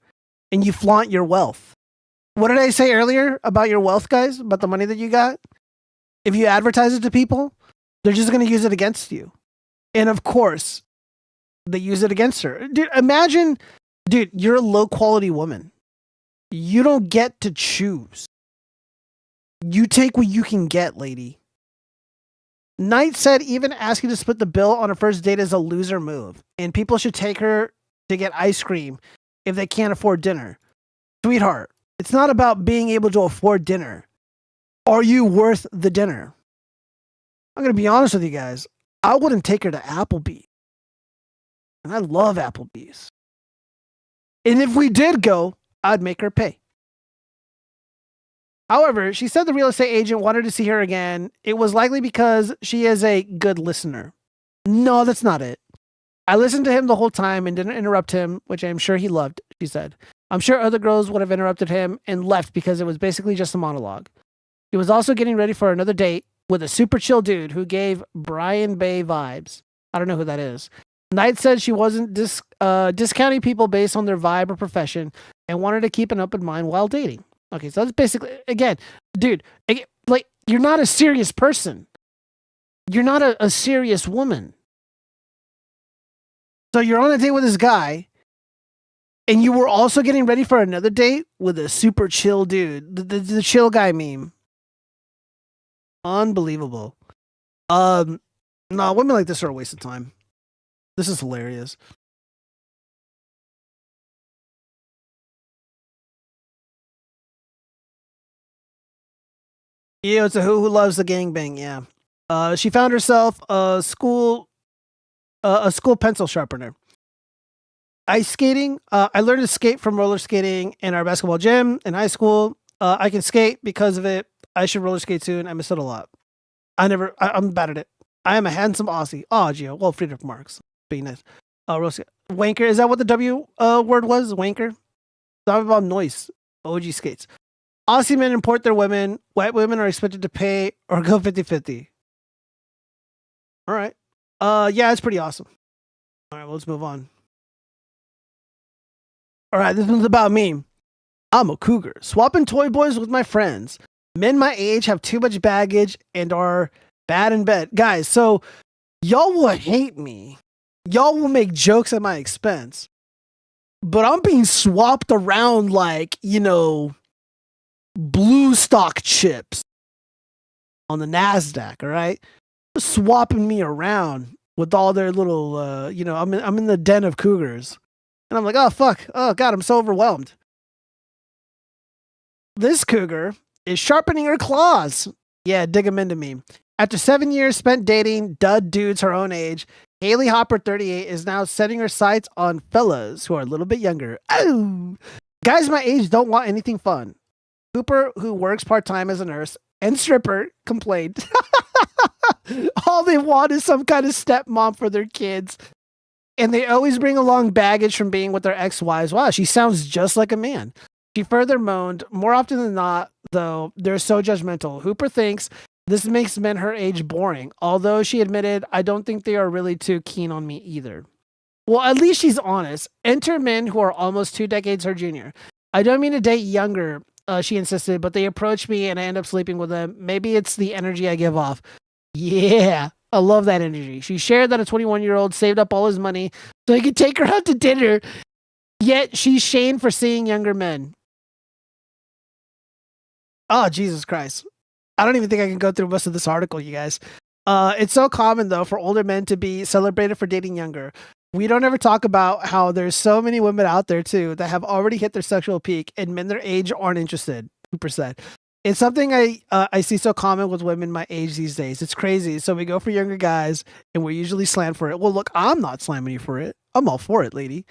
and you flaunt your wealth. What did I say earlier about your wealth, guys? About the money that you got? If you advertise it to people, they're just going to use it against you. And of course, they use it against her. Dude, imagine, you're a low quality woman. You don't get to choose. You take what you can get, lady. Knight said even asking to split the bill on a first date is a loser move, and people should take her to get ice cream if they can't afford dinner. Sweetheart, it's not about being able to afford dinner. Are you worth the dinner? I'm going to be honest with you guys. I wouldn't take her to Applebee's. And I love Applebee's. And if we did go, I'd make her pay. However, she said the real estate agent wanted to see her again. It was likely because she is a good listener. No, that's not it. I listened to him the whole time and didn't interrupt him, which I'm sure he loved, she said. I'm sure other girls would have interrupted him and left because it was basically just a monologue. He was also getting ready for another date with a super chill dude who gave Brian Bay vibes. I don't know who that is. Knight said she wasn't discounting people based on their vibe or profession and wanted to keep an open mind while dating. Okay, so that's basically, again, like, you're not a serious person. You're not a serious woman. So you're on a date with this guy, and you were also getting ready for another date with a super chill dude. The chill guy meme. Unbelievable. No, women like this are a waste of time. This is hilarious. Yeah, it's a who loves the gangbang. Yeah. She found herself a school pencil sharpener. Ice skating. I learned to skate from roller skating in our basketball gym in high school. I can skate because of it. I should roller skate soon. I miss it a lot. I'm bad at it. I am a handsome Aussie. Oh, Gio. Well, Friedrich Marx. Being nice. Wanker. Is that what the W word was? Wanker? Talk about noise. OG skates. Aussie men import their women. White women are expected to pay or go 50-50. All right. Yeah, it's pretty awesome. All right, well, let's move on. All right, this one's about me. I'm a cougar, swapping toy boys with my friends. Men my age have too much baggage and are bad in bed. Guys, so y'all will hate me. Y'all will make jokes at my expense. But I'm being swapped around like, blue stock chips on the NASDAQ, all right? Swapping me around with all their little, I'm in the den of cougars. And I'm like, oh, fuck. Oh, God, I'm so overwhelmed. This cougar is sharpening her claws. Yeah, dig them into me. After 7 years spent dating dud dudes her own age, Haley Hopper, 38, is now setting her sights on fellas who are a little bit younger. Oh, guys my age don't want anything fun. Cooper, who works part-time as a nurse and stripper, complained. All they want is some kind of stepmom for their kids. And they always bring along baggage from being with their ex-wives. Wow, she sounds just like a man. She further moaned, more often than not, though, they're so judgmental. Hooper thinks this makes men her age boring, although she admitted, I don't think they are really too keen on me either. Well, at least she's honest. Enter men who are almost 2 decades her junior. I don't mean to date younger she insisted, but they approached me and I end up sleeping with them. Maybe it's the energy I give off. Yeah, I love that energy. She shared that a 21-year-old saved up all his money so he could take her out to dinner, yet she's shamed for seeing younger men. Oh, Jesus Christ. I don't even think I can go through most of this article, you guys. It's so common, though, for older men to be celebrated for dating younger. We don't ever talk about how there's so many women out there, too, that have already hit their sexual peak and men their age aren't interested. 2%. It's something I see so common with women my age these days. It's crazy. So we go for younger guys, and we're usually slammed for it. Well, look, I'm not slamming you for it. I'm all for it, lady.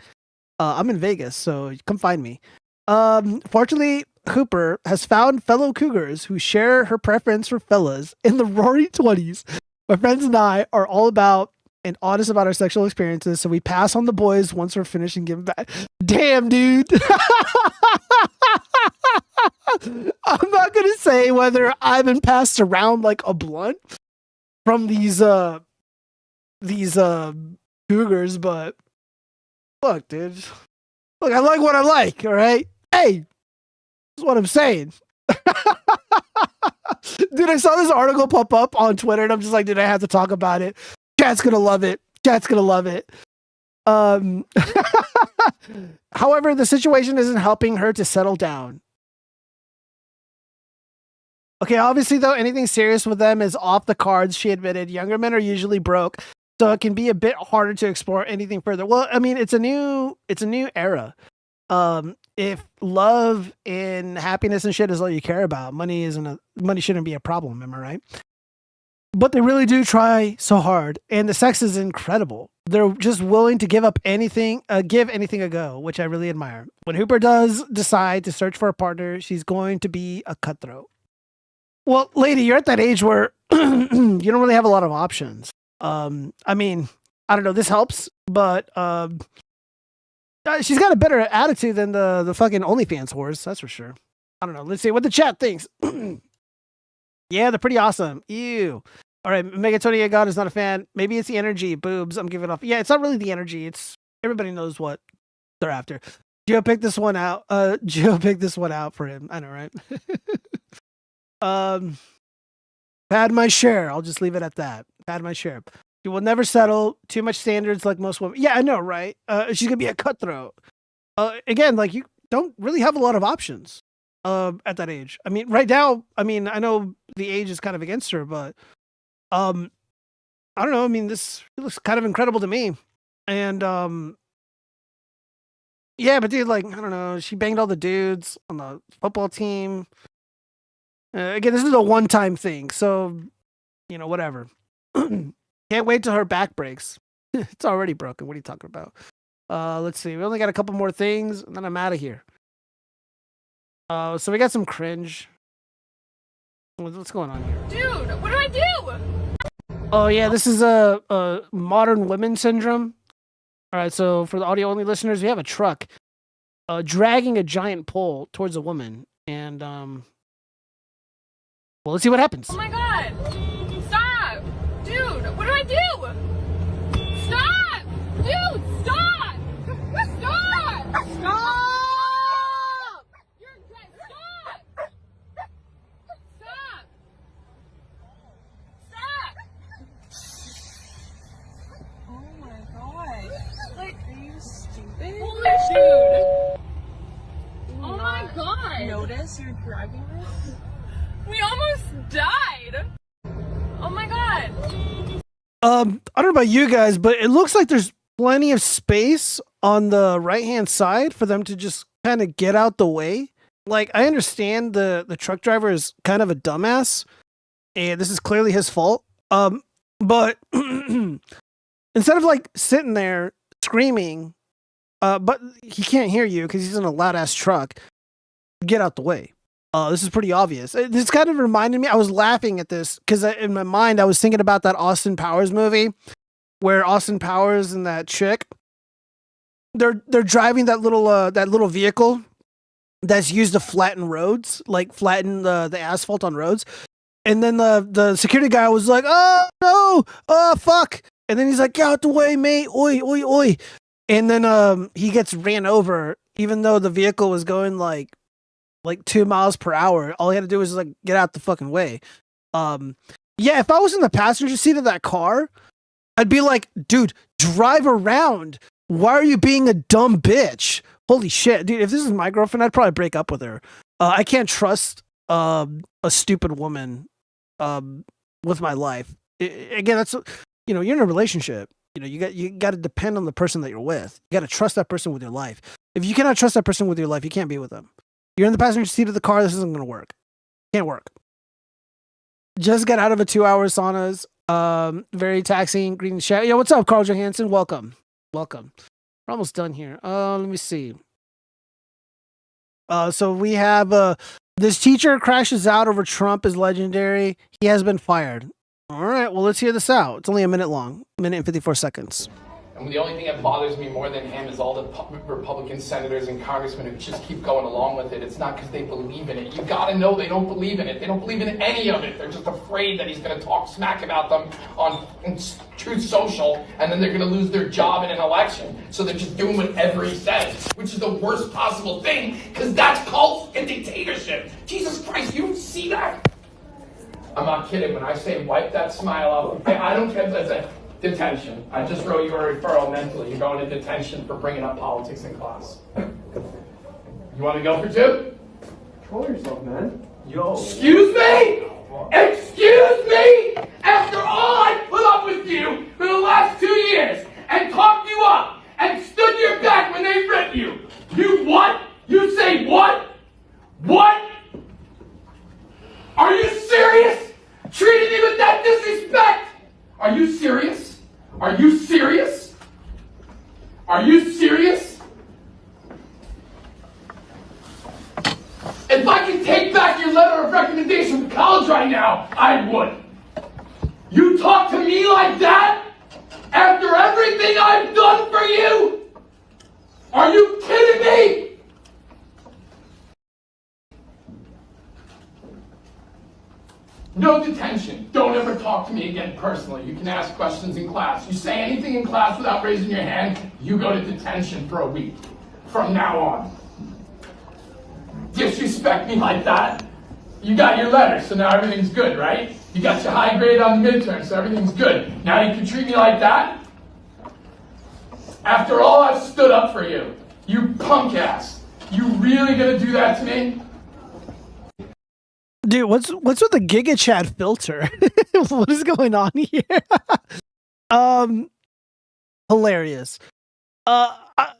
I'm in Vegas, so come find me. Fortunately, Hooper has found fellow cougars who share her preference for fellas in the roaring 20s. My friends and I are all about and honest about our sexual experiences, so we pass on the boys once we're finished and give back. Damn, dude. I'm not gonna say whether I've been passed around like a blunt from these cougars, but look, dude. Look, I like what I like, all right? Hey, that's what I'm saying. Dude, I saw this article pop up on Twitter, and I'm just like, dude, I have to talk about it. Chat's gonna love it. Chat's gonna love it. However, the situation isn't helping her to settle down. Okay, obviously, though, anything serious with them is off the cards, she admitted. Younger men are usually broke, so it can be a bit harder to explore anything further. Well, I mean, it's a new era. If love and happiness and shit is all you care about, money shouldn't be a problem, am I right? But they really do try so hard, and the sex is incredible. They're just willing to give anything a go, which I really admire. When Hooper does decide to search for a partner, she's going to be a cutthroat. Well, lady, you're at that age where you don't really have a lot of options. I mean, I don't know, this helps, but she's got a better attitude than the fucking OnlyFans whores, that's for sure. I don't know. Let's see what the chat thinks. Yeah, they're pretty awesome. Ew. All right, Megatoni God is not a fan. Maybe it's the energy. Boobs, I'm giving off. Yeah, it's not really the energy. It's everybody knows what they're after. Gio picked this one out. Gio picked this one out for him. I know, right? Had my share. I'll just leave it at that. Had my share. You will never settle. Too much standards like most women. Yeah, I know, right? She's gonna be a cutthroat. Again, like you don't really have a lot of options. At that age. I mean, right now, I mean, I know the age is kind of against her, but I don't know. I mean, this looks kind of incredible to me. And yeah, but dude, like, I don't know, she banged all the dudes on the football team. Again, this is a one-time thing, so you know, whatever. Can't wait till her back breaks. It's already broken. What are you talking about? Let's see. We only got a couple more things, and then I'm out of here. So we got some cringe. What's going on here? Dude, what do I do? Oh yeah, this is a modern women syndrome. All right, so for the audio only listeners, we have a truck dragging a giant pole towards a woman, and well, let's see what happens. Oh my god! Stop! Dude, what do I do? Stop! Dude, stop! Stop! Stop! Holy dude! Oh my god! Notice you're dragging this? We almost died! Oh my god! I don't know about you guys, but it looks like there's plenty of space on the right-hand side for them to just kind of get out the way. Like, I understand the truck driver is kind of a dumbass, and this is clearly his fault. But instead of like sitting there screaming, but he can't hear you because he's in a loud ass truck, get out the way. This is pretty obvious. This kind of reminded me, I was laughing at this because in my mind I was thinking about that Austin Powers movie where Austin Powers and that chick, they're driving that little vehicle that's used to flatten roads, like flatten the asphalt on roads. And then the security guy was like, "Oh no, oh fuck!" And then he's like, "Get out the way, mate! Oi, oi, oi!" And then he gets ran over, even though the vehicle was going like like 2 miles per hour. All he had to do was like get out the fucking way. Yeah, if I was in the passenger seat of that car, I'd be like, dude, drive around. Why are you being a dumb bitch? Holy shit, dude. If this is my girlfriend, I'd probably break up with her. I can't trust a stupid woman with my life. Again, that's, you know, you're in a relationship. You know, you got to depend on the person that you're with. You got to trust that person with your life. If you cannot trust that person with your life, you can't be with them. You're in the passenger seat of the car. This isn't going to work. Can't work. Just got out of a 2-hour saunas. Very taxing. Greetings, chat. Yo, what's up, Carl Johansson? Welcome. We're almost done here. Let me see. So we have this teacher crashes out over Trump is legendary. He has been fired. All right, well, let's hear this out. It's only a minute long, minute and 54 seconds. And the only thing that bothers me more than him is all the Republican senators and congressmen who just keep going along with it. It's not because they believe in it. You gotta know they don't believe in it. They don't believe in any of it. They're just afraid that he's gonna talk smack about them on Truth Social, and then they're gonna lose their job in an election. So they're just doing whatever he says, which is the worst possible thing, because that's cult and dictatorship. Jesus Christ, you don't see that? I'm not kidding. When I say wipe that smile off, I don't care if that's a detention. I just wrote you a referral mentally. You're going to detention for bringing up politics in class. You want to go for 2? Control yourself, man. Yo. Excuse me? Excuse me? After all I put up with you for the last 2 years and talked you up and stood your back when they ripped you, you what? You say what? What? Are you serious? Treating me with that disrespect? Are you serious? Are you serious? Are you serious? If I could take back your letter of recommendation from college right now, I would. You talk to me like that? After everything I've done for you? Are you kidding me? No detention. Don't ever talk to me again personally. You can ask questions in class. You say anything in class without raising your hand, you go to detention for a week. From now on. Disrespect me like that? You got your letter, so now everything's good, right? You got your high grade on the midterm, so everything's good. Now you can treat me like that? After all I've stood up for you, you punk ass. You really gonna do that to me? Dude, what's with the GigaChat filter? What is going on here? Hilarious.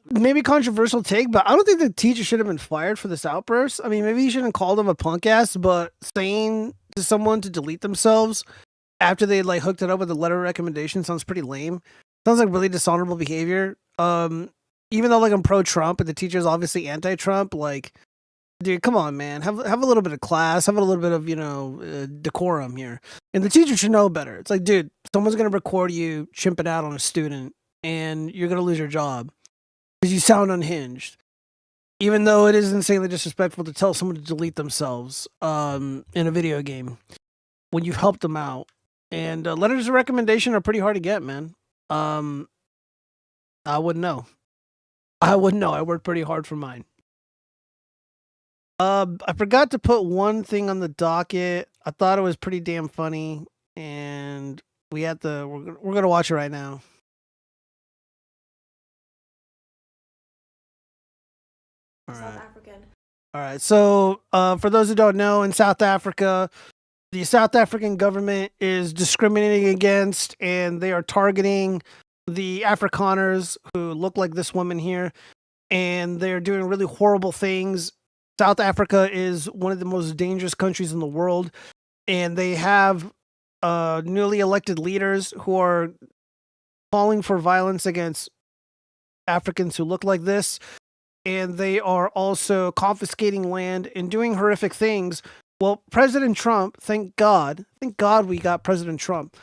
Maybe controversial take, but I don't think the teacher should have been fired for this outburst. I mean, maybe he shouldn't call them a punk ass, but saying to someone to delete themselves after they like hooked it up with a letter of recommendation sounds pretty lame. Sounds like really dishonorable behavior. Even though like I'm pro-Trump and the teacher's obviously anti-Trump, like, dude, come on, man. Have a little bit of class. Have a little bit of, you know, decorum here. And the teacher should know better. It's like, dude, someone's going to record you chimping out on a student and you're going to lose your job because you sound unhinged. Even though it is insanely disrespectful to tell someone to delete themselves in a video game when you've helped them out. And letters of recommendation are pretty hard to get, man. I wouldn't know. I worked pretty hard for mine. I forgot to put one thing on the docket. I thought it was pretty damn funny, and we're gonna watch it right now. All right. South African. All right. So, for those who don't know, in South Africa, the South African government is discriminating against, and they are targeting the Afrikaners who look like this woman here, and they're doing really horrible things. South Africa is one of the most dangerous countries in the world, and they have newly elected leaders who are calling for violence against Africans who look like this, and they are also confiscating land and doing horrific things. Well, President Trump, thank God we got President Trump,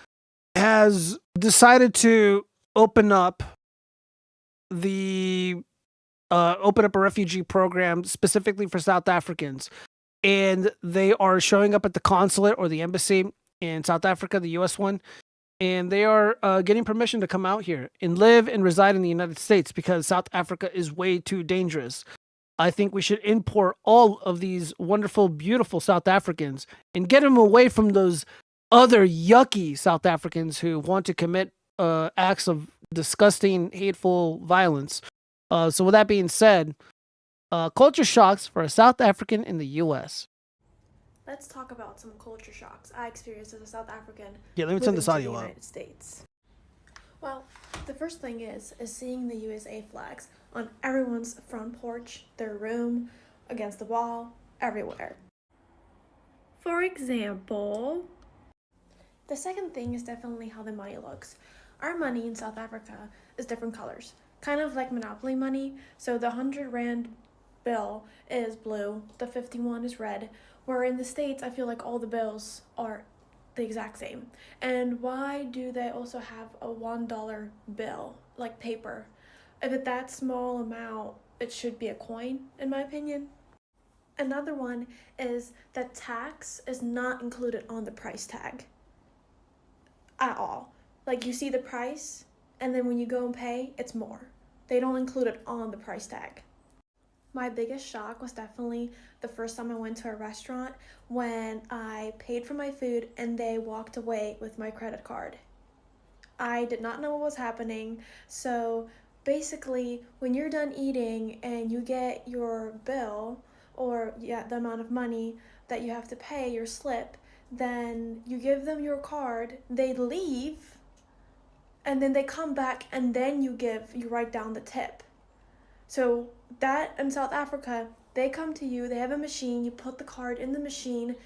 has decided to open up a refugee program specifically for South Africans. And they are showing up at the consulate or the embassy in South Africa, the US one, and they are getting permission to come out here and live and reside in the United States because South Africa is way too dangerous. I think we should import all of these wonderful, beautiful South Africans and get them away from those other yucky South Africans who want to commit acts of disgusting, hateful violence. So with that being said, culture shocks for a South African in the U.S. Let's talk about some culture shocks I experienced as a South African. Yeah, let me turn this moving to audio the up. United States. Well, the first thing is seeing the USA flags on everyone's front porch, their room, against the wall, everywhere. For example, the second thing is definitely how the money looks. Our money in South Africa is different colors, kind of like Monopoly money. So the 100 Rand bill is blue, the 51 is red, where in the States I feel like all the bills are the exact same. And why do they also have a $1 bill, like paper? If it's that small amount, it should be a coin, in my opinion. Another one is that tax is not included on the price tag at all. Like, you see the price, and then when you go and pay, it's more. They don't include it on the price tag. My biggest shock was definitely the first time I went to a restaurant when I paid for my food and they walked away with my credit card. I did not know what was happening, so basically when you're done eating and you get your bill, or the amount of money that you have to pay, your slip, then you give them your card, they leave, and then they come back and then you write down the tip. So that in South Africa, they come to you, they have a machine, you put the card in the machine,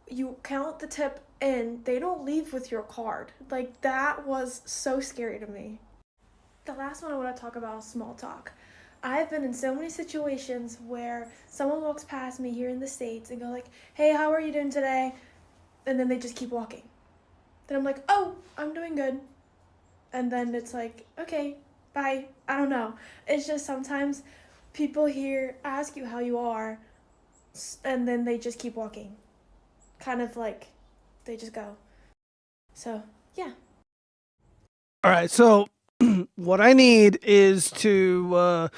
you count the tip in, they don't leave with your card. Like, that was so scary to me. The last one I want to talk about is small talk. I've been in so many situations where someone walks past me here in the States and go like, hey, how are you doing today? And then they just keep walking. Then I'm like, oh, I'm doing good. And then it's like, okay, bye. I don't know. It's just sometimes people here ask you how you are, and then they just keep walking. Kind of like they just go. So, yeah. All right, so what I need is to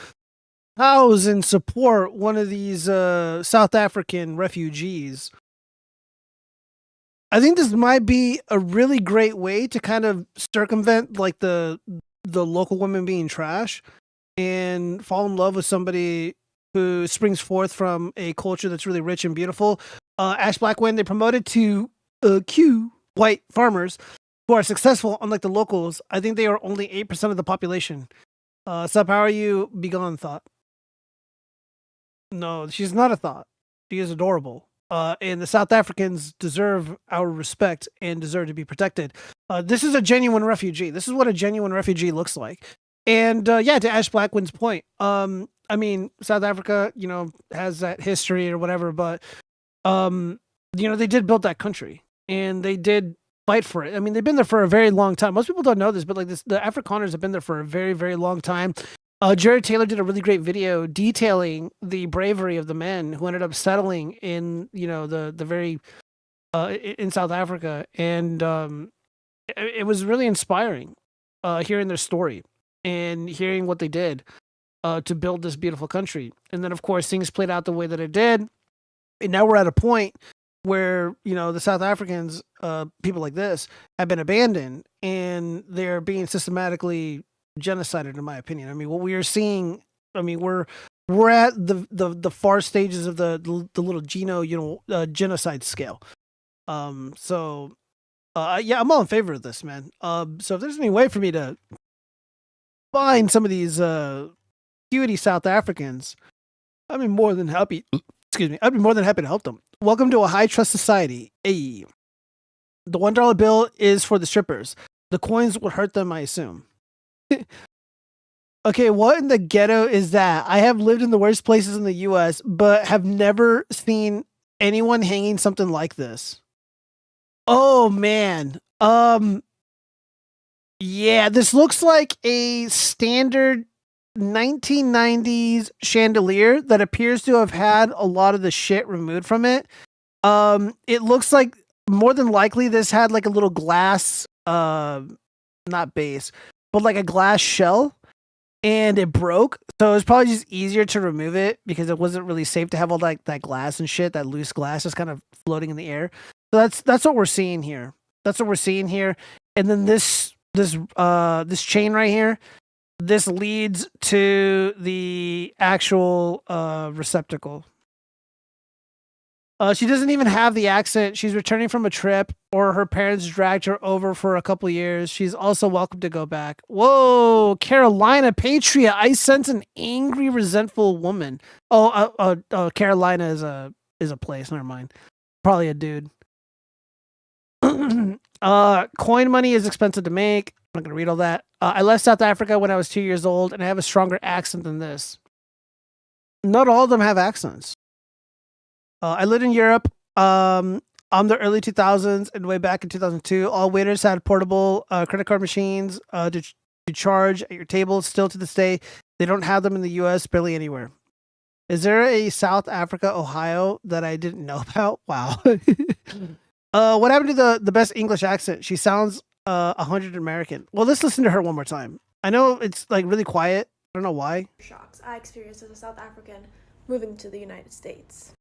house and support one of these South African refugees. I think this might be a really great way to kind of circumvent like the local women being trash and fall in love with somebody who springs forth from a culture that's really rich and beautiful. Ash Blackwind, they promoted to Q white farmers who are successful, unlike the locals. I think they are only 8% of the population. Sub, how are you? Begone thought. No, she's not a thought. She is adorable. And the South Africans deserve our respect and deserve to be protected. This is a genuine refugee. This is what a genuine refugee looks like. And yeah, to Ash Blackwind's point, I mean, South Africa, you know, has that history or whatever, but you know, they did build that country and they did fight for it. I mean, they've been there for a very long time. Most people don't know this, but like this, the Afrikaners have been there for a very, very long time. Jared Taylor did a really great video detailing the bravery of the men who ended up settling in, you know, the very in South Africa, and it was really inspiring hearing their story and hearing what they did to build this beautiful country. And then, of course, things played out the way that it did, and now we're at a point where, you know, the South Africans, people like this, have been abandoned and they're being systematically genocided, in my opinion. I mean, what we are seeing, I mean, we're at the far stages of the little genocide scale. So yeah, I'm all in favor of this, man. So if there's any way for me to find some of these cutie South Africans, I'd be more than happy. Excuse me, I'd be more than happy to help them. Welcome to a high trust society. Hey, the $1 bill is for the strippers. The coins would hurt them, I assume. Okay, what in the ghetto is that? I have lived in the worst places in the US, but have never seen anyone hanging something like this. Oh man. Yeah, this looks like a standard 1990s chandelier that appears to have had a lot of the shit removed from it. It looks like more than likely this had like a little glass not base, but like a glass shell. and it broke. So it was probably just easier to remove it because it wasn't really safe to have all that glass and shit, that loose glass just kind of floating in the air. So that's what we're seeing here. That's what we're seeing here. And then this chain right here, this leads to the actual receptacle. She doesn't even have the accent. She's returning from a trip, or her parents dragged her over for a couple years. She's also welcome to go back. Whoa, Carolina Patria. I sense an angry, resentful woman. Carolina is a place. Never mind. Probably a dude. Coin money is expensive to make. I'm not gonna read all that. I left South Africa when I was 2 years old, and I have a stronger accent than this. Not all of them have accents. I lived in Europe on the early 2000s and way back in 2002. All waiters had portable credit card machines to charge at your table. Still to this day, they don't have them in the U.S. barely anywhere. Is there a South Africa, Ohio that I didn't know about? Wow. What happened to the best English accent? She sounds 100 American. Well, let's listen to her one more time. I know it's like really quiet. I don't know why. Shocks I experienced as a South African moving to the United States.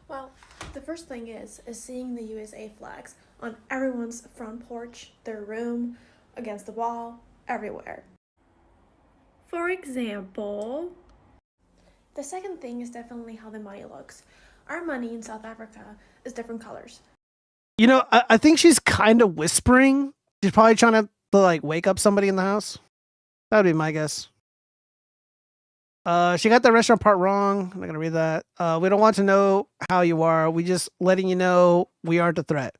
Well, the first thing is seeing the USA flags on everyone's front porch, their room, against the wall, everywhere. For example, the second thing is definitely how the money looks. Our money in South Africa is different colors. You know, I think she's kind of whispering. She's probably trying to like wake up somebody in the house. That would be my guess. She got the restaurant part wrong. I'm not gonna read that. We don't want to know how you are. We just letting you know we aren't a threat.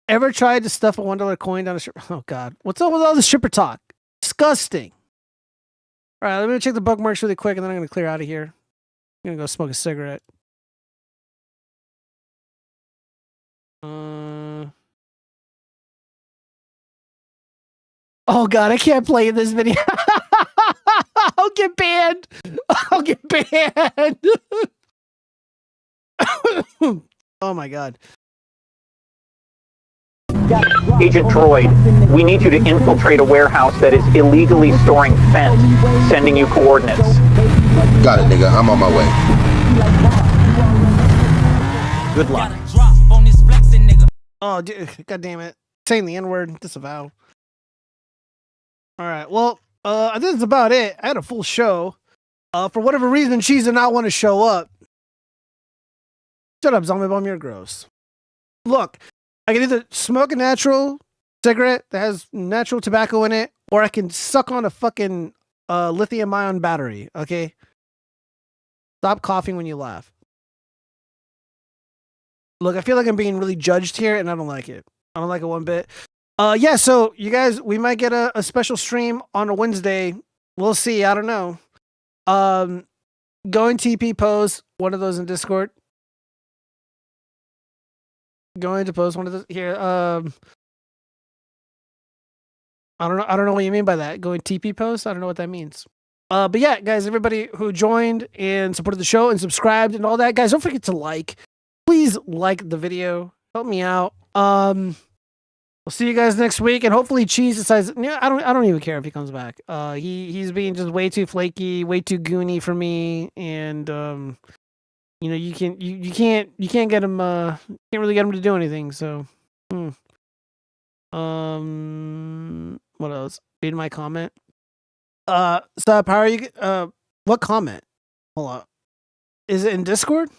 Ever tried to stuff a $1 coin down a stripper? Oh God, what's up with all the stripper talk? Disgusting. All right, let me check the bookmarks really quick, and then I'm gonna clear out of here. I'm gonna go smoke a cigarette. Oh God, I can't play this video. I'll get banned. I'll get banned. Oh my God. Agent Droid, we need you to infiltrate a warehouse that is illegally storing fent. Sending you coordinates. Got it, nigga. I'm on my way. Good luck. Oh, dude, God damn it. Saying the N-word, disavow. All right, well, I think that's about it. I had a full show. For whatever reason, Cheese did not want to show up. Shut up, Zombie Bomb, you're gross. Look, I can either smoke a natural cigarette that has natural tobacco in it, or I can suck on a fucking lithium-ion battery, okay? Stop coughing when you laugh. Look, I feel like I'm being really judged here, and I don't like it. I don't like it one bit. Yeah, so you guys, we might get a special stream on a Wednesday. We'll see. I don't know. Go and TP pose one of those in Discord. Going to post one of those here. I don't know what you mean by that. Going TP post? I don't know what that means. But yeah, guys, everybody who joined and supported the show and subscribed and all that, guys, don't forget to like. Please like the video. Help me out. We'll see you guys next week, and hopefully Cheese decides. Yeah, I don't even care if he comes back. He's being just way too flaky, way too goony for me, and you know you can't get him. Can't really get him to do anything. So, what else? Read my comment. Stop. How are you? What comment? Hold up. Is it in Discord?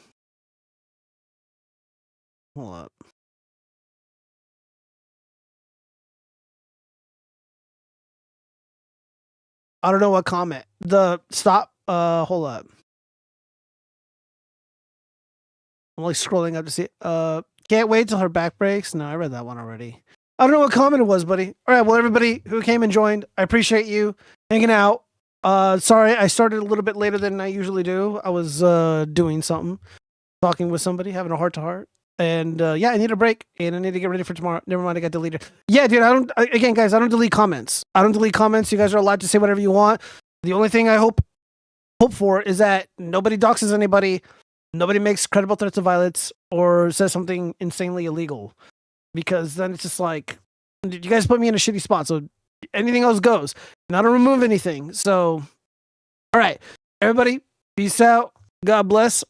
Hold up. I don't know what comment. The stop. Hold up. I'm like scrolling up to see. Can't wait till her back breaks. No, I read that one already. I don't know what comment it was, buddy. All right. Well, everybody who came and joined, I appreciate you hanging out. Sorry, I started a little bit later than I usually do. I was doing something, talking with somebody, having a heart to heart. And yeah, I need a break, and I need to get ready for tomorrow. Never mind, I got deleted. Yeah, dude, again, guys, I don't delete comments. I don't delete comments. You guys are allowed to say whatever you want. The only thing I hope for is that nobody doxes anybody, nobody makes credible threats of violence, or says something insanely illegal. Because then it's just like, you guys put me in a shitty spot, so anything else goes. not to remove anything. So, all right, everybody, peace out. God bless.